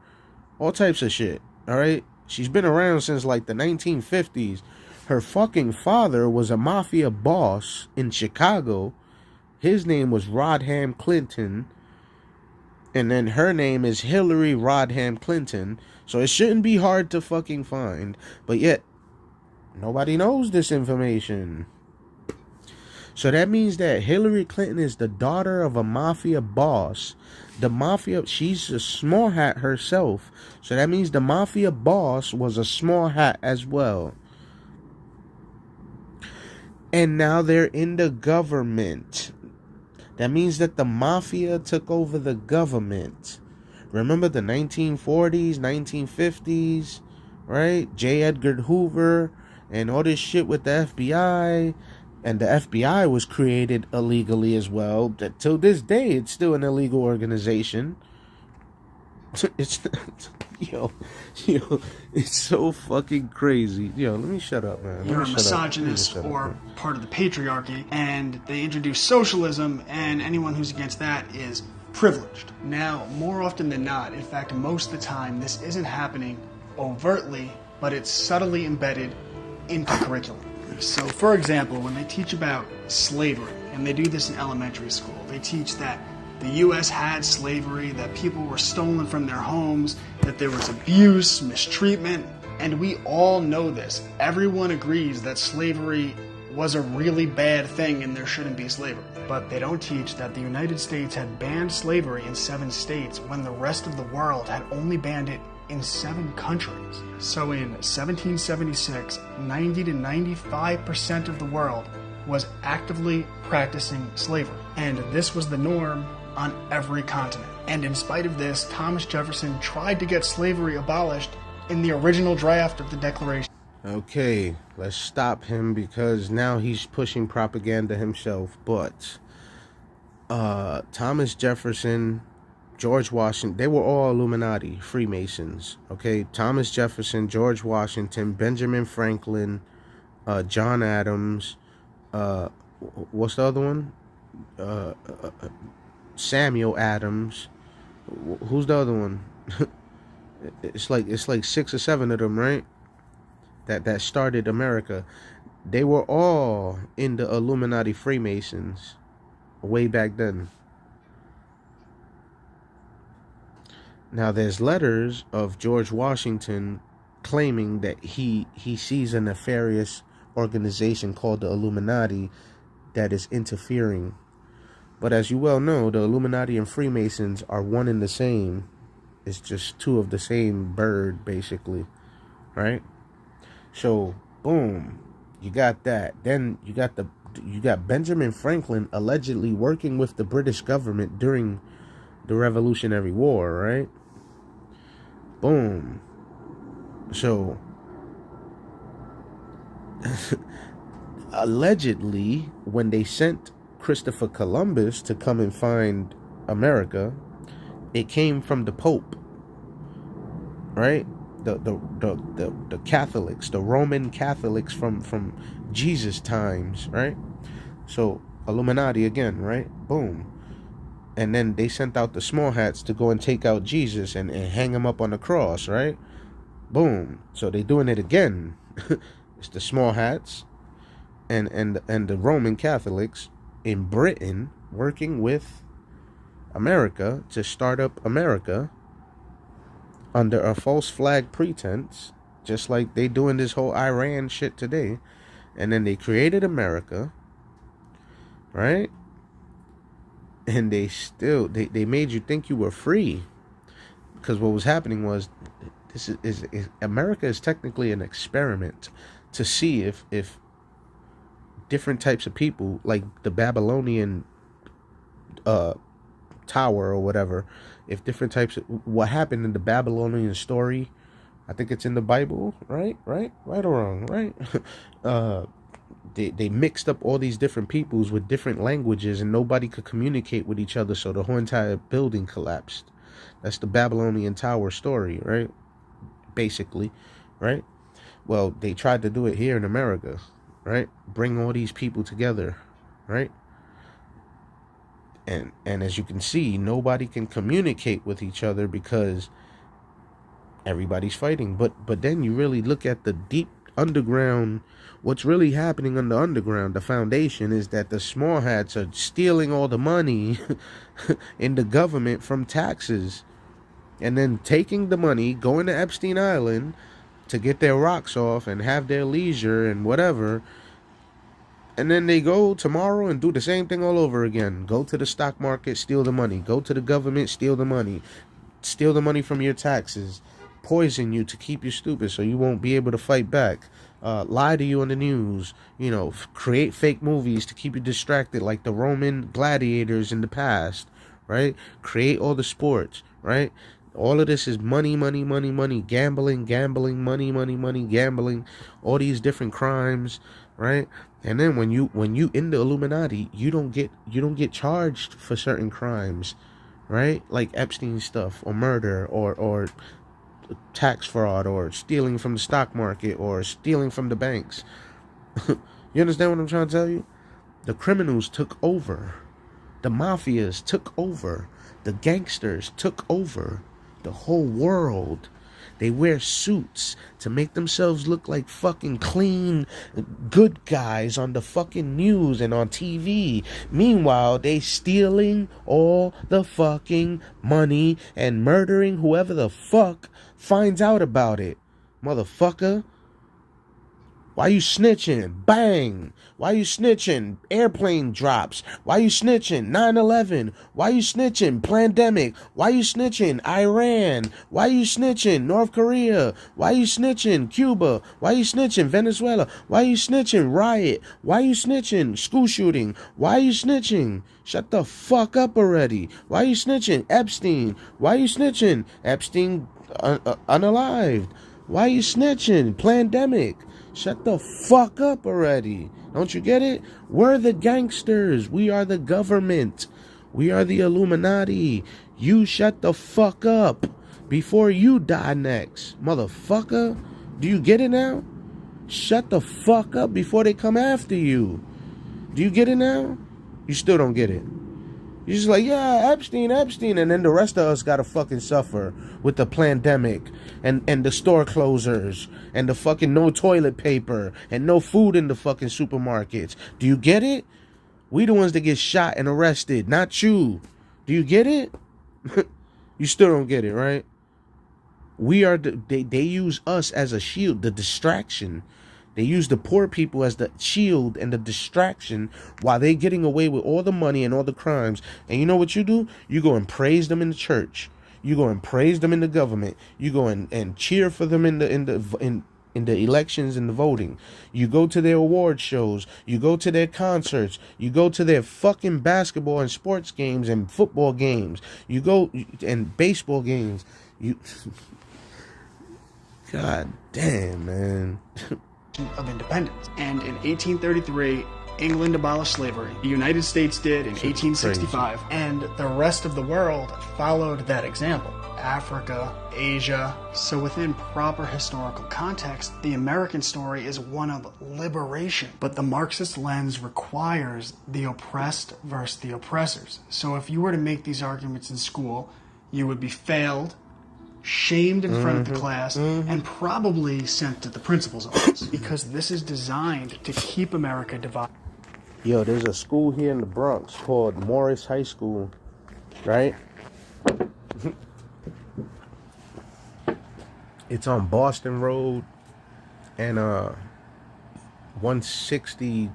All types of shit. All right, she's been around since like the 1950s. Her fucking father was a mafia boss in Chicago. His name was Rodham Clinton. And then her name is Hillary Rodham Clinton. So it shouldn't be hard to fucking find. But yet, nobody knows this information. So that means that Hillary Clinton is the daughter of a mafia boss. The mafia, she's a small hat herself. So that means the mafia boss was a small hat as well. And now they're in the government. That means that the mafia took over the government. Remember the 1940s, 1950s, right? J. Edgar Hoover and all this shit with the FBI. And the FBI was created illegally as well. Till this day, it's still an illegal organization. It's it's so fucking crazy. Let me shut up, man. You're a misogynist or part of the patriarchy, and they introduce socialism, and anyone who's against that is privileged. Now, more often than not, in fact, most of the time, this isn't happening overtly, but it's subtly embedded into curriculum. So, for example, when they teach about slavery, and they do this in elementary school, they teach that the U.S. had slavery, that people were stolen from their homes, that there was abuse, mistreatment, and we all know this. Everyone agrees that slavery was a really bad thing and there shouldn't be slavery. But they don't teach that the United States had banned slavery in 7 states when the rest of the world had only banned it in 7 countries. So in 1776, 90 to 95% of the world was actively practicing slavery. And this was the norm on every continent. And in spite of this, Thomas Jefferson tried to get slavery abolished in the original draft of the Declaration. Okay, let's stop him because now he's pushing propaganda himself. But Thomas Jefferson, George Washington, they were all Illuminati, Freemasons. Okay, Thomas Jefferson, George Washington, Benjamin Franklin, John Adams, what's the other one? Samuel Adams. Who's the other one? It's like 6 or 7 of them, right? That started America. They were all in the Illuminati Freemasons way back then. Now there's letters of George Washington claiming that he sees a nefarious organization called the Illuminati that is interfering. But as you well know, the Illuminati and Freemasons are one and the same. It's just 2 of the same bird, basically, right? So, boom, you got that. Then you got Benjamin Franklin allegedly working with the British government during the Revolutionary War, right? Boom. So, allegedly, when they sent Christopher Columbus to come and find America, it came from the Pope, right? the Catholics, the Roman Catholics from Jesus times, right? So Illuminati again, right? Boom. And then they sent out the small hats to go and take out Jesus and hang him up on the cross, right? Boom. So they doing it again. It's the small hats and the Roman Catholics in Britain working with America to start up America under a false flag pretense, just like they doing this whole Iran shit today. And then they created America, right? And they still they made you think you were free, because what was happening was this is America is technically an experiment to see if different types of people, like the Babylonian tower or whatever, if different types of what happened in the Babylonian story, I think it's in the Bible, right or wrong, right? They mixed up all these different peoples with different languages, and nobody could communicate with each other, so the whole entire building collapsed. That's the Babylonian tower story, right? Basically, right? Well, they tried to do it here in America, right? Bring all these people together, right? And as you can see, nobody can communicate with each other because everybody's fighting. But then you really look at the deep underground, what's really happening on the underground, the foundation, is that the small hats are stealing all the money in the government from taxes, and then taking the money, going to Epstein Island to get their rocks off and have their leisure and whatever. And then they go tomorrow and do the same thing all over again. Go to the stock market, steal the money. Go to the government, steal the money. Steal the money from your taxes. Poison you to keep you stupid so you won't be able to fight back. Lie to you on the news. You know, create fake movies to keep you distracted like the Roman gladiators in the past, right? Create all the sports, right? All of this is money, money, money, money. Gambling, money, money, money, gambling. All these different crimes, right? And then when you in the Illuminati, you don't get charged for certain crimes, right? Like Epstein stuff, or murder, or tax fraud, or stealing from the stock market, or stealing from the banks. You understand what I'm trying to tell you? The criminals took over. The mafias took over. The gangsters took over the whole world. They wear suits to make themselves look like fucking clean, good guys on the fucking news and on TV. Meanwhile, they stealing all the fucking money and murdering whoever the fuck finds out about it. Motherfucker. Why you snitching? Bang. Why you snitching? Airplane drops. Why you snitching? 9/11. Why you snitching? Pandemic. Why you snitching? Iran. Why you snitching? North Korea. Why you snitching? Cuba. Why you snitching? Venezuela. Why you snitching? Riot. Why you snitching? School shooting. Why you snitching? Shut the fuck up already. Why you snitching? Epstein. Why you snitching? Epstein unalived. Why you snitching? Pandemic. Shut the fuck up already. Don't you get it? We're the gangsters. We are the government. We are the Illuminati. You shut the fuck up before you die next, motherfucker. Do you get it now? Shut the fuck up before they come after you. Do you get it now? You still don't get it. You're just like, yeah, Epstein, and then the rest of us gotta fucking suffer with the pandemic and the store closers and the fucking no toilet paper and no food in the fucking supermarkets. Do you get it? We the ones that get shot and arrested, not you. Do you get it? You still don't get it, right? We are they use us as a shield, the distraction. They use the poor people as the shield and the distraction while they're getting away with all the money and all the crimes. And you know what you do? You go and praise them in the church. You go and praise them in the government. You go and cheer for them in the elections and the voting. You go to their award shows. You go to their concerts. You go to their fucking basketball and sports games and football games. You go and baseball games. God damn, man. Of independence. And in 1833, England abolished slavery. The United States did in 1865. And the rest of the world followed that example. Africa, Asia. So within proper historical context, the American story is one of liberation. But the Marxist lens requires the oppressed versus the oppressors. So if you were to make these arguments in school, you would be failed, shamed in front of the class, and probably sent to the principal's office. Because this is designed to keep America divided. Yo, there's a school here in the Bronx called Morris High School, right? It's on Boston Road and 166th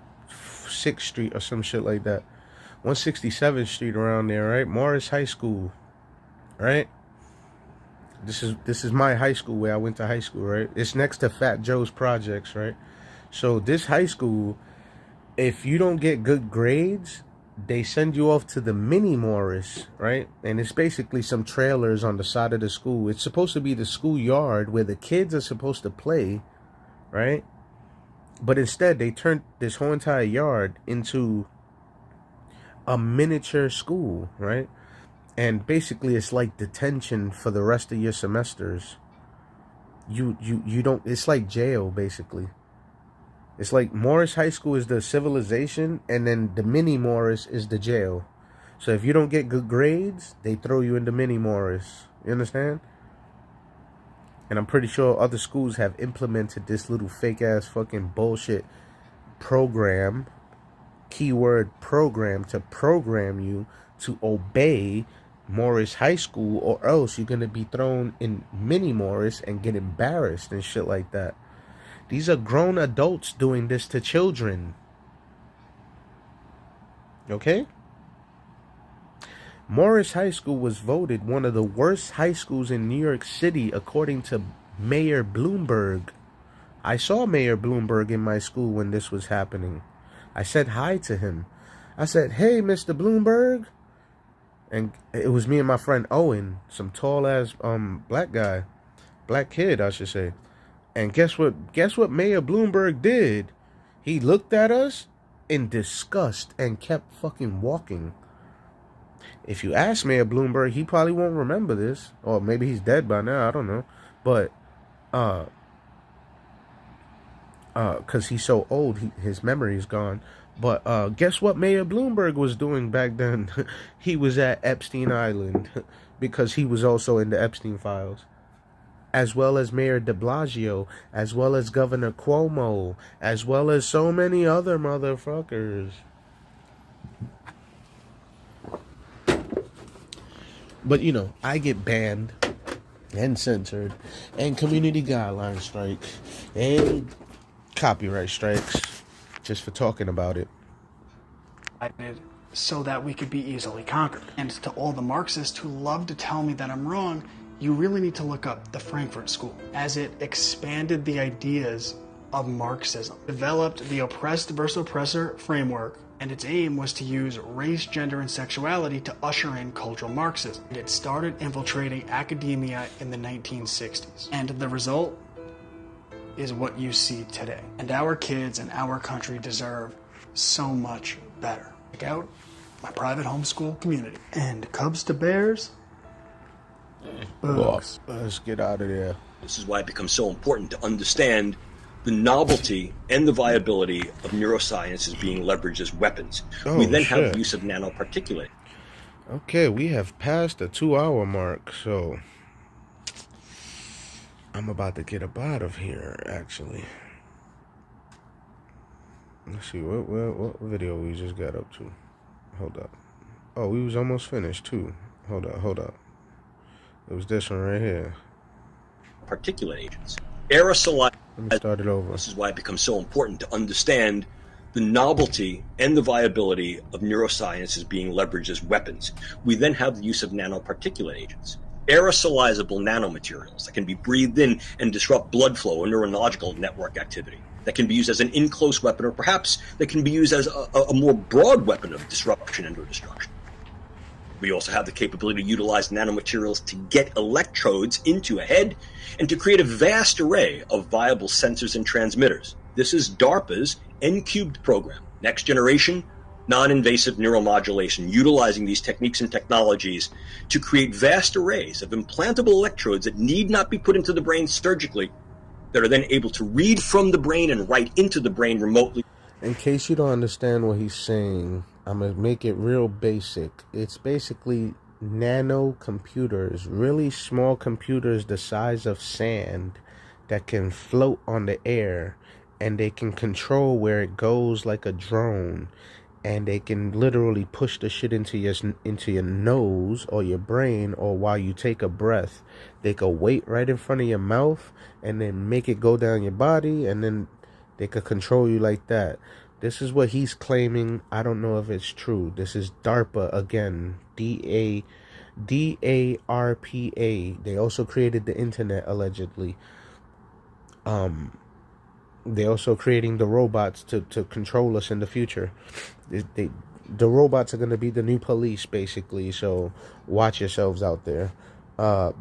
Street or some shit like that. 167th Street around there, right? Morris High School, right? This is my high school where I went to high school, right? It's next to Fat Joe's Projects, right? So this high school, if you don't get good grades, they send you off to the mini Morris, right? And it's basically some trailers on the side of the school. It's supposed to be the schoolyard where the kids are supposed to play, right? But instead, they turned this whole entire yard into a miniature school, right? And basically, it's like detention for the rest of your semesters. You don't. It's like jail, basically. It's like Morris High School is the civilization, and then the mini Morris is the jail. So if you don't get good grades, they throw you into mini Morris. You understand? And I'm pretty sure other schools have implemented this little fake ass fucking bullshit program, keyword program, to program you to obey Morris High School, or else you're gonna be thrown in mini Morris and get embarrassed and shit like that. These are grown adults doing this to children. Okay? Morris High School was voted one of the worst high schools in New York City according to Mayor Bloomberg. I saw Mayor Bloomberg in my school when this was happening. I said hi to him. I said, "Hey, Mr. Bloomberg." And it was me and my friend Owen, some tall ass black guy. Black kid, I should say. And guess what Mayor Bloomberg did? He looked at us in disgust and kept fucking walking. If you ask Mayor Bloomberg, he probably won't remember this. Or maybe he's dead by now, I don't know. But, because he's so old, his memory is gone. But guess what Mayor Bloomberg was doing back then? He was at Epstein Island because he was also in the Epstein files. As well as Mayor de Blasio, as well as Governor Cuomo, as well as so many other motherfuckers. But, you know, I get banned and censored and community guideline strikes and copyright strikes just for talking about it. So that we could be easily conquered. And to all the Marxists who love to tell me that I'm wrong, you really need to look up the Frankfurt School, as it expanded the ideas of Marxism, developed the oppressed versus oppressor framework, and its aim was to use race, gender, and sexuality to usher in cultural Marxism. And it started infiltrating academia in the 1960s. And the result is what you see today. And our kids and our country deserve so much better. Check out my private homeschool community. And Cubs to Bears, Boss, let's get out of there. This is why it becomes so important to understand the novelty and the viability of neuroscience as being leveraged as weapons. We then have the use of nanoparticulate. Okay, we have passed the 2-hour mark, so I'm about to get up out of here, actually. Let's see, what video we just got up to? Hold up. Oh, we was almost finished, too. Hold up. It was this one right here. Particulate agents. Aerosolize. Let me start it over. This is why it becomes so important to understand the novelty and the viability of neuroscience as being leveraged as weapons. We then have the use of nanoparticulate agents. Aerosolizable nanomaterials that can be breathed in and disrupt blood flow or neurological network activity. That can be used as an in-close weapon, or perhaps that can be used as a more broad weapon of disruption and or destruction. We also have the capability to utilize nanomaterials to get electrodes into a head and to create a vast array of viable sensors and transmitters. This is DARPA's N-cubed program. Next generation, non-invasive neuromodulation, utilizing these techniques and technologies to create vast arrays of implantable electrodes that need not be put into the brain surgically, that are then able to read from the brain and write into the brain remotely. In case you don't understand what he's saying, I'm going to make it real basic. It's basically nano computers, really small computers the size of sand that can float on the air, and they can control where it goes like a drone, and they can literally push the shit into your nose or your brain, or while you take a breath, they could wait right in front of your mouth and then make it go down your body, and then they could control you like that. This is what he's claiming. I don't know if it's true. This is DARPA again. DARPA. They also created the internet, allegedly. They're also creating the robots to control us in the future. The robots are going to be the new police, basically. So watch yourselves out there. Are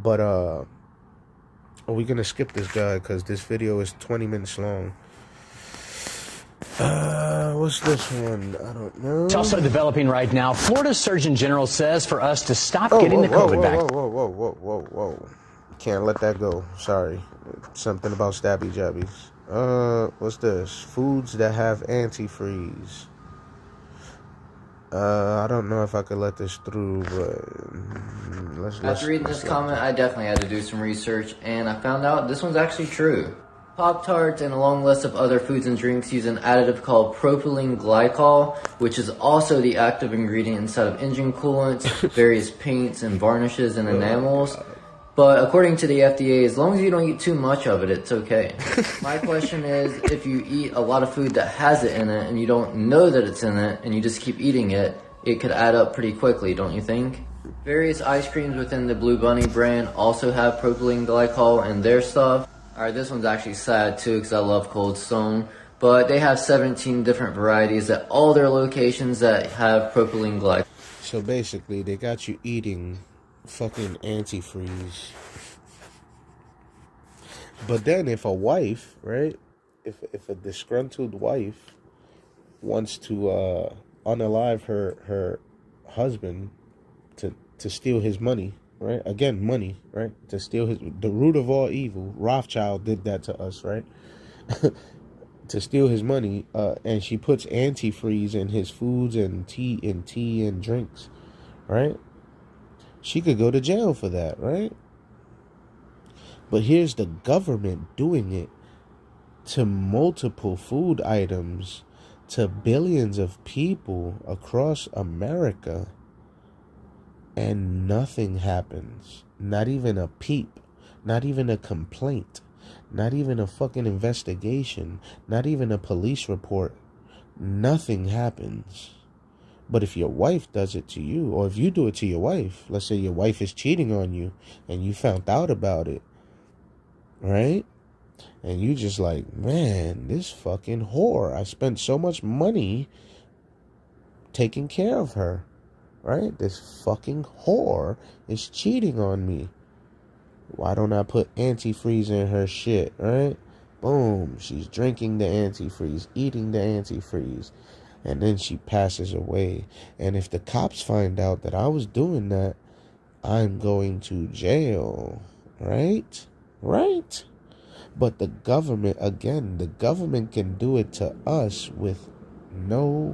we going to skip this guy? Because this video is 20 minutes long. What's this one? I don't know. It's also developing right now. Florida's Surgeon General says for us to stop getting the COVID vaccine. Whoa. Can't let that go. Sorry. Something about stabby jabbies. What's this? Foods that have antifreeze. I don't know if I could let this through, but After reading this comment, I definitely had to do some research, and I found out this one's actually true. Pop-Tarts and a long list of other foods and drinks use an additive called propylene glycol, which is also the active ingredient inside of engine coolants, various paints and varnishes and enamels. But according to the FDA, as long as you don't eat too much of it, it's okay. My question is, if you eat a lot of food that has it in it and you don't know that it's in it and you just keep eating it, it could add up pretty quickly, don't you think? Various ice creams within the Blue Bunny brand also have propylene glycol in their stuff. Alright, this one's actually sad too because I love Cold Stone. But they have 17 different varieties at all their locations that have propylene glycol. So basically, they got you eating fucking antifreeze. But then if a wife, right? If a disgruntled wife wants to unalive her husband to steal his money, right? Again, money, right? To steal the root of all evil. Rothschild did that to us, right? To steal his money, and she puts antifreeze in his foods and tea and drinks, right? She could go to jail for that, right? But here's the government doing it to multiple food items, to billions of people across America, and nothing happens. Not even a peep, not even a complaint, not even a fucking investigation, not even a police report. Nothing happens. But if your wife does it to you, or if you do it to your wife, let's say your wife is cheating on you and you found out about it, right? And you just like, man, this fucking whore, I spent so much money taking care of her, right? This fucking whore is cheating on me. Why don't I put antifreeze in her shit, right? Boom, she's drinking the antifreeze, eating the antifreeze. And then she passes away. And if the cops find out that I was doing that, I'm going to jail. Right? Right? But the government, again, the government can do it to us with nobody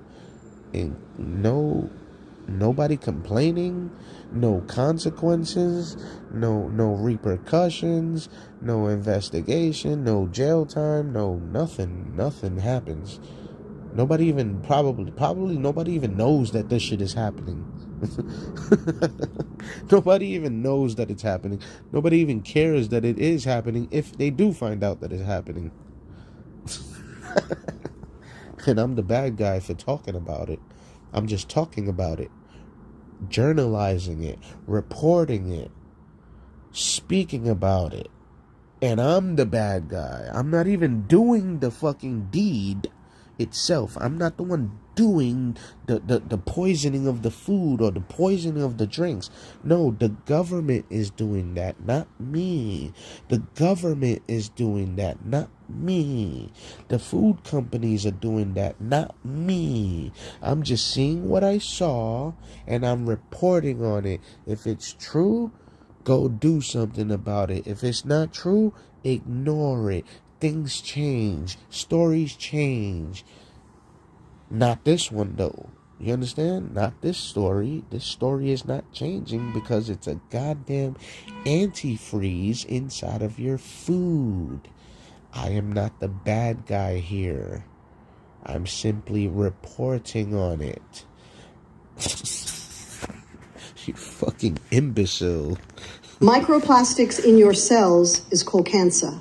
complaining, no consequences, no repercussions, no investigation, no jail time, no nothing. Nothing happens. Nobody even probably nobody even knows that this shit is happening. Nobody even knows that it's happening. Nobody even cares that it is happening if they do find out that it's happening. And I'm the bad guy for talking about it. I'm just talking about it, journalizing it, reporting it, speaking about it. And I'm the bad guy. I'm not even doing the fucking deed. itself. I'm not the one doing the poisoning of the food or the poisoning of the drinks. No, the government is doing that, not me. The government is doing that, not me. The food companies are doing that, not me. I'm just seeing what I saw and I'm reporting on it. If it's true, go do something about it. If it's not true, ignore it. Things change. Stories change. Not this one, though. You understand? Not this story. This story is not changing because it's a goddamn antifreeze inside of your food. I am not the bad guy here. I'm simply reporting on it. You fucking imbecile. Microplastics in your cells is called cancer.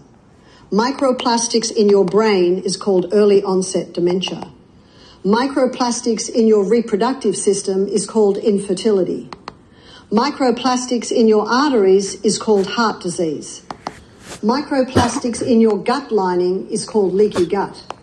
Microplastics in your brain is called early onset dementia. Microplastics in your reproductive system is called infertility. Microplastics in your arteries is called heart disease. Microplastics in your gut lining is called leaky gut.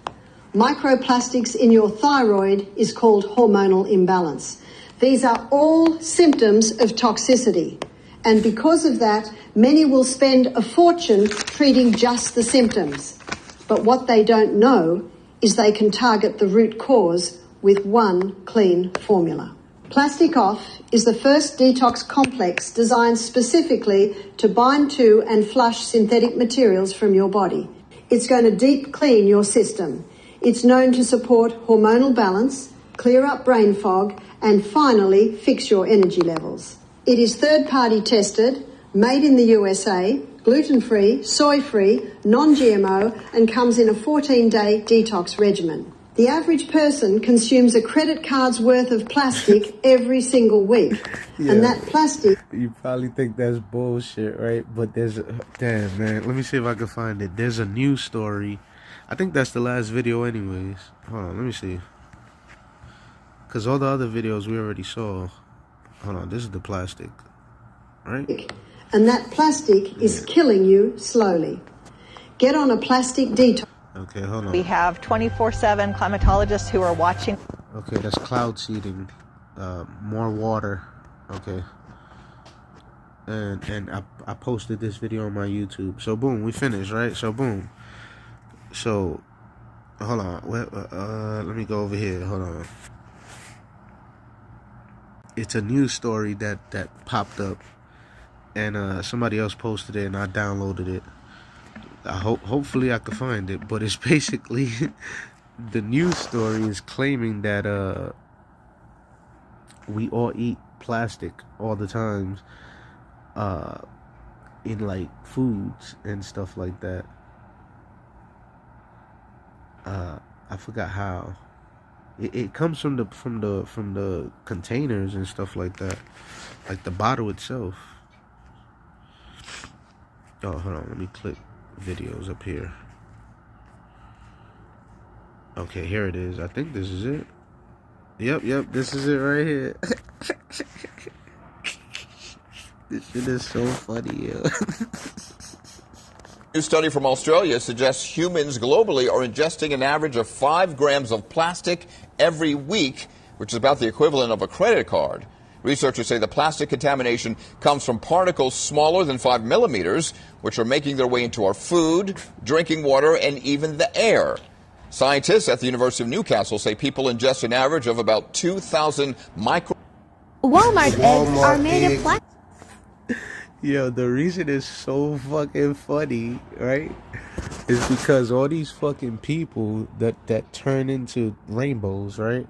Microplastics in your thyroid is called hormonal imbalance. These are all symptoms of toxicity. And because of that, many will spend a fortune treating just the symptoms. But what they don't know is they can target the root cause with one clean formula. Plastic Off is the first detox complex designed specifically to bind to and flush synthetic materials from your body. It's going to deep clean your system. It's known to support hormonal balance, clear up brain fog, and finally fix your energy levels. It is third-party tested, made in the USA, gluten-free, soy-free, non-GMO, and comes in a 14-day detox regimen. The average person consumes a credit card's worth of plastic every single week. Yeah. And that plastic... You probably think that's bullshit, right? But there's a... Damn, man. Let me see if I can find it. There's a news story. I think that's the last video anyways. Hold on, let me see. Because all the other videos we already saw. Hold on, this is the plastic. Right? And that plastic is killing you slowly. Get on a plastic detox. Okay, hold on. We have 24/7 climatologists who are watching. Okay, that's cloud seeding. More water. Okay. And I posted this video on my YouTube. So boom, we finished, right? So boom. So hold on. Let me go over here. Hold on. It's a news story that popped up, and somebody else posted it, and I downloaded it. Hopefully I can find it, but it's basically the news story is claiming that we all eat plastic all the times in like foods and stuff like that. I forgot how. It comes from the containers and stuff like that, like the bottle itself. Oh, hold on, let me click videos up here. Okay, here it is. I think this is it. Yep, this is it right here. This shit is so funny, yo. A new study from Australia suggests humans globally are ingesting an average of 5 grams of plastic every week, which is about the equivalent of a credit card. Researchers say the plastic contamination comes from particles smaller than 5 millimeters, which are making their way into our food, drinking water, and even the air. Scientists at the University of Newcastle say people ingest an average of about 2,000 micro... Walmart eggs are made of plastic. Yo, the reason it's so fucking funny, right, is because all these fucking people that turn into rainbows, right,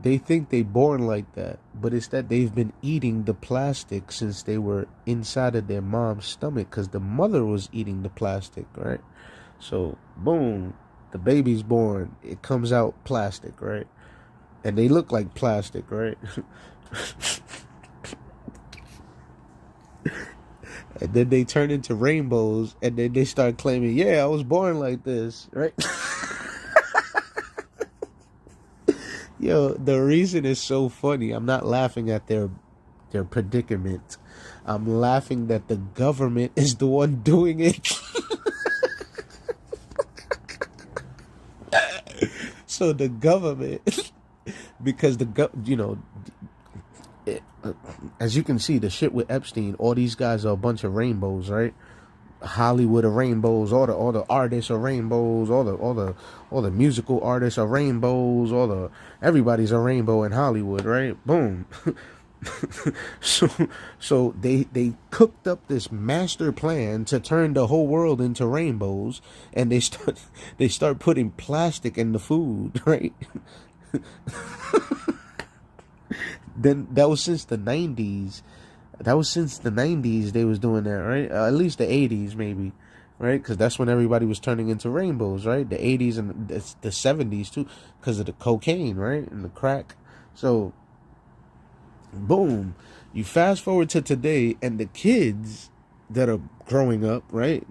they think they born like that, but it's that they've been eating the plastic since they were inside of their mom's stomach, because the mother was eating the plastic, right? So, boom, the baby's born, it comes out plastic, right? And they look like plastic, right? And then they turn into rainbows, and then they start claiming, yeah, I was born like this, right? Yo, the reason is so funny. I'm not laughing at their predicament. I'm laughing that the government is the one doing it. So the government, because as you can see, the shit with Epstein, all these guys are a bunch of rainbows, right? Hollywood are rainbows, all the artists are rainbows, all the musical artists are rainbows, everybody's a rainbow in Hollywood, right? Boom. so they cooked up this master plan to turn the whole world into rainbows, and they start putting plastic in the food, right? Then that was since the 90s. That was since the 90s they was doing that, right? At least the 80s maybe, right? Because that's when everybody was turning into rainbows, right? The 80s and the 70s too, because of the cocaine, right? And the crack. So, boom. You fast forward to today, and the kids that are growing up, right?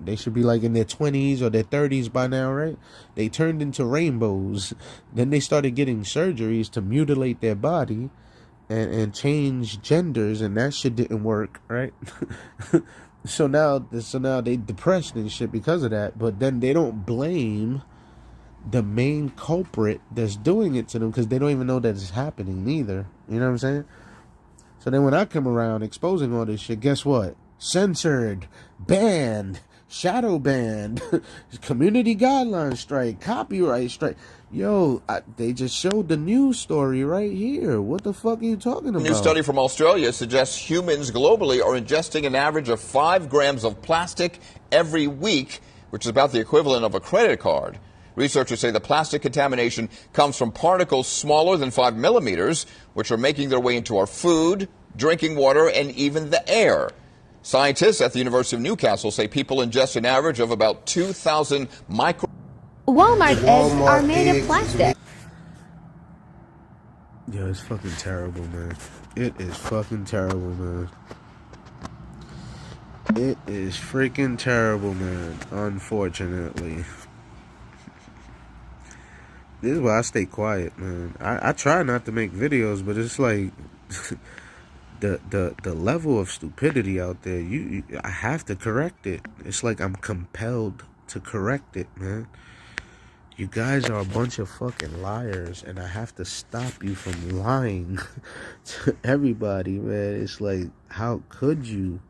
They should be like in their 20s or their 30s by now, right? They turned into rainbows. Then they started getting surgeries to mutilate their body and change genders, and that shit didn't work, right? so now they depressed and shit because of that. But then they don't blame the main culprit that's doing it to them, because they don't even know that it's happening neither. You know what I'm saying? So then when I come around exposing all this shit, guess what? Censored, banned, shadow banned, community guidelines strike, copyright strike. Yo, they just showed the news story right here. What the fuck are you talking about? A new study from Australia suggests humans globally are ingesting an average of 5 grams of plastic every week, which is about the equivalent of a credit card. Researchers say the plastic contamination comes from particles smaller than 5 millimeters, which are making their way into our food, drinking water, and even the air. Scientists at the University of Newcastle say people ingest an average of about 2,000 micro... Walmart eggs are made of plastic. Yo, it's fucking terrible, man. It is fucking terrible, man. It is freaking terrible, man. Unfortunately. This is why I stay quiet, man. I try not to make videos, but it's like the level of stupidity out there. I have to correct it. It's like I'm compelled to correct it, man. You guys are a bunch of fucking liars, and I have to stop you from lying to everybody, man. It's like, how could you?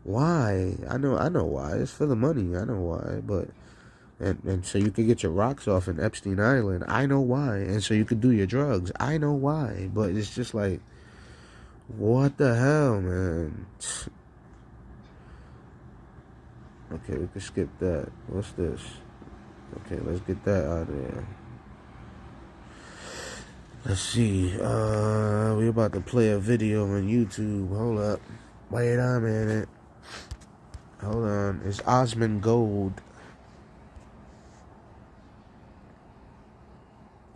Why? I know why. It's for the money. I know why, but and so you can get your rocks off in Epstein Island. I know why. And so you could do your drugs. I know why. But it's just like, what the hell, man? Okay, we can skip that. What's this? Okay, let's get that out of there. Let's see. We about to play a video on YouTube. Hold up. Wait a minute. Hold on. It's Osmond Gold.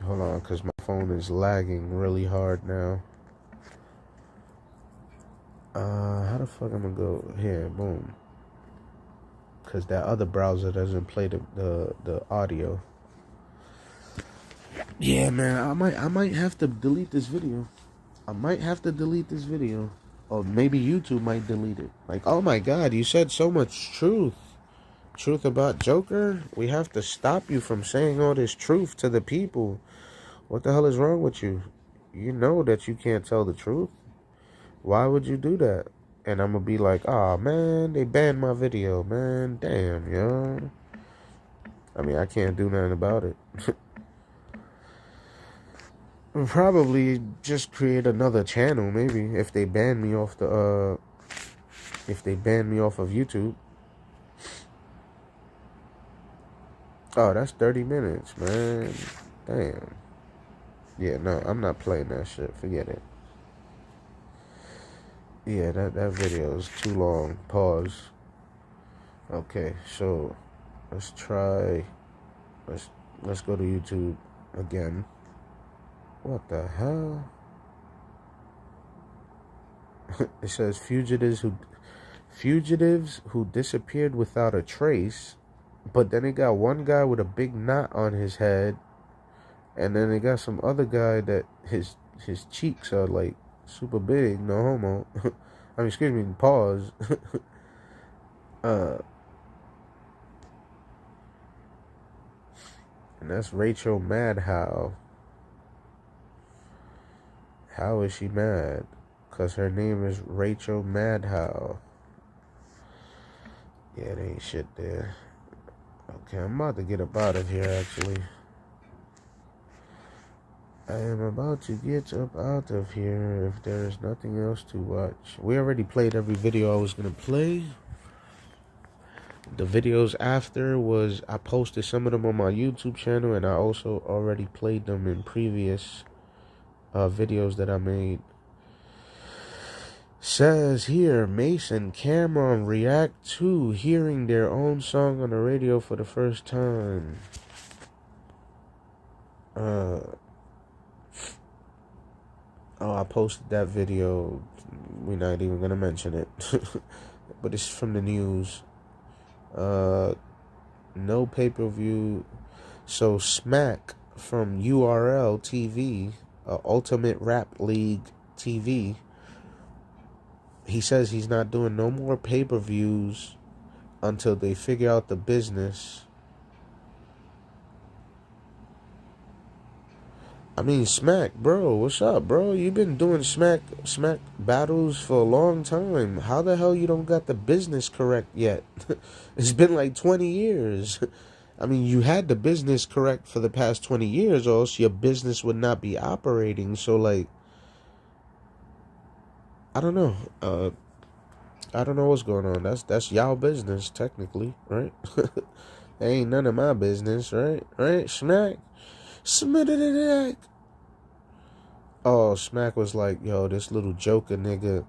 Hold on, because my phone is lagging really hard now. How the fuck I'm gonna go here? Boom. Because that other browser doesn't play the audio. Yeah, man, I might have to delete this video. Or maybe YouTube might delete it. Like, oh my god, you said so much truth about Joker. We have to stop you from saying all this truth to the people. What the hell is wrong with you? You know that you can't tell the truth. Why would you do that? And I'm gonna be like, oh man, they banned my video, man. Damn, yo. I mean, I can't do nothing about it. I'll probably just create another channel, maybe, if they ban me off of YouTube. Oh, that's 30 minutes, man. Damn. Yeah, no, I'm not playing that shit. Forget it. Yeah, that video is too long. Pause. Okay, so let's try. Let's go to YouTube again. What the hell? It says fugitives who disappeared without a trace, but then it got one guy with a big knot on his head, and then they got some other guy that his cheeks are like super big, no homo. I mean, excuse me, pause. And that's Rachel Madhow. How is she mad? Because her name is Rachel Madhow. Yeah, there ain't shit there. Okay, I'm about to get up out of here, actually. I am about to get up out of here if there is nothing else to watch. We already played every video I was going to play. The videos after was, I posted some of them on my YouTube channel, and I also already played them in previous videos that I made. Says here, Mace and Cameron react to hearing their own song on the radio for the first time. I posted that video. We're not even gonna mention it. But it's from the news. No pay-per-view. So Smack from URL TV, Ultimate Rap League TV, he says he's not doing no more pay-per-views until they figure out the business. I mean, Smack, bro, what's up, bro? You've been doing Smack battles for a long time. How the hell you don't got the business correct yet? It's been like 20 years. I mean, you had the business correct for the past 20 years, or else your business would not be operating. So, like, I don't know. I don't know what's going on. That's y'all business, technically, right? Ain't none of my business, right? Right, Smack? Smack. Oh, Smack was like, yo, this little Joker nigga,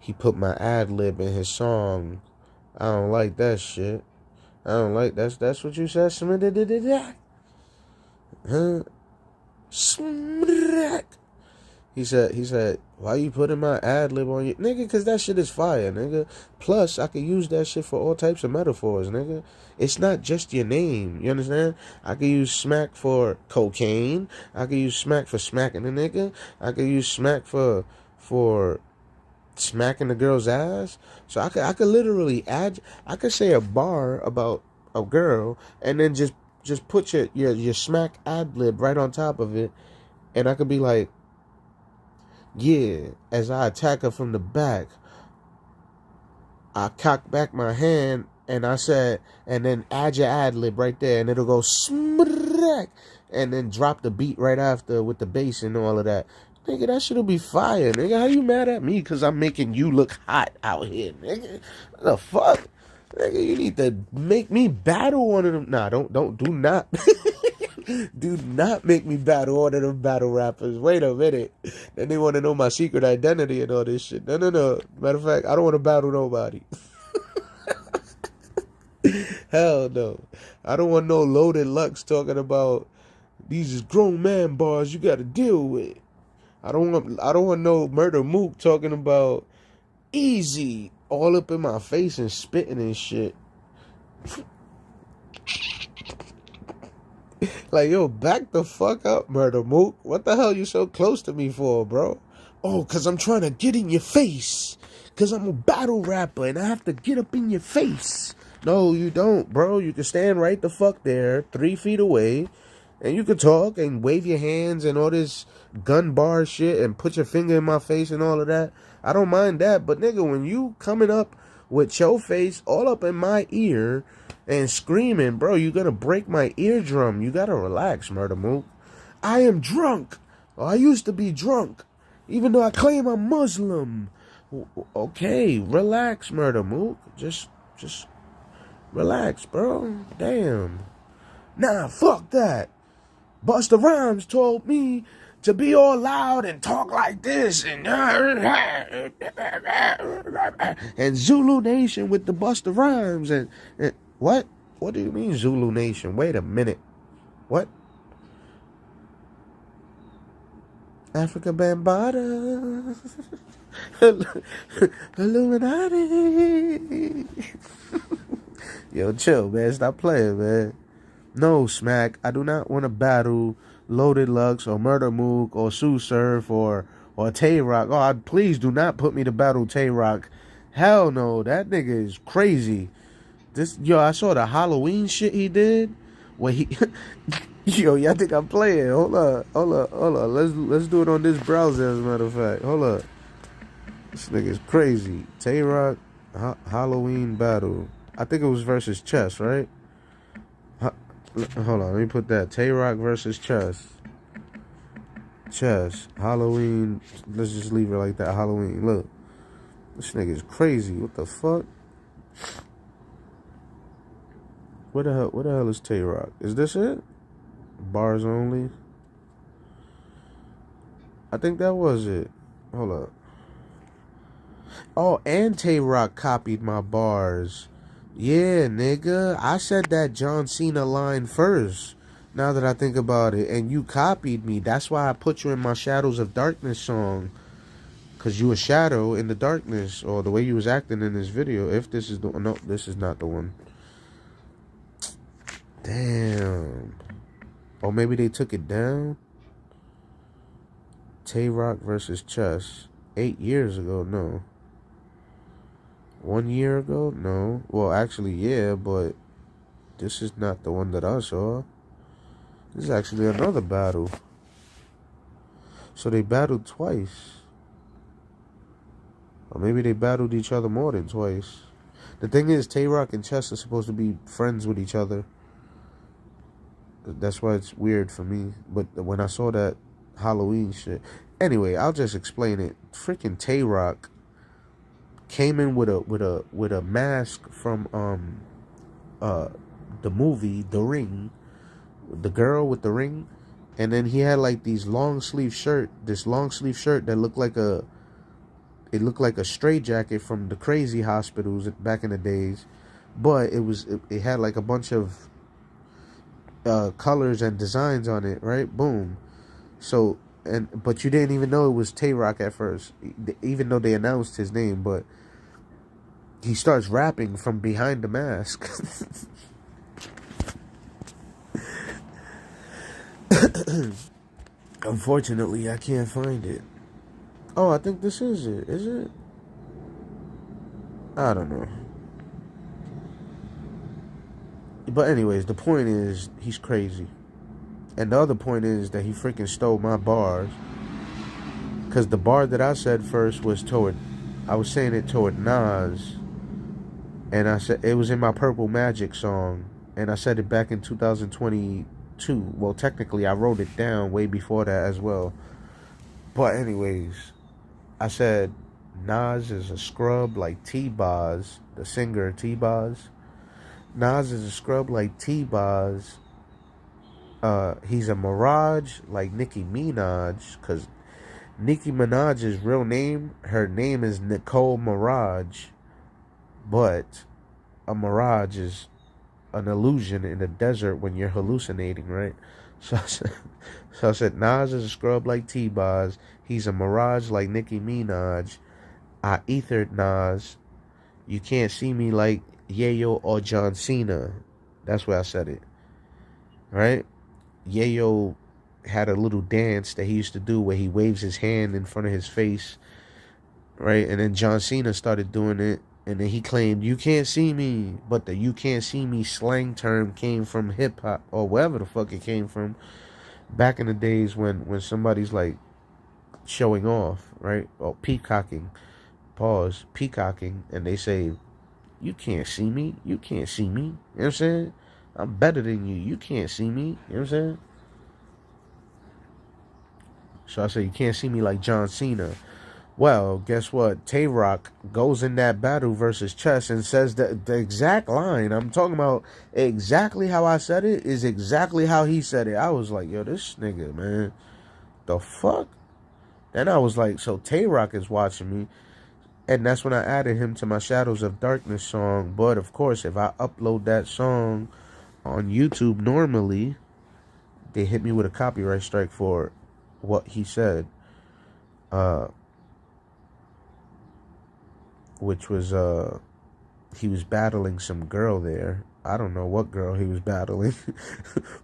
he put my ad lib in his song. I don't like that shit. I don't like that's what you said, Smack. Huh? Smack. He said, why you putting my ad lib on you? Nigga, cause that shit is fire, nigga. Plus, I could use that shit for all types of metaphors, nigga. It's not just your name, you understand? I could use Smack for cocaine. I could use Smack for smacking a nigga. I could use Smack for smacking the girl's ass. So I could literally I could say a bar about a girl and then just put your Smack ad lib right on top of it, and I could be like, yeah, as I attack her from the back, I cock back my hand and I said, and then add your ad lib right there, and it'll go smack, and then drop the beat right after with the bass and all of that. Nigga, that shit'll be fire, nigga. How you mad at me because I'm making you look hot out here, nigga? What the fuck? Nigga, you need to make me battle one of them. Nah, do not. Do not make me battle one of them battle rappers. Wait a minute. Then they want to know my secret identity and all this shit. No. Matter of fact, I don't want to battle nobody. Hell no. I don't want no Loaded Lux talking about these is grown man bars you got to deal with. I don't want no Murder Mook talking about easy all up in my face and spitting and shit. Like, yo, back the fuck up, Murder Mook. What the hell you so close to me for, bro? Oh, because I'm trying to get in your face. Because I'm a battle rapper and I have to get up in your face. No, you don't, bro. You can stand right the fuck there, 3 feet away, and you can talk and wave your hands and all this gun bar shit and put your finger in my face and all of that. I don't mind that, but nigga, when you coming up with your face all up in my ear and screaming, bro, you're gonna break my eardrum. You gotta relax, Murder Mook. I am drunk. Oh, I used to be drunk, even though I claim I'm Muslim. Okay, relax, Murder Mook. Just relax, bro. Damn. Nah, fuck that. Busta Rhymes told me to be all loud and talk like this and Zulu Nation with the Busta Rhymes and what? What do you mean Zulu Nation? Wait a minute. What? Africa Bambaataa. Illuminati. Yo, chill, man. Stop playing, man. No, Smack. I do not want to battle Loaded Lux or Murder Mook or Sue Surf or Tay Rock. Oh, please do not put me to battle Tay Rock. Hell no. That nigga is crazy. I saw the Halloween shit he did where Yo, y'all think I'm playing? Hold up. Let's do it on this browser, as a matter of fact. Hold up. This nigga's crazy. Tay-Rock Halloween battle. I think it was versus Chess, right? Hold on, let me put that. Tay-Rock versus Chess. Chess. Halloween. Let's just leave it like that. Halloween. Look. This nigga's crazy. What the fuck? Where the hell is Tay-Rock? Is this it? Bars only? I think that was it. Hold up. Oh, and Tay-Rock copied my bars. Yeah, nigga. I said that John Cena line first. Now that I think about it. And you copied me. That's why I put you in my Shadows of Darkness song. Because you a shadow in the darkness. Or the way you was acting in this video. If this is the one. No, this is not the one. Damn. Or maybe they took it down. Tay-Rock versus Chess. 8 years ago, no. 1 year ago, no. Well, actually, yeah, but this is not the one that I saw. This is actually another battle. So they battled twice. Or maybe they battled each other more than twice. The thing is, Tay-Rock and Chess are supposed to be friends with each other. That's why it's weird for me. But when I saw that Halloween shit. Anyway, I'll just explain it. Freaking Tay-Rock came in with a mask from the movie The Ring. The girl with the ring. And then he had like this long sleeve shirt that looked like a straitjacket from the crazy hospitals back in the days. But it had like a bunch of colors and designs on it, right? Boom. So, but you didn't even know it was Tay-Rock at first, even though they announced his name. But he starts rapping from behind the mask. Unfortunately, I can't find it. Oh, I think this is it. Is it? I don't know. But anyways, the point is, he's crazy. And the other point is that he freaking stole my bars. Because the bar that I said first was I was saying it toward Nas. And I said, it was in my Purple Magic song. And I said it back in 2022. Well, technically, I wrote it down way before that as well. But anyways, I said, Nas is a scrub like T-Boz, the singer T-Boz. Nas is a scrub like T-Boz. He's a mirage like Nicki Minaj, because Nicki Minaj's real name, her name is Nicole Mirage, but a mirage is an illusion in the desert when you're hallucinating, right? So I said Nas is a scrub like T-Boz. He's a mirage like Nicki Minaj. I ethered Nas. You can't see me like Yayo or John Cena. That's where I said it. Right? Yayo had a little dance that he used to do where he waves his hand in front of his face. Right? And then John Cena started doing it. And then he claimed, you can't see me. But the you can't see me slang term came from hip hop or wherever the fuck it came from. Back in the days when somebody's like showing off, right? Or peacocking. Pause. Peacocking. And they say, you can't see me. You can't see me. You know what I'm saying? I'm better than you. You can't see me. You know what I'm saying? So I say, you can't see me like John Cena. Well, guess what? Tay-Rock goes in that battle versus Chess and says the exact line. I'm talking about exactly how I said it is exactly how he said it. I was like, yo, this nigga, man. The fuck? Then I was like, so Tay-Rock is watching me. And that's when I added him to my Shadows of Darkness song. But, of course, if I upload that song on YouTube normally, they hit me with a copyright strike for what he said. Which was, he was battling some girl there. I don't know what girl he was battling.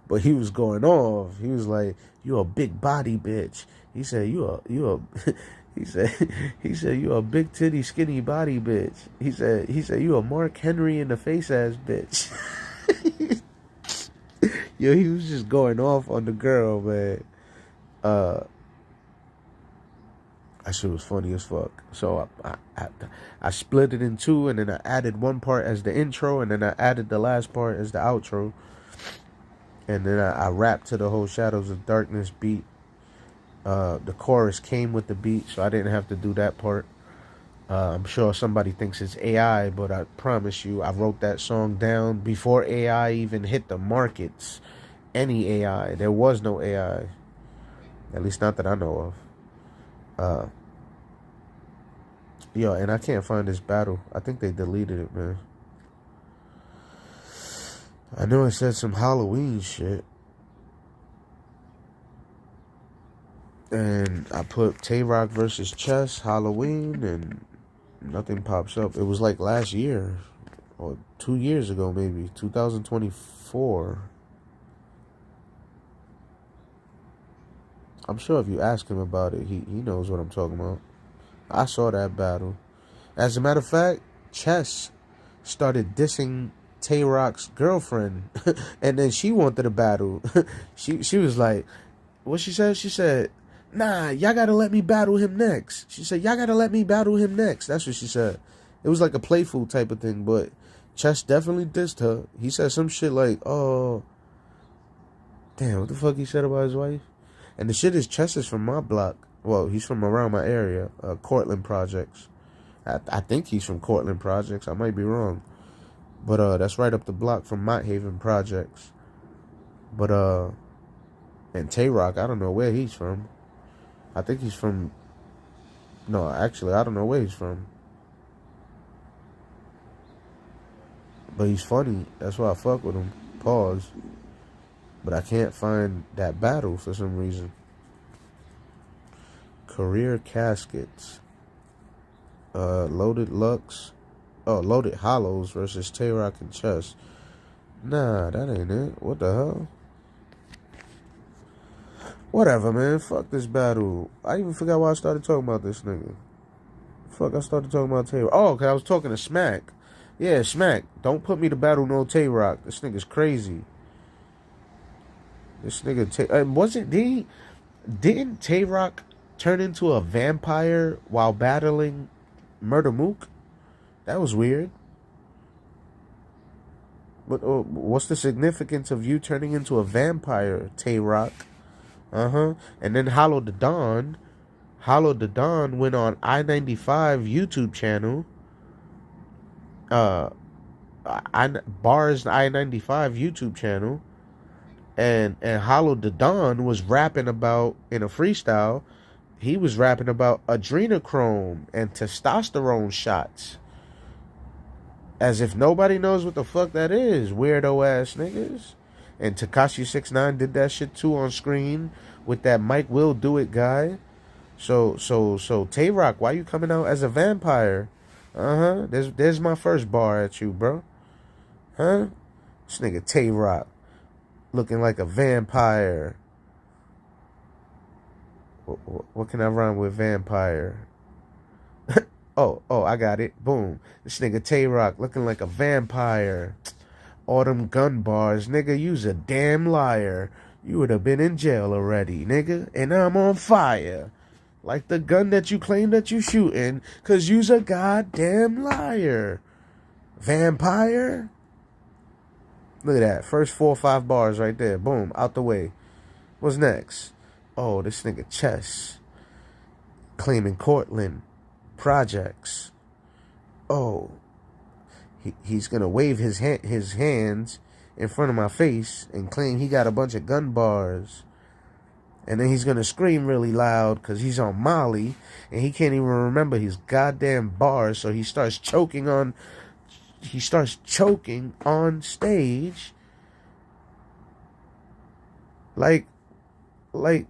But he was going off. He was like, you a big body bitch. He said, He said, you a big titty, skinny body bitch. He said, you a Mark Henry in the face ass bitch. Yo, he was just going off on the girl, man. That shit was funny as fuck. So I split it in two, and then I added one part as the intro, and then I added the last part as the outro. And then I rapped to the whole Shadows of Darkness beat. The chorus came with the beat, so I didn't have to do that part. I'm sure somebody thinks it's AI, but I promise you, I wrote that song down before AI even hit the markets. Any AI. There was no AI. At least not that I know of. Yo, and I can't find this battle. I think they deleted it, man. I know it said some Halloween shit. And I put Tay-Rock versus Chess, Halloween, and nothing pops up. It was like last year, or 2 years ago maybe, 2024. I'm sure if you ask him about it, he knows what I'm talking about. I saw that battle. As a matter of fact, Chess started dissing Tay-Rock's girlfriend, and then she wanted a battle. She was like, what she said? She said, nah, y'all gotta let me battle him next. She said, y'all gotta let me battle him next. That's what she said. It was like a playful type of thing, but Chess definitely dissed her. He said some shit like, oh, damn, what the fuck he said about his wife? And the shit is, Chess is from my block. Well, he's from around my area, Cortland Projects. I think he's from Cortland Projects. I might be wrong. But that's right up the block from Mott Haven Projects. But and Tay-Rock, I don't know where he's from. I think he's from... No, actually, I don't know where he's from. But he's funny. That's why I fuck with him. Pause. But I can't find that battle for some reason. Career Caskets. Loaded Lux. Oh, Loaded Hollows versus Tay-Rock and Chess. Nah, that ain't it. What the hell? Whatever, man. Fuck this battle. I even forgot why I started talking about this nigga. Fuck, I started talking about Tay-Rock. Oh, because I was talking to Smack. Yeah, Smack. Don't put me to battle no Tay-Rock. This nigga's crazy. This nigga... Didn't Tay-Rock turn into a vampire while battling Murder Mook? That was weird. But what's the significance of you turning into a vampire, Tay-Rock? And then Hollow the Dawn went on I-95 YouTube channel. Bars I-95 YouTube channel. And Hollow the Dawn was rapping about, in a freestyle, he was rapping about adrenochrome and testosterone shots. As if nobody knows what the fuck that is, weirdo ass niggas. And Tekashi 6ix9ine did that shit too on screen with that Mike Will Do It guy. So Tay-Rock, why you coming out as a vampire? There's my first bar at you, bro. Huh? This nigga Tay-Rock looking like a vampire. What can I rhyme with vampire? Oh, I got it. Boom. This nigga Tay-Rock looking like a vampire. All them gun bars, nigga, you's a damn liar. You would have been in jail already, nigga. And I'm on fire. Like the gun that you claim that you shooting, cause you's a goddamn liar. Vampire? Look at that. First 4 or 5 bars right there. Boom. Out the way. What's next? Oh, this nigga Chess. Claiming Cortland Projects. Oh. He's going to wave his hands in front of my face and claim he got a bunch of gun bars. And then he's going to scream really loud because he's on Molly and he can't even remember his goddamn bars. So he starts choking on stage. Like, I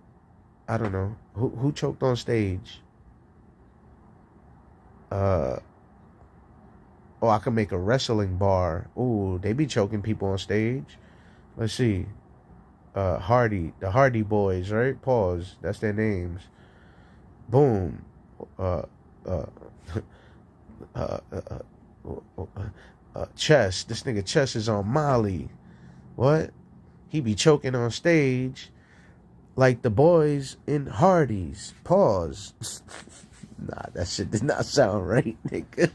don't know. Who choked on stage? Oh, I can make a wrestling bar. Ooh, they be choking people on stage. Let's see. The Hardy Boys, right? Pause. That's their names. Boom. Chess. This nigga Chess is on Molly. What? he be choking on stage like the boys in Hardy's. Pause. Nah, that shit did not sound right, nigga.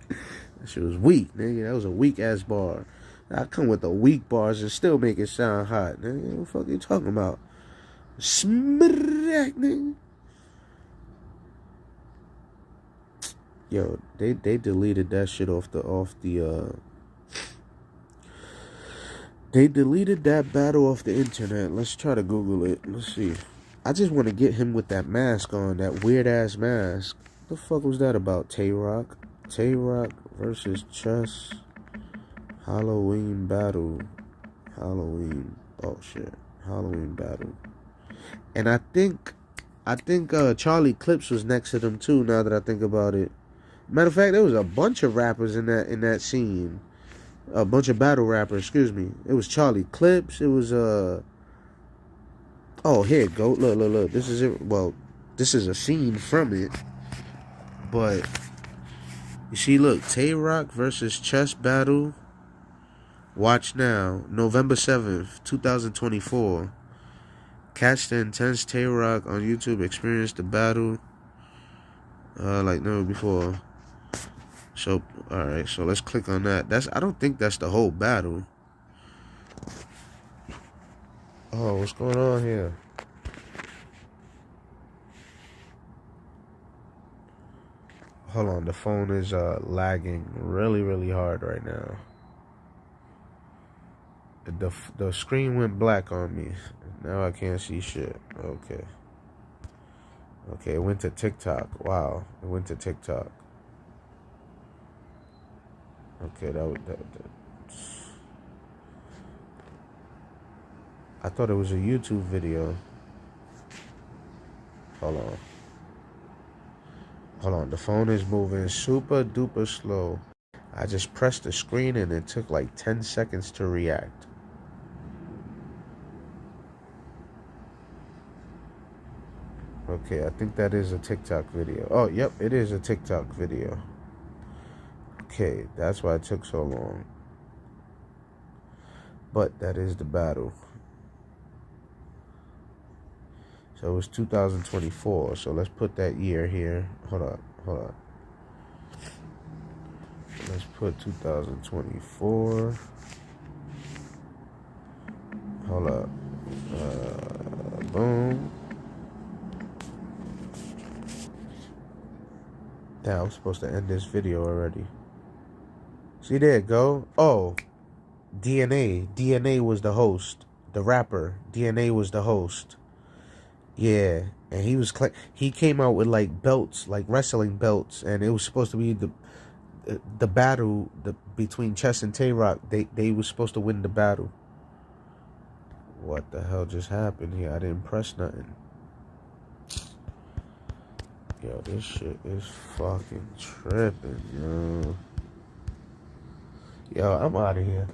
That shit was weak, nigga. That was a weak ass bar. I come with the weak bars and still make it sound hot, nigga. What the fuck you talking about? Smack, nigga. Yo, they deleted that shit off the they deleted that battle off the internet. Let's try to Google it. Let's see. I just want to get him with that mask on, that weird ass mask. What the fuck was that about? Tay-Rock? Tay-Rock versus Chess Halloween battle. Halloween. Oh shit. Halloween battle. And I think Charlie Clips was next to them too, now that I think about it. Matter of fact, there was a bunch of rappers in that scene. A bunch of battle rappers, excuse me. It was Charlie Clips, it was oh, here it go. Look. This is it. Well, this is a scene from it. But you see, look, Tay-Rock versus Chess battle. Watch now. November 7th, 2024. Catch the intense Tay-Rock on YouTube. Experience the battle like never before. So, alright, so let's click on that. I don't think that's the whole battle. Oh, what's going on here? Hold on, the phone is lagging really hard right now. The screen went black on me. Now I can't see shit. Okay, it went to TikTok. Wow, it went to TikTok. Okay, that. I thought it was a YouTube video. Hold on, the phone is moving super duper slow. I just pressed the screen and it took like 10 seconds to react. Okay, I think that is a TikTok video. Oh, yep, it is a TikTok video. Okay, that's why it took so long. But that is the battle. So it was 2024. So let's put that year here. Hold up. Let's put 2024. Hold up. Boom. Damn, I'm supposed to end this video already. See, there it go. Oh, DNA was the host. The rapper DNA was the host. Yeah, and he came out with like belts, like wrestling belts, and it was supposed to be the battle between Chess and Tay-Rock. They was supposed to win the battle. What the hell just happened here? I didn't press nothing. Yo, this shit is fucking tripping, yo. Yo, I'm out of here.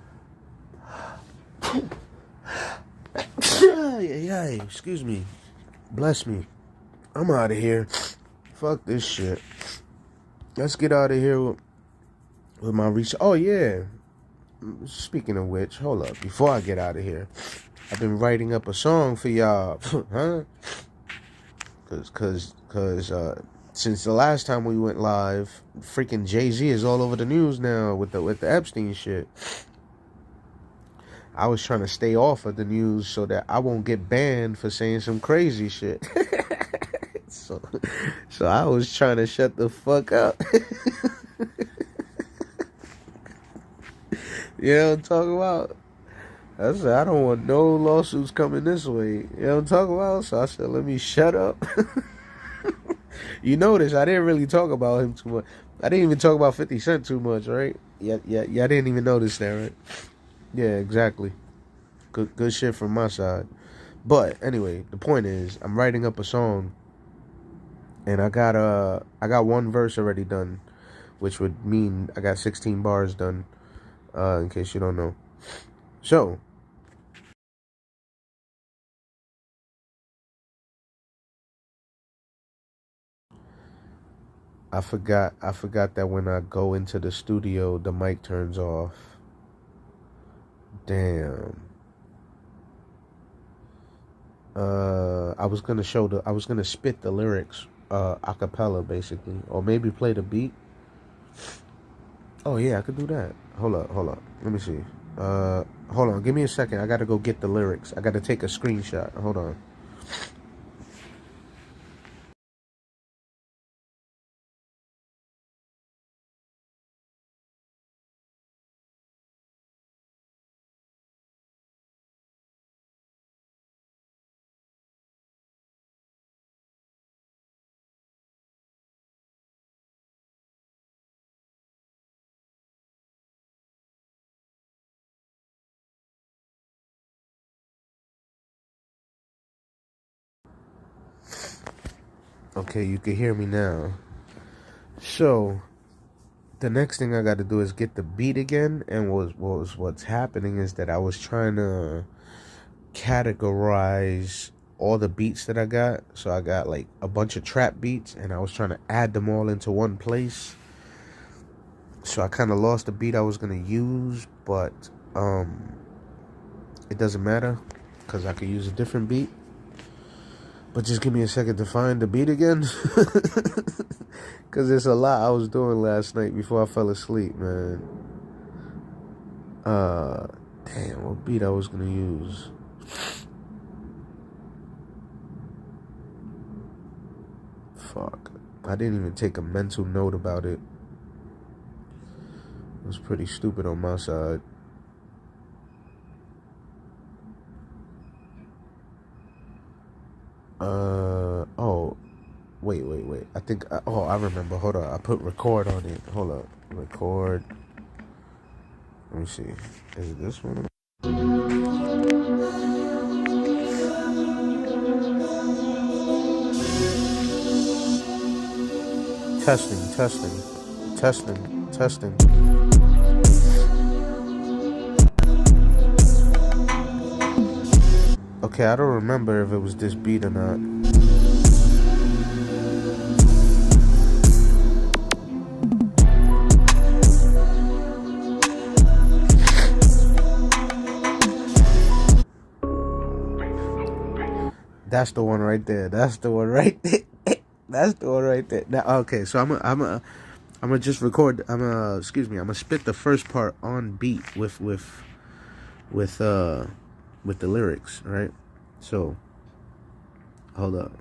Yeah, excuse me. Bless me. I'm out of here. Fuck this shit. Let's get out of here with my research. Oh, yeah. Speaking of which, hold up. Before I get out of here, I've been writing up a song for y'all. Huh? Cause since the last time we went live, freaking Jay-Z is all over the news now with the Epstein shit. I was trying to stay off of the news so that I won't get banned for saying some crazy shit. So I was trying to shut the fuck up. You know what I'm talking about? I said, I don't want no lawsuits coming this way. You know what I'm talking about? So I said, let me shut up. You notice I didn't really talk about him too much. I didn't even talk about 50 Cent too much, right? Yeah, I didn't even notice that, right? Yeah, exactly. Good shit from my side. But anyway, the point is, I'm writing up a song, and I got one verse already done, which would mean I got 16 bars done. In case you don't know. So I forgot that when I go into the studio, the mic turns off. Damn. I was gonna spit the lyrics a cappella basically, or maybe play the beat. Oh yeah, I could do that. Hold up. Let me see. Hold on, give me a second. I gotta go get the lyrics. I gotta take a screenshot. Hold on. Okay, you can hear me now. So the next thing I got to do is get the beat again. And what's happening is that I was trying to categorize all the beats that I got. So I got like a bunch of trap beats, and I was trying to add them all into one place. So I kind of lost the beat I was gonna use, but it doesn't matter because I could use a different beat. But just give me a second to find the beat again. Because there's a lot I was doing last night before I fell asleep, man. Damn, what beat I was going to use? Fuck. I didn't even take a mental note about it. It was pretty stupid on my side. Oh, wait. I think, I remember. Hold on. I put record on it. Hold up. Record. Let me see. Is it this one? Testing. Okay, I don't remember if it was this beat or not. That's the one right there. Now, okay, so I'm gonna just record. I'm gonna spit the first part on beat with the lyrics, right? So, hold up.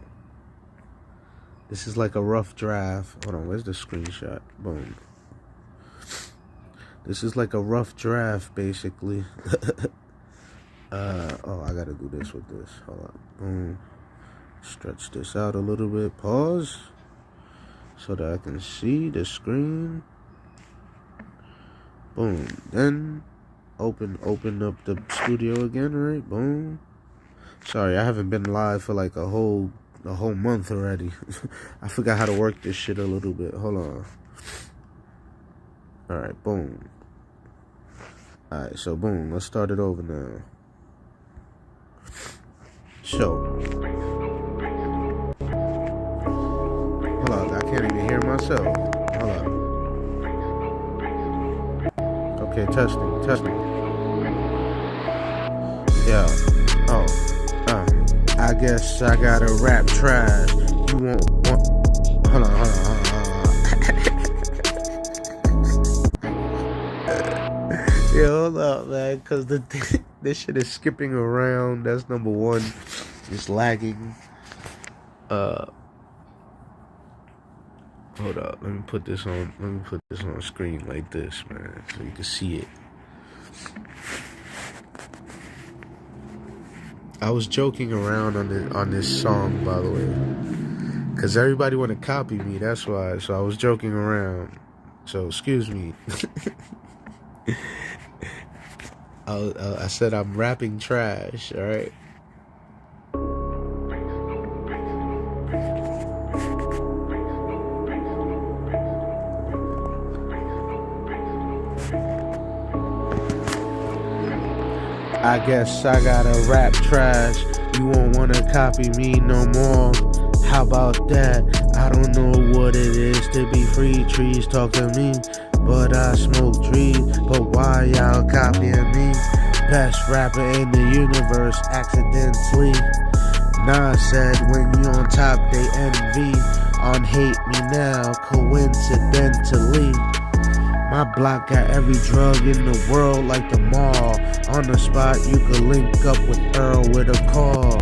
This is like a rough draft. Hold on, where's the screenshot? Boom. This is like a rough draft, basically. I gotta do this with this. Hold on. Boom. Stretch this out a little bit. Pause. So that I can see the screen. Boom. Then open up the studio again, right? Boom. Sorry, I haven't been live for like a whole month already. I forgot how to work this shit a little bit. Hold on. Alright, boom. Alright, so boom. Let's start it over now. So, hold on, I can't even hear myself. Hold on. Okay, testing. Yeah. I guess I gotta rap trash. You won't want. Hold on. Yeah, hold up, man, because this shit is skipping around. That's number one. It's lagging. Hold up. Let me put this on screen like this, man, so you can see it. I was joking around on this song, by the way, because everybody want to copy me. That's why. So I was joking around. So excuse me. I said I'm rapping trash. All right. I guess I gotta rap trash. You won't wanna copy me no more. How about that? I don't know what it is to be free. Trees talk to me, but I smoke trees. But why y'all copying me? best rapper in the universe accidentally. Nas said when you on top they envy. On hate me now coincidentally. My block got every drug in the world like the mall. On the spot you could link up with Earl with a call.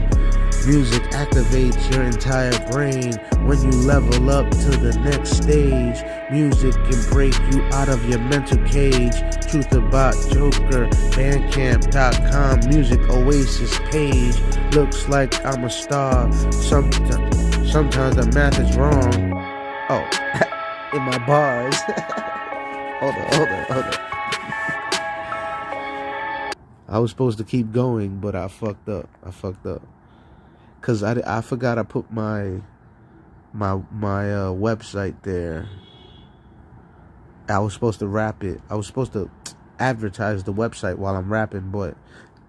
Music activates your entire brain when you level up to the next stage. Music can break you out of your mental cage. Truth about Joker, BandCamp.com, Music Oasis page. Looks like I'm a star. Sometimes the math is wrong. Oh, in my bars. Hold on. I was supposed to keep going, but I fucked up. Cause I forgot I put my website there. I was supposed to rap it. I was supposed to advertise the website while I'm rapping, but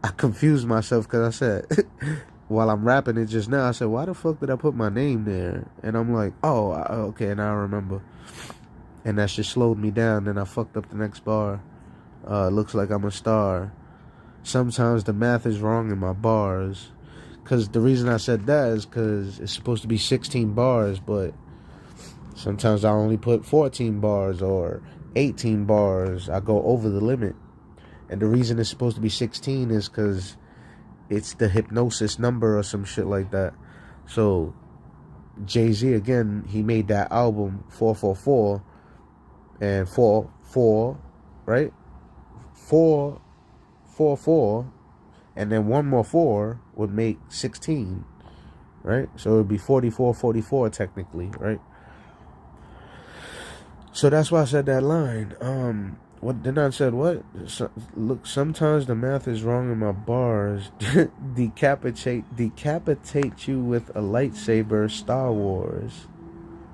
I confused myself because I said while I'm rapping it just now, I said, why the fuck did I put my name there? And I'm like, oh, okay, now I remember. And that just slowed me down. Then I fucked up the next bar. Looks like I'm a star. Sometimes the math is wrong in my bars. Because the reason I said that is because it's supposed to be 16 bars, but sometimes I only put 14 bars or 18 bars. I go over the limit. And the reason it's supposed to be 16 is because it's the hypnosis number or some shit like that. So Jay-Z, again, he made that album 444 and 4, right? 4, and then one more 4 would make 16, right? So it would be 44 technically, right? So that's why I said that line. What then I said what? Look, sometimes the math is wrong in my bars. Decapitate you with a lightsaber, Star Wars.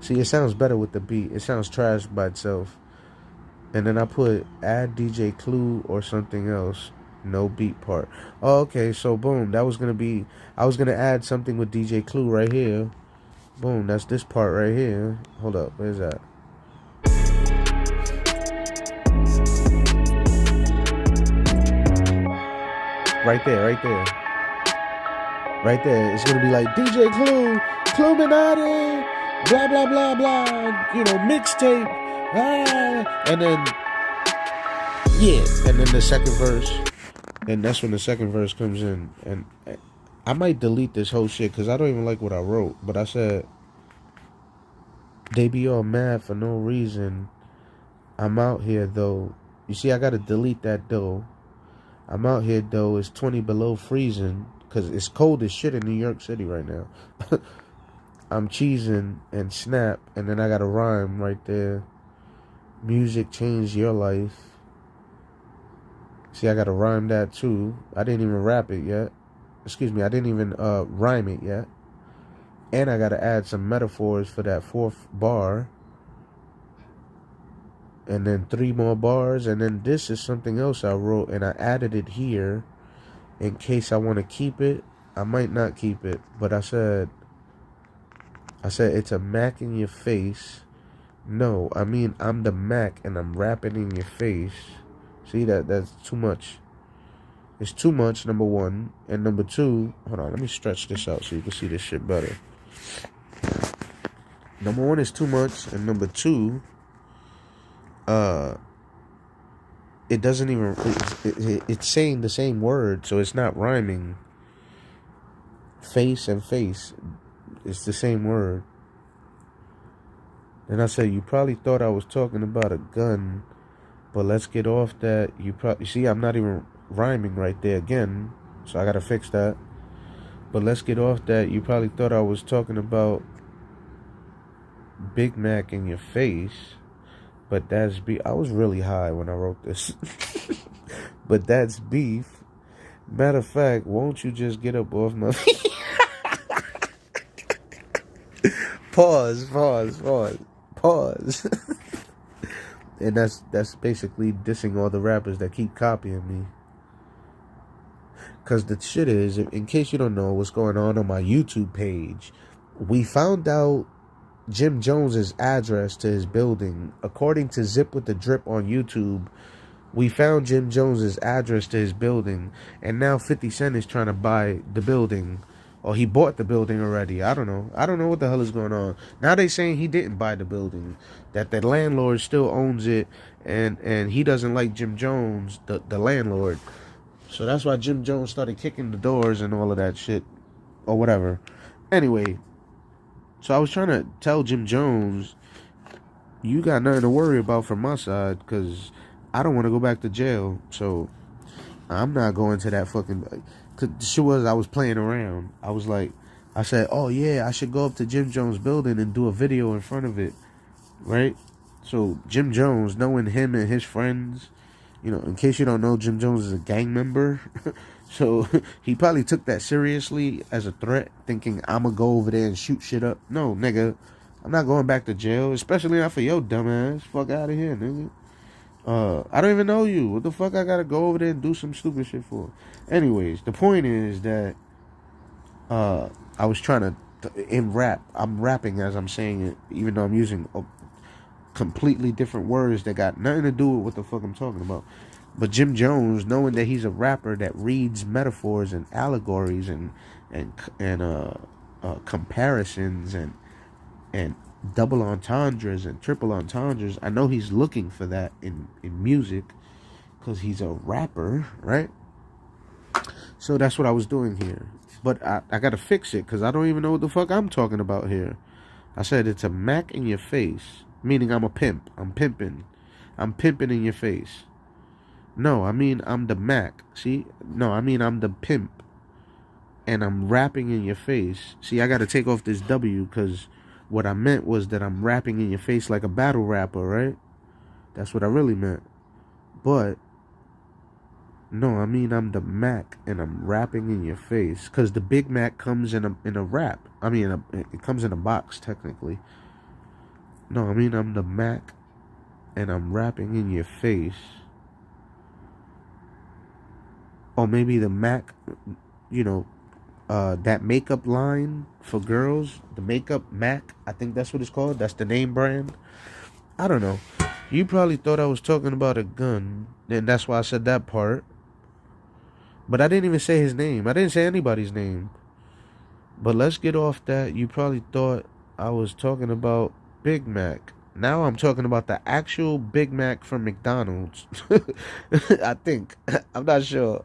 See, it sounds better with the beat. It sounds trash by itself. And then I put add DJ Clue or something else. No beat part. Oh, okay, so boom. That was gonna be. I was gonna add something with DJ Clue right here. Boom. That's this part right here. Hold up. Where's that? Right there. It's gonna be like DJ Clue, Cluminati, blah blah blah blah. You know, mixtape. And then and then the second verse. And that's when the second verse comes in. And I might delete this whole shit because I don't even like what I wrote. But I said, they be all mad for no reason. I'm out here, though. You see, I got to delete that, though. I'm out here, though. It's 20 below freezing because it's cold as shit in New York City right now. I'm cheesing and snap. And then I got a rhyme right there. Music changed your life. See, I got to rhyme that too. I didn't even rap it yet. Excuse me, I didn't even rhyme it yet. And I got to add some metaphors for that 4th bar. And then 3 more bars. And then this is something else I wrote. And I added it here in case I want to keep it. I might not keep it. But I said it's a Mac in your face. No, I mean, I'm the Mac and I'm rapping in your face. See, that's too much. It's too much, number 1. And number 2, hold on, let me stretch this out so you can see this shit better. Number 1 is too much. And number 2, it doesn't even, it's saying the same word, so it's not rhyming. Face and face, it's the same word. Then I said, you probably thought I was talking about a gun, but let's get off that. You see, I'm not even rhyming right there again, so I gotta fix that. But let's get off that. You probably thought I was talking about Big Mac in your face, but that's beef. I was really high when I wrote this. But that's beef. Matter of fact, won't you just get up off my Pause. And that's basically dissing all the rappers that keep copying me. Because the shit is, in case you don't know what's going on my YouTube page, we found out Jim Jones's address to his building. According to Zip with the Drip on YouTube, We found Jim Jones's address to his building, and now 50 Cent is trying to buy the building. Or he bought the building already. I don't know. I don't know what the hell is going on. Now they saying he didn't buy the building. That the landlord still owns it, and he doesn't like Jim Jones, the landlord. So that's why Jim Jones started kicking the doors and all of that shit. Or whatever. Anyway, so I was trying to tell Jim Jones, you got nothing to worry about from my side, because I don't want to go back to jail. So I'm not going to that fucking... Cause the shit was, I was playing around. I was like, I said, oh yeah, I should go up to Jim Jones' building and do a video in front of it, right? So Jim Jones, knowing him and his friends, you know, in case you don't know, Jim Jones is a gang member. So he probably took that seriously as a threat, thinking I'm gonna go over there and shoot shit up. No, nigga, I'm not going back to jail, especially not for your dumb ass. Fuck out of here, nigga. I don't even know you. What the fuck I gotta go over there and do some stupid shit for? Anyways, the point is that I was trying to in rap. I'm rapping as I'm saying it, even though I'm using completely different words that got nothing to do with what the fuck I'm talking about. But Jim Jones, knowing that he's a rapper that reads metaphors and allegories and comparisons and double entendres and triple entendres, I know he's looking for that in music because he's a rapper, right? So that's what I was doing here. But I gotta fix it because I don't even know what the fuck I'm talking about here. I said it's a Mac in your face, meaning I'm a pimp. I'm pimping in your face. No, I mean I'm the Mac. See? No, I mean I'm the pimp. And I'm rapping in your face. See, I gotta take off this W because what I meant was that I'm rapping in your face like a battle rapper, right? That's what I really meant. But no, I mean I'm the Mac and I'm rapping in your face because the Big Mac comes in a wrap. I mean, it comes in a box technically. No, I mean I'm the Mac and I'm rapping in your face. Or maybe the Mac, you know, that makeup line for girls, the makeup Mac, I think that's what it's called. That's the name brand. I don't know. You probably thought I was talking about a gun, and that's why I said that part. But I didn't even say his name. I didn't say anybody's name. But let's get off that. You probably thought I was talking about Big Mac. Now I'm talking about the actual Big Mac from McDonald's. I think. I'm not sure.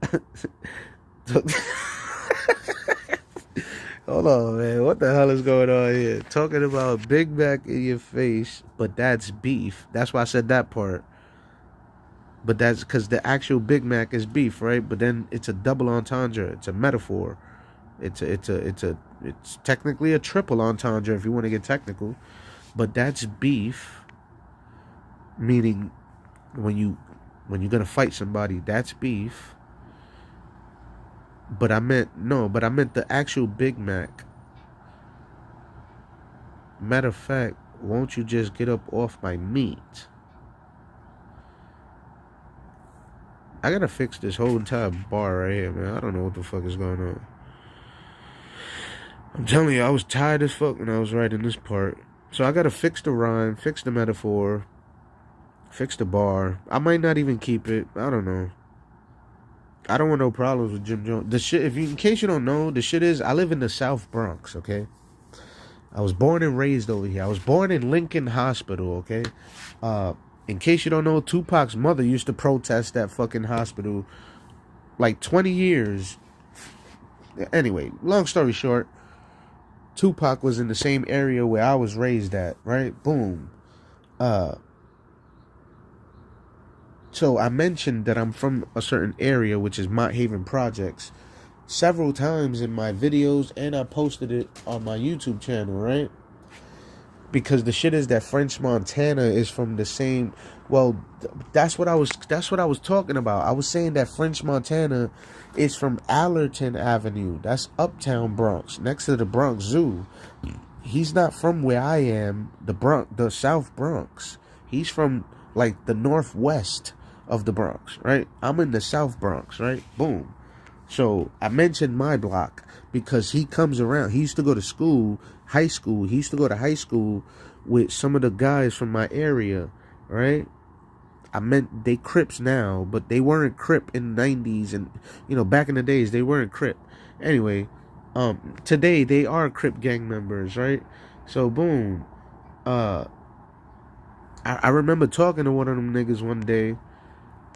Hold on, man. What the hell is going on here? Talking about Big Mac in your face, but that's beef. That's why I said that part. But that's because the actual Big Mac is beef, right? But then it's a double entendre. It's a metaphor. It's technically a triple entendre if you want to get technical. But that's beef, meaning when you're gonna fight somebody, that's beef. But I meant the actual Big Mac. Matter of fact, won't you just get up off my meat? I gotta fix this whole entire bar right here, man. I don't know what the fuck is going on. I'm telling you, I was tired as fuck when I was writing this part. So I gotta fix the rhyme, fix the metaphor, fix the bar. I might not even keep it. I don't know. I don't want no problems with Jim Jones. The shit, in case you don't know, the shit is I live in the South Bronx, okay? I was born and raised over here. I was born in Lincoln Hospital, okay? In case you don't know, Tupac's mother used to protest that fucking hospital like 20 years. Anyway, long story short, Tupac was in the same area where I was raised at, right? Boom. So I mentioned that I'm from a certain area, which is Mott Haven Projects, several times in my videos, and I posted it on my YouTube channel, right? Because the shit is that French Montana is from the same. Well, that's what I was talking about. I was saying that French Montana is from Allerton Avenue. That's Uptown Bronx, next to the Bronx Zoo. He's not from where I am, the South Bronx. He's from like the northwest of the Bronx, right? I'm in the South Bronx, right? Boom. So I mentioned my block because he comes around. He used to go to school, high school. He used to go to high school with some of the guys from my area, right? I meant they Crips now, but they weren't Crip in the 90s, and back in the days they weren't Crip. Anyway, today they are Crip gang members, right? So boom, I remember talking to one of them niggas one day,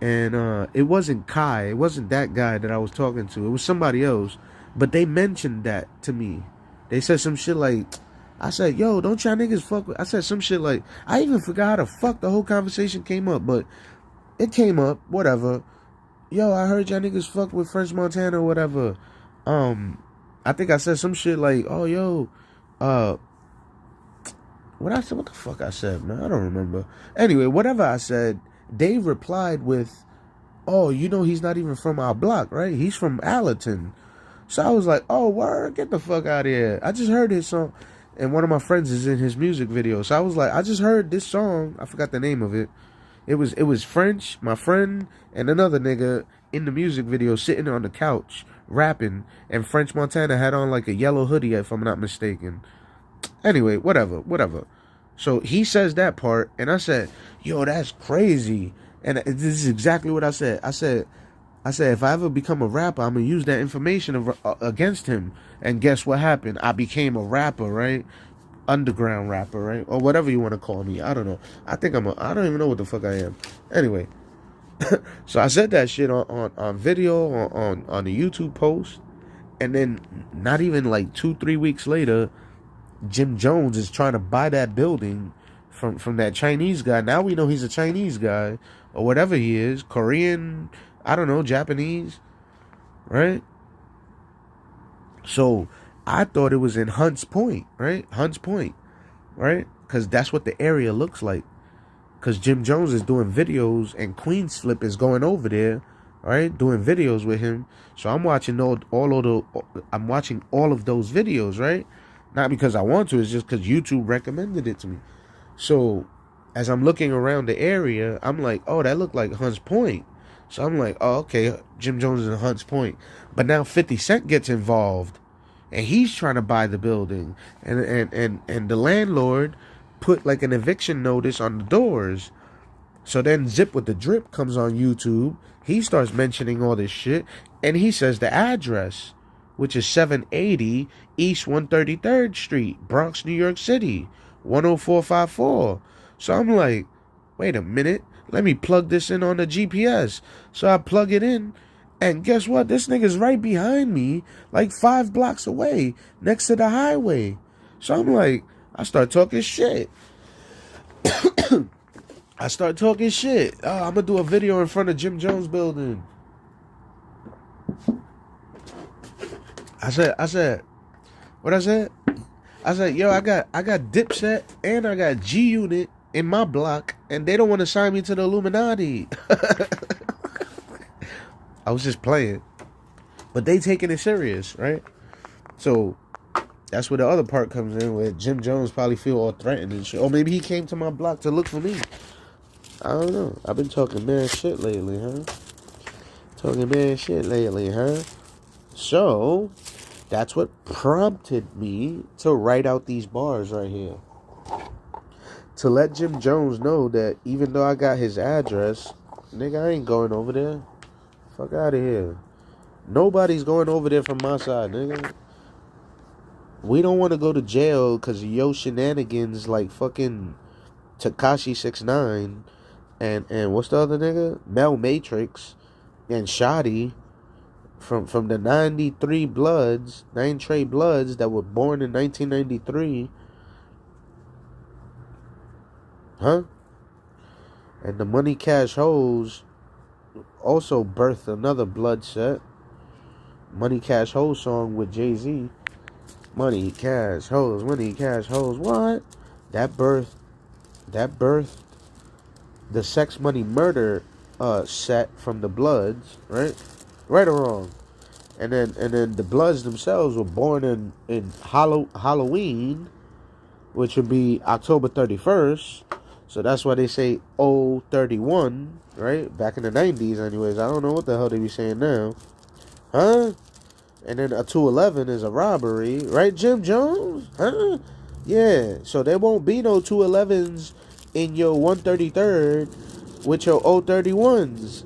and it wasn't Kai, it wasn't that guy that I was talking to, it was somebody else, but they mentioned that to me. They said some shit like, I said, yo, don't y'all niggas fuck with... I said some shit like... I even forgot how the fuck the whole conversation came up, but it came up, whatever. Yo, I heard y'all niggas fuck with French Montana or whatever. I think I said some shit like, oh, yo, what I said? What the fuck I said, man? I don't remember. Anyway, whatever I said, Dave replied with, oh, he's not even from our block, right? He's from Allerton. So I was like, oh, word, get the fuck out of here. I just heard his song. And one of my friends is in his music video. So I was like, I just heard this song. I forgot the name of it. It was French, my friend, and another nigga in the music video sitting on the couch rapping. And French Montana had on like a yellow hoodie, if I'm not mistaken. Anyway, whatever. So he says that part. And I said, yo, that's crazy. And this is exactly what I said. I said, if I ever become a rapper, I'm going to use that information against him. And guess what happened? I became a rapper, right? Underground rapper, right? Or whatever you want to call me. I don't know. I don't even know what the fuck I am. Anyway. So I said that shit on video, on the YouTube post. And then not even like 2-3 weeks later, Jim Jones is trying to buy that building from that Chinese guy. Now we know he's a Chinese guy. Or whatever he is. Korean... I don't know, Japanese, right? So I thought it was in Hunts Point, right? Hunts Point, right? Because that's what the area looks like. Because Jim Jones is doing videos and Queens Flip is going over there, right? Doing videos with him. So I'm watching all of those videos, right? Not because I want to, it's just because YouTube recommended it to me. So as I'm looking around the area, I'm like, oh, that looked like Hunts Point. So I'm like, oh, okay, Jim Jones is in Hunts Point. But now 50 Cent gets involved. And he's trying to buy the building. And the landlord put like an eviction notice on the doors. So then Zip with the Drip comes on YouTube. He starts mentioning all this shit. And he says the address, which is 780 East 133rd Street, Bronx, New York City, 10454. So I'm like, wait a minute. Let me plug this in on the GPS. So I plug it in. And guess what? This nigga's right behind me. Like 5 blocks away. Next to the highway. So I'm like, I start talking shit. Oh, I'm going to do a video in front of Jim Jones building. I said, what I said? I said, yo, I got Dipset and I got G-Unit in my block, and they don't want to sign me to the Illuminati. I was just playing. But they taking it serious, right? So that's where the other part comes in, where Jim Jones probably feel all threatened and shit. Or maybe he came to my block to look for me. I don't know. I've been talking mad shit lately, So that's what prompted me to write out these bars right here. To let Jim Jones know that even though I got his address, nigga, I ain't going over there. Fuck out of here. Nobody's going over there from my side, nigga. We don't want to go to jail because of your shenanigans like fucking Tekashi 6ix9ine and what's the other nigga? Mel Matrix and Shoddy from the 93 Bloods, 9 Trey Bloods that were born in 1993. Huh? And the Money Cash Hoes also birthed another blood set. Money Cash Hoes song with Jay-Z. Money Cash Hoes, what? That birthed the Sex Money Murder set from the Bloods, right? Right or wrong? And then the Bloods themselves were born in Halloween, which would be October 31st. So that's why they say 031, right? Back in the 90s, anyways. I don't know what the hell they be saying now. Huh? And then a 211 is a robbery, right, Jim Jones? Huh? Yeah. So there won't be no 211s in your 133rd with your 031s.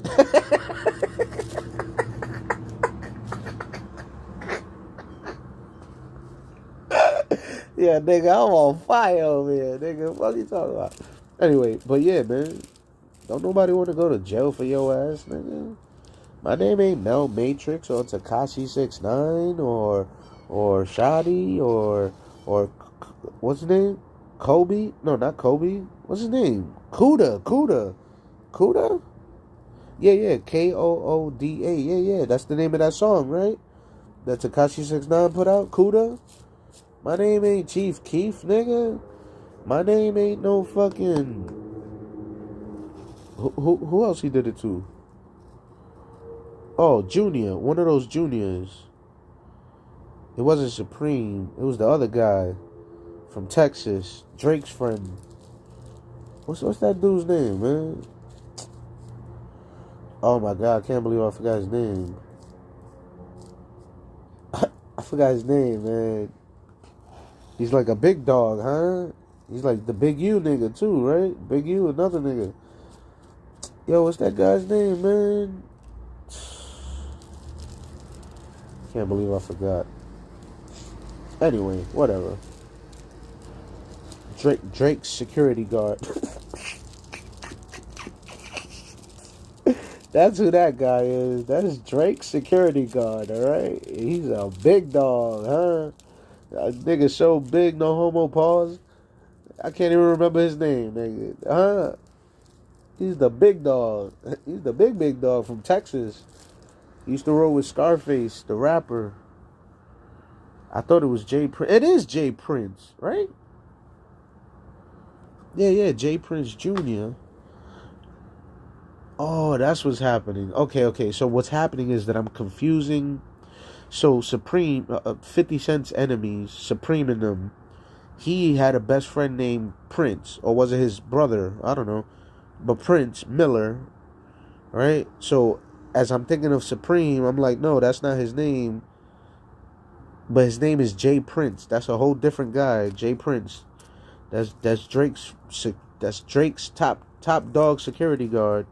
Yeah, nigga, I'm on fire over here, nigga. What are you talking about? Anyway, but yeah, man. Don't nobody want to go to jail for your ass, nigga. My name ain't Mel Matrix or Takashi 69 or Shadi or what's his name? Kobe? No, not Kobe. What's his name? Kuda? Yeah, Kooda. Yeah. That's the name of that song, right? That Takashi 69 put out. Kuda. My name ain't Chief Keef, nigga. My name ain't no fucking. Who else he did it to? Oh, Junior. One of those juniors. It wasn't Supreme. It was the other guy from Texas. Drake's friend. What's that dude's name, man? Oh my god, I can't believe I forgot his name. I forgot his name, man. He's like a big dog, huh? He's like the Big U nigga too, right? Big U, another nigga. Yo, what's that guy's name, man? Can't believe I forgot. Anyway, whatever. Drake's security guard. That's who that guy is. That's Drake's security guard, alright? He's a big dog, huh? A nigga so big, no homo pause. I can't even remember his name, nigga. Huh? He's the big dog. He's the big dog from Texas. He used to roll with Scarface, the rapper. I thought it was Jay Prince. It is Jay Prince, right? Yeah, Jay Prince Jr. Oh, that's what's happening. Okay. So what's happening is that I'm confusing. So Supreme, 50 Cent's enemies, Supreme and them, he had a best friend named Prince. Or was it his brother? I don't know. But Prince Miller, right? So as I'm thinking of Supreme, I'm like, no, that's not his name. But his name is Jay Prince. That's a whole different guy, Jay Prince. That's Drake's top dog security guard.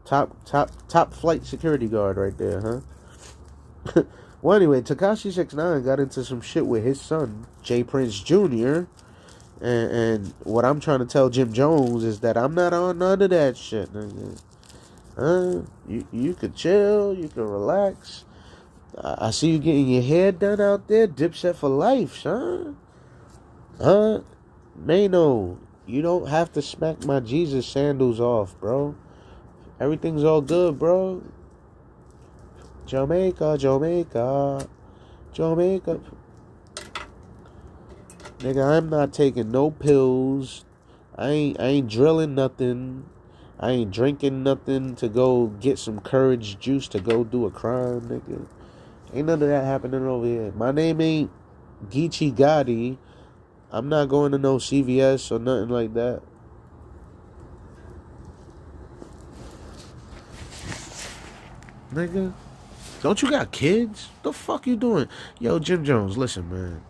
Top flight security guard right there, huh? Well, anyway, Tekashi 6ix9ine got into some shit with his son, Jay Prince Jr. And what I'm trying to tell Jim Jones is that I'm not on none of that shit, nigga. You could chill, you could relax. I see you getting your hair done out there, Dipset for life, son. Mano, you don't have to smack my Jesus sandals off, bro. Everything's all good, bro. Jamaica. Nigga, I'm not taking no pills. I ain't drilling nothing. I ain't drinking nothing to go get some courage juice to go do a crime, nigga. Ain't none of that happening over here. My name ain't Geechee Gotti. I'm not going to no CVS or nothing like that. Nigga, don't you got kids? The fuck you doing? Yo, Jim Jones, listen, man.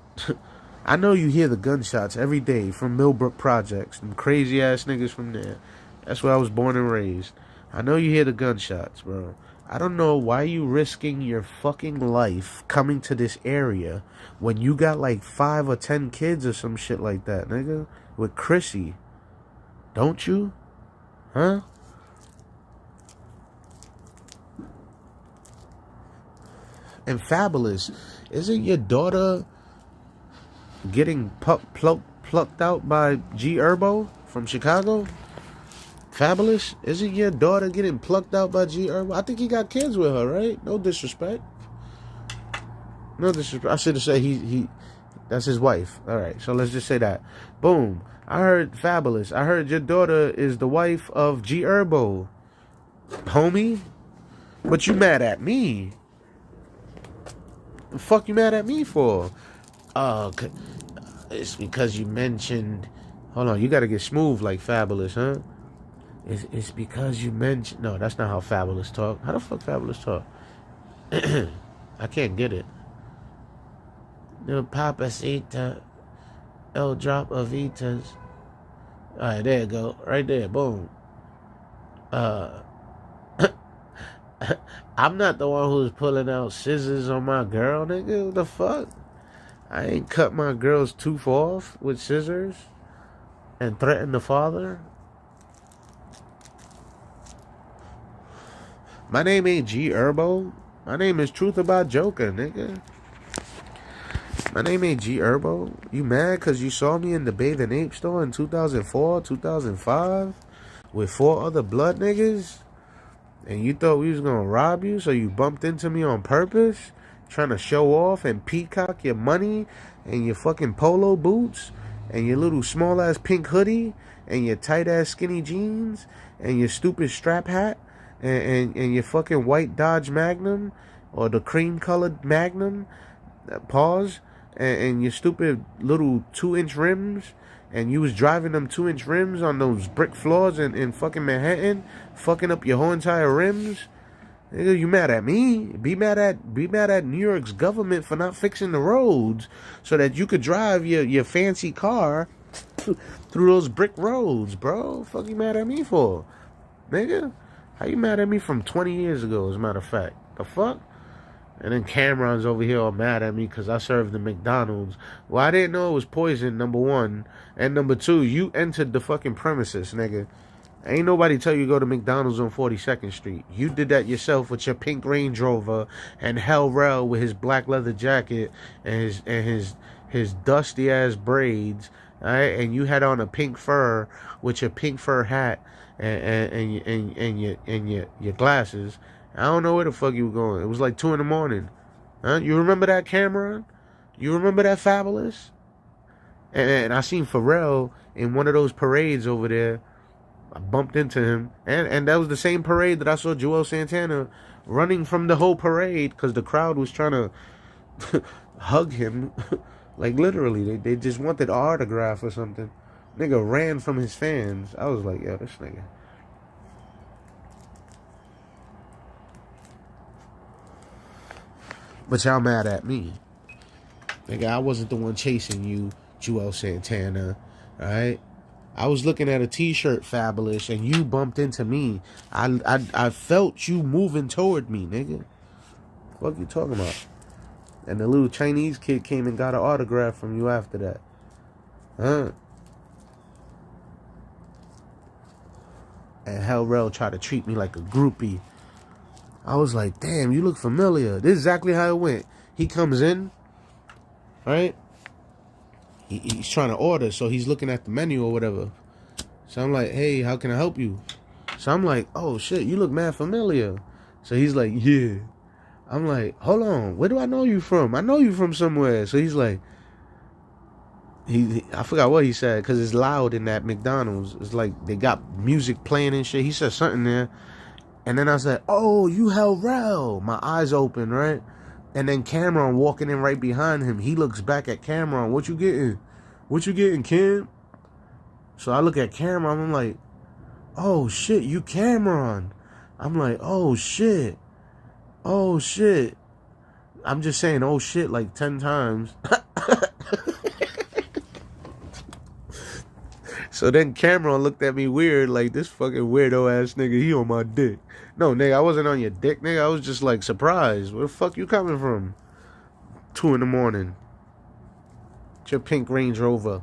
I know you hear the gunshots every day from Millbrook Projects. Them crazy ass niggas from there. That's where I was born and raised. I know you hear the gunshots, bro. I don't know why you risking your fucking life coming to this area when you got like 5 or 10 kids or some shit like that, nigga. With Chrissy. Don't you? Huh? And Fabulous, isn't your daughter getting plucked out by G Herbo from Chicago? Fabulous, isn't your daughter getting plucked out by G Herbo? I think he got kids with her, right? No disrespect. No disrespect. I should have said he that's his wife. All right, so let's just say that. Boom. I heard Fabulous. I heard your daughter is the wife of G Herbo. Homie? But you mad at me? The fuck you mad at me for? It's because you mentioned. Hold on, you gotta get smooth like Fabulous, huh? It's because you mentioned. No, that's not how Fabulous talk. How the fuck Fabulous talk? I can't get it. No papacita, el drop of Vitas. Alright, there you go. Right there, boom. I'm not the one who's pulling out scissors on my girl, nigga. What the fuck? I ain't cut my girl's tooth off with scissors and threatened the father. My name ain't G Herbo. My name is Truth About Joker, nigga. My name ain't G Herbo. You mad because you saw me in the Bathing Ape store in 2004, 2005 with 4 other blood niggas? And you thought we was gonna rob you, so you bumped into me on purpose? Trying to show off and peacock your money and your fucking polo boots and your little small ass pink hoodie and your tight ass skinny jeans and your stupid strap hat and your fucking white Dodge Magnum or the cream colored Magnum, pause, and your stupid little 2-inch rims, and you was driving them 2-inch rims on those brick floors in fucking Manhattan, fucking up your whole entire rims. Nigga, you mad at me? Be mad at New York's government for not fixing the roads so that you could drive your fancy car through those brick roads, bro. Fuck you mad at me for? Nigga, how you mad at me from 20 years ago, as a matter of fact? The fuck? And then Cameron's over here all mad at me because I served the McDonald's. Well, I didn't know it was poison, number one. And number two, you entered the fucking premises, nigga. Ain't nobody tell you to go to McDonald's on 42nd Street. You did that yourself with your pink Range Rover and Hell Rel with his black leather jacket and his dusty ass braids, alright? And you had on a pink fur with your pink fur hat and your glasses. I don't know where the fuck you were going. It was like 2 in the morning. Huh? You remember that, Cameron? You remember that, Fabulous? And I seen Pharrell in one of those parades over there. I bumped into him. And that was the same parade that I saw Joel Santana running from the whole parade because the crowd was trying to hug him. Like, literally. They just wanted an autograph or something. Nigga ran from his fans. I was like, yo, this nigga. But y'all mad at me. Nigga, I wasn't the one chasing you, Joel Santana. Alright? I was looking at a t-shirt, Fabulous, and you bumped into me. I felt you moving toward me, nigga. What you talking about? And the little Chinese kid came and got an autograph from you after that. Huh? And Hell Rel tried to treat me like a groupie. I was like, damn, you look familiar. This is exactly how it went. He comes in, right? He's trying to order, so he's looking at the menu or whatever. So I'm like, hey, how can I help you? So I'm like, oh, shit, you look mad familiar. So he's like, yeah. I'm like, hold on, where do I know you from? I know you from somewhere. So he's like, I forgot what he said, because it's loud in that McDonald's. It's like they got music playing and shit. He said something there. And then I said, oh, you Hell Rel. My eyes open, right? And then Cameron walking in right behind him. He looks back at Cameron. What you getting? What you getting, Kim? So I look at Cameron. I'm like, oh, shit, you Cameron. I'm like, oh, shit. Oh, shit. I'm just saying, oh, shit, like 10 times. So then Cameron looked at me weird, like, this fucking weirdo ass nigga, he on my dick. No, nigga, I wasn't on your dick, nigga. I was just, like, surprised. Where the fuck you coming from? 2 in the morning. It's your pink Range Rover.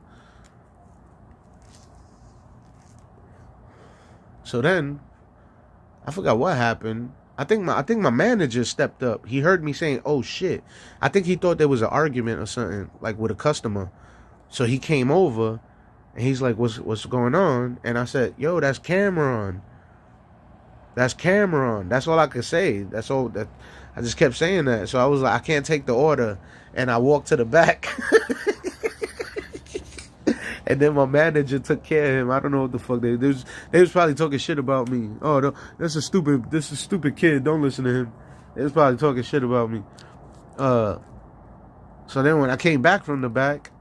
So then, I forgot what happened. I think my manager stepped up. He heard me saying, oh, shit. I think he thought there was an argument or something, like, with a customer. So he came over. And he's like, what's going on? And I said, yo, that's Cameron. That's Cameron. That's all I could say. That's all that I just kept saying that. So I was like, I can't take the order. And I walked to the back. And then my manager took care of him. I don't know what the fuck they was probably talking shit about me. Oh, no, this is a stupid kid. Don't listen to him. They was probably talking shit about me. So then when I came back from the back,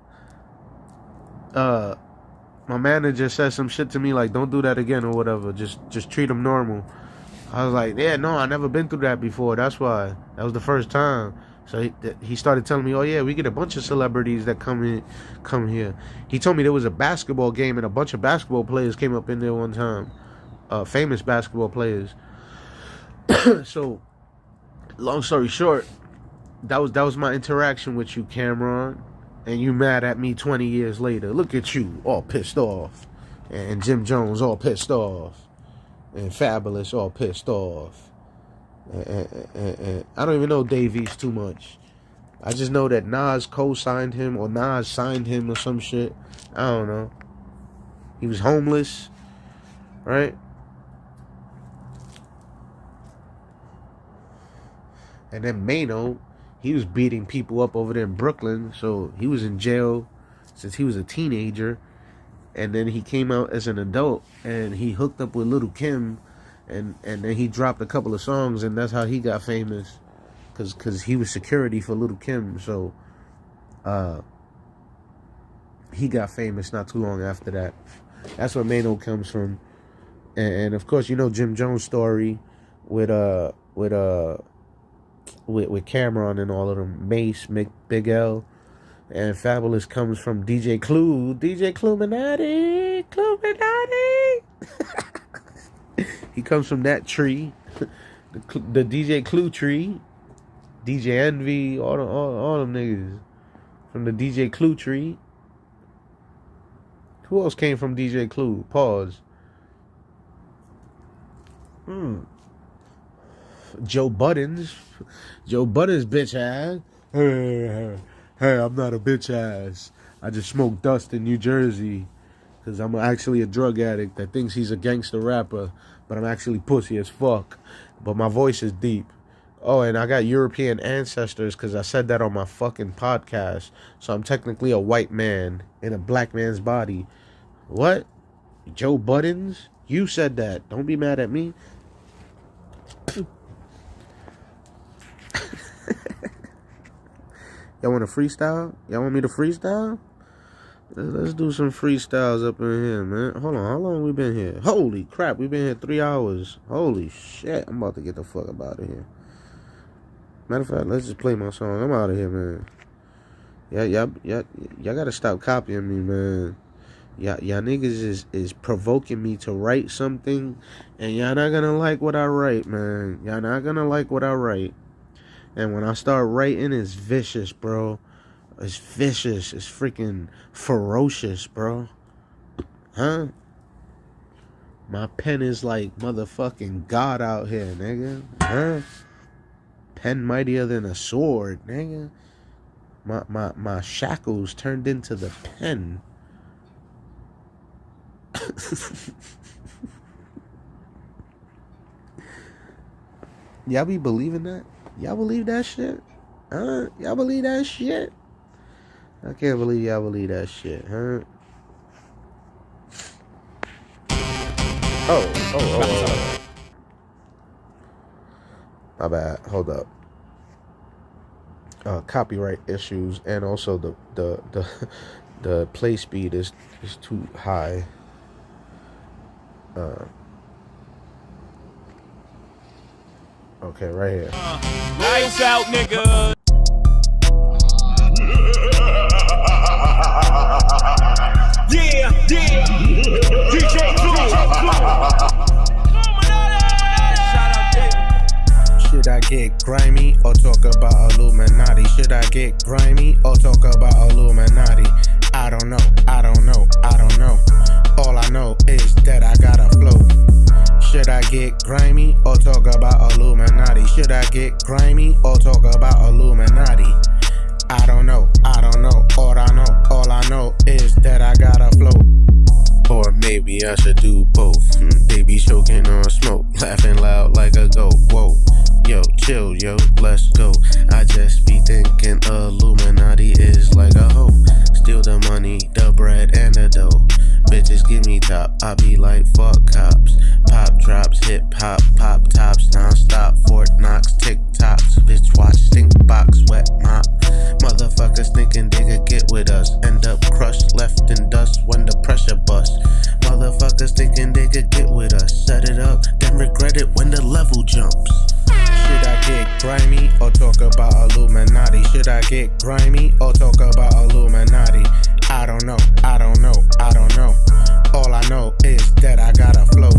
my manager said some shit to me like, don't do that again or whatever. Just treat him normal. I was like, yeah, no, I never been through that before. That's why. That was the first time. So he started telling me, oh, yeah, we get a bunch of celebrities that come here. He told me there was a basketball game and a bunch of basketball players came up in there one time. famous basketball players. So, long story short, that was my interaction with you, Cameron. And you mad at me 20 years later. Look at you, all pissed off. And Jim Jones all pissed off. And Fabulous all pissed off. And I don't even know Dave East too much. I just know that Nas co-signed him, or Nas signed him or some shit. I don't know. He was homeless, right? And then Mano, he was beating people up over there in Brooklyn. So he was in jail since he was a teenager. And then he came out as an adult and he hooked up with Lil' Kim. And then he dropped a couple of songs, and that's how he got famous. Because he was security for Lil' Kim. So he got famous not too long after that. That's where Mano comes from. And of course, you know Jim Jones' story with Cameron and all of them, Mace, Big L, and Fabulous comes from DJ Clue, Cluminati. He comes from that tree, the DJ Clue tree, DJ Envy, all them niggas from the DJ Clue tree. Who else came from DJ Clue? Pause. Joe Buttons, bitch ass. Hey, I'm not a bitch ass. I just smoke dust in New Jersey because I'm actually a drug addict that thinks he's a gangster rapper, but I'm actually pussy as fuck. But my voice is deep. Oh, and I got European ancestors because I said that on my fucking podcast. So I'm technically a white man in a black man's body. What? Joe Buttons? You said that. Don't be mad at me. Y'all want to freestyle? Y'all want me to freestyle? Let's do some freestyles up in here, man. Hold on, how long we been here? Holy crap, we been here 3 hours. Holy shit, I'm about to get the fuck up out of here. Matter of fact, let's just play my song. I'm out of here, man. Y'all gotta stop copying me, man. Y'all niggas is provoking me to write something, and y'all not gonna like what I write, man. Y'all not gonna like what I write. And when I start writing, it's vicious, bro. It's vicious. It's freaking ferocious, bro. Huh? My pen is like motherfucking God out here, nigga. Huh? Pen mightier than a sword, nigga. My shackles turned into the pen. Y'all be believing that? Y'all believe that shit? Huh? Y'all believe that shit? I can't believe y'all believe that shit, huh? Oh. My bad. Hold up. Copyright issues, and also the play speed is too high. Okay, right here. Lights out, nigga. Yeah. DJ Should I get grimy or talk about Illuminati? Should I get grimy or talk about Illuminati? I don't know. All I know is that I got a flow. Should I get grimy or talk about Illuminati? Should I get grimy or talk about Illuminati? I don't know. All I know is that I got a flow. Or maybe I should do both. They be choking on smoke, laughing loud like a goat. Whoa, yo, chill, yo, let's go. I just be thinking Illuminati is like a hoe. Steal the money, the bread, and the dough. Bitches give me top, I be like fuck cops. Pop drops, hip hop, pop tops, non-stop. Fort Knox, TikToks, bitch watch, stink box, wet mop. Motherfuckers thinking they could get with us, end up crushed, left in dust when the pressure bust. Motherfuckers thinking they could get with us, set it up, then regret it when the level jumps. Should I get grimy or talk about Illuminati? Should I get grimy or talk about Illuminati? I don't know. All I know is that I got a flow.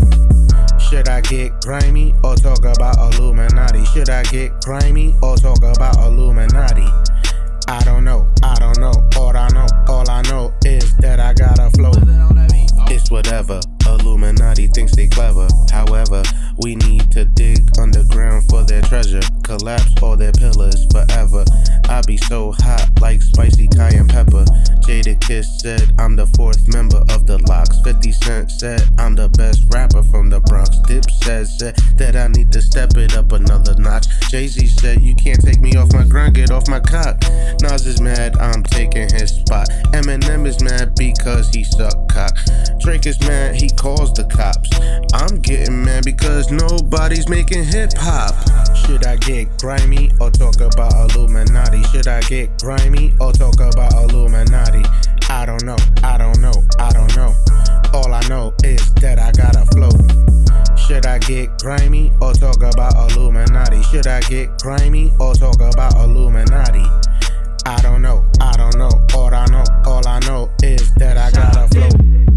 get grimy or talk about Illuminati? Should I get grimy or talk about Illuminati? I don't know. All I know is that I got a flow. It's whatever. Illuminati thinks they clever. However, we need to dig underground for their treasure. Collapse all their pillars forever. I be so hot like spicy cayenne pepper. Jada Kiss said I'm the 4th member of the Locks. 50 Cent said I'm the best rapper from the Bronx. Dip said that I need to step it up another notch. Jay-Z said you can't take me off my grind, get off my cock. Nas is mad I'm taking his spot. Eminem is mad because he suck cock. Drake is mad he calls the cops. I'm getting mad because nobody's making hip hop. Should I get grimy or talk about Illuminati? Should I get grimy or talk about Illuminati? I don't know. All I know is that I got a flow. Should I get grimy or talk about Illuminati? Should I get grimy or talk about Illuminati? I don't know. All I know is that I got a flow.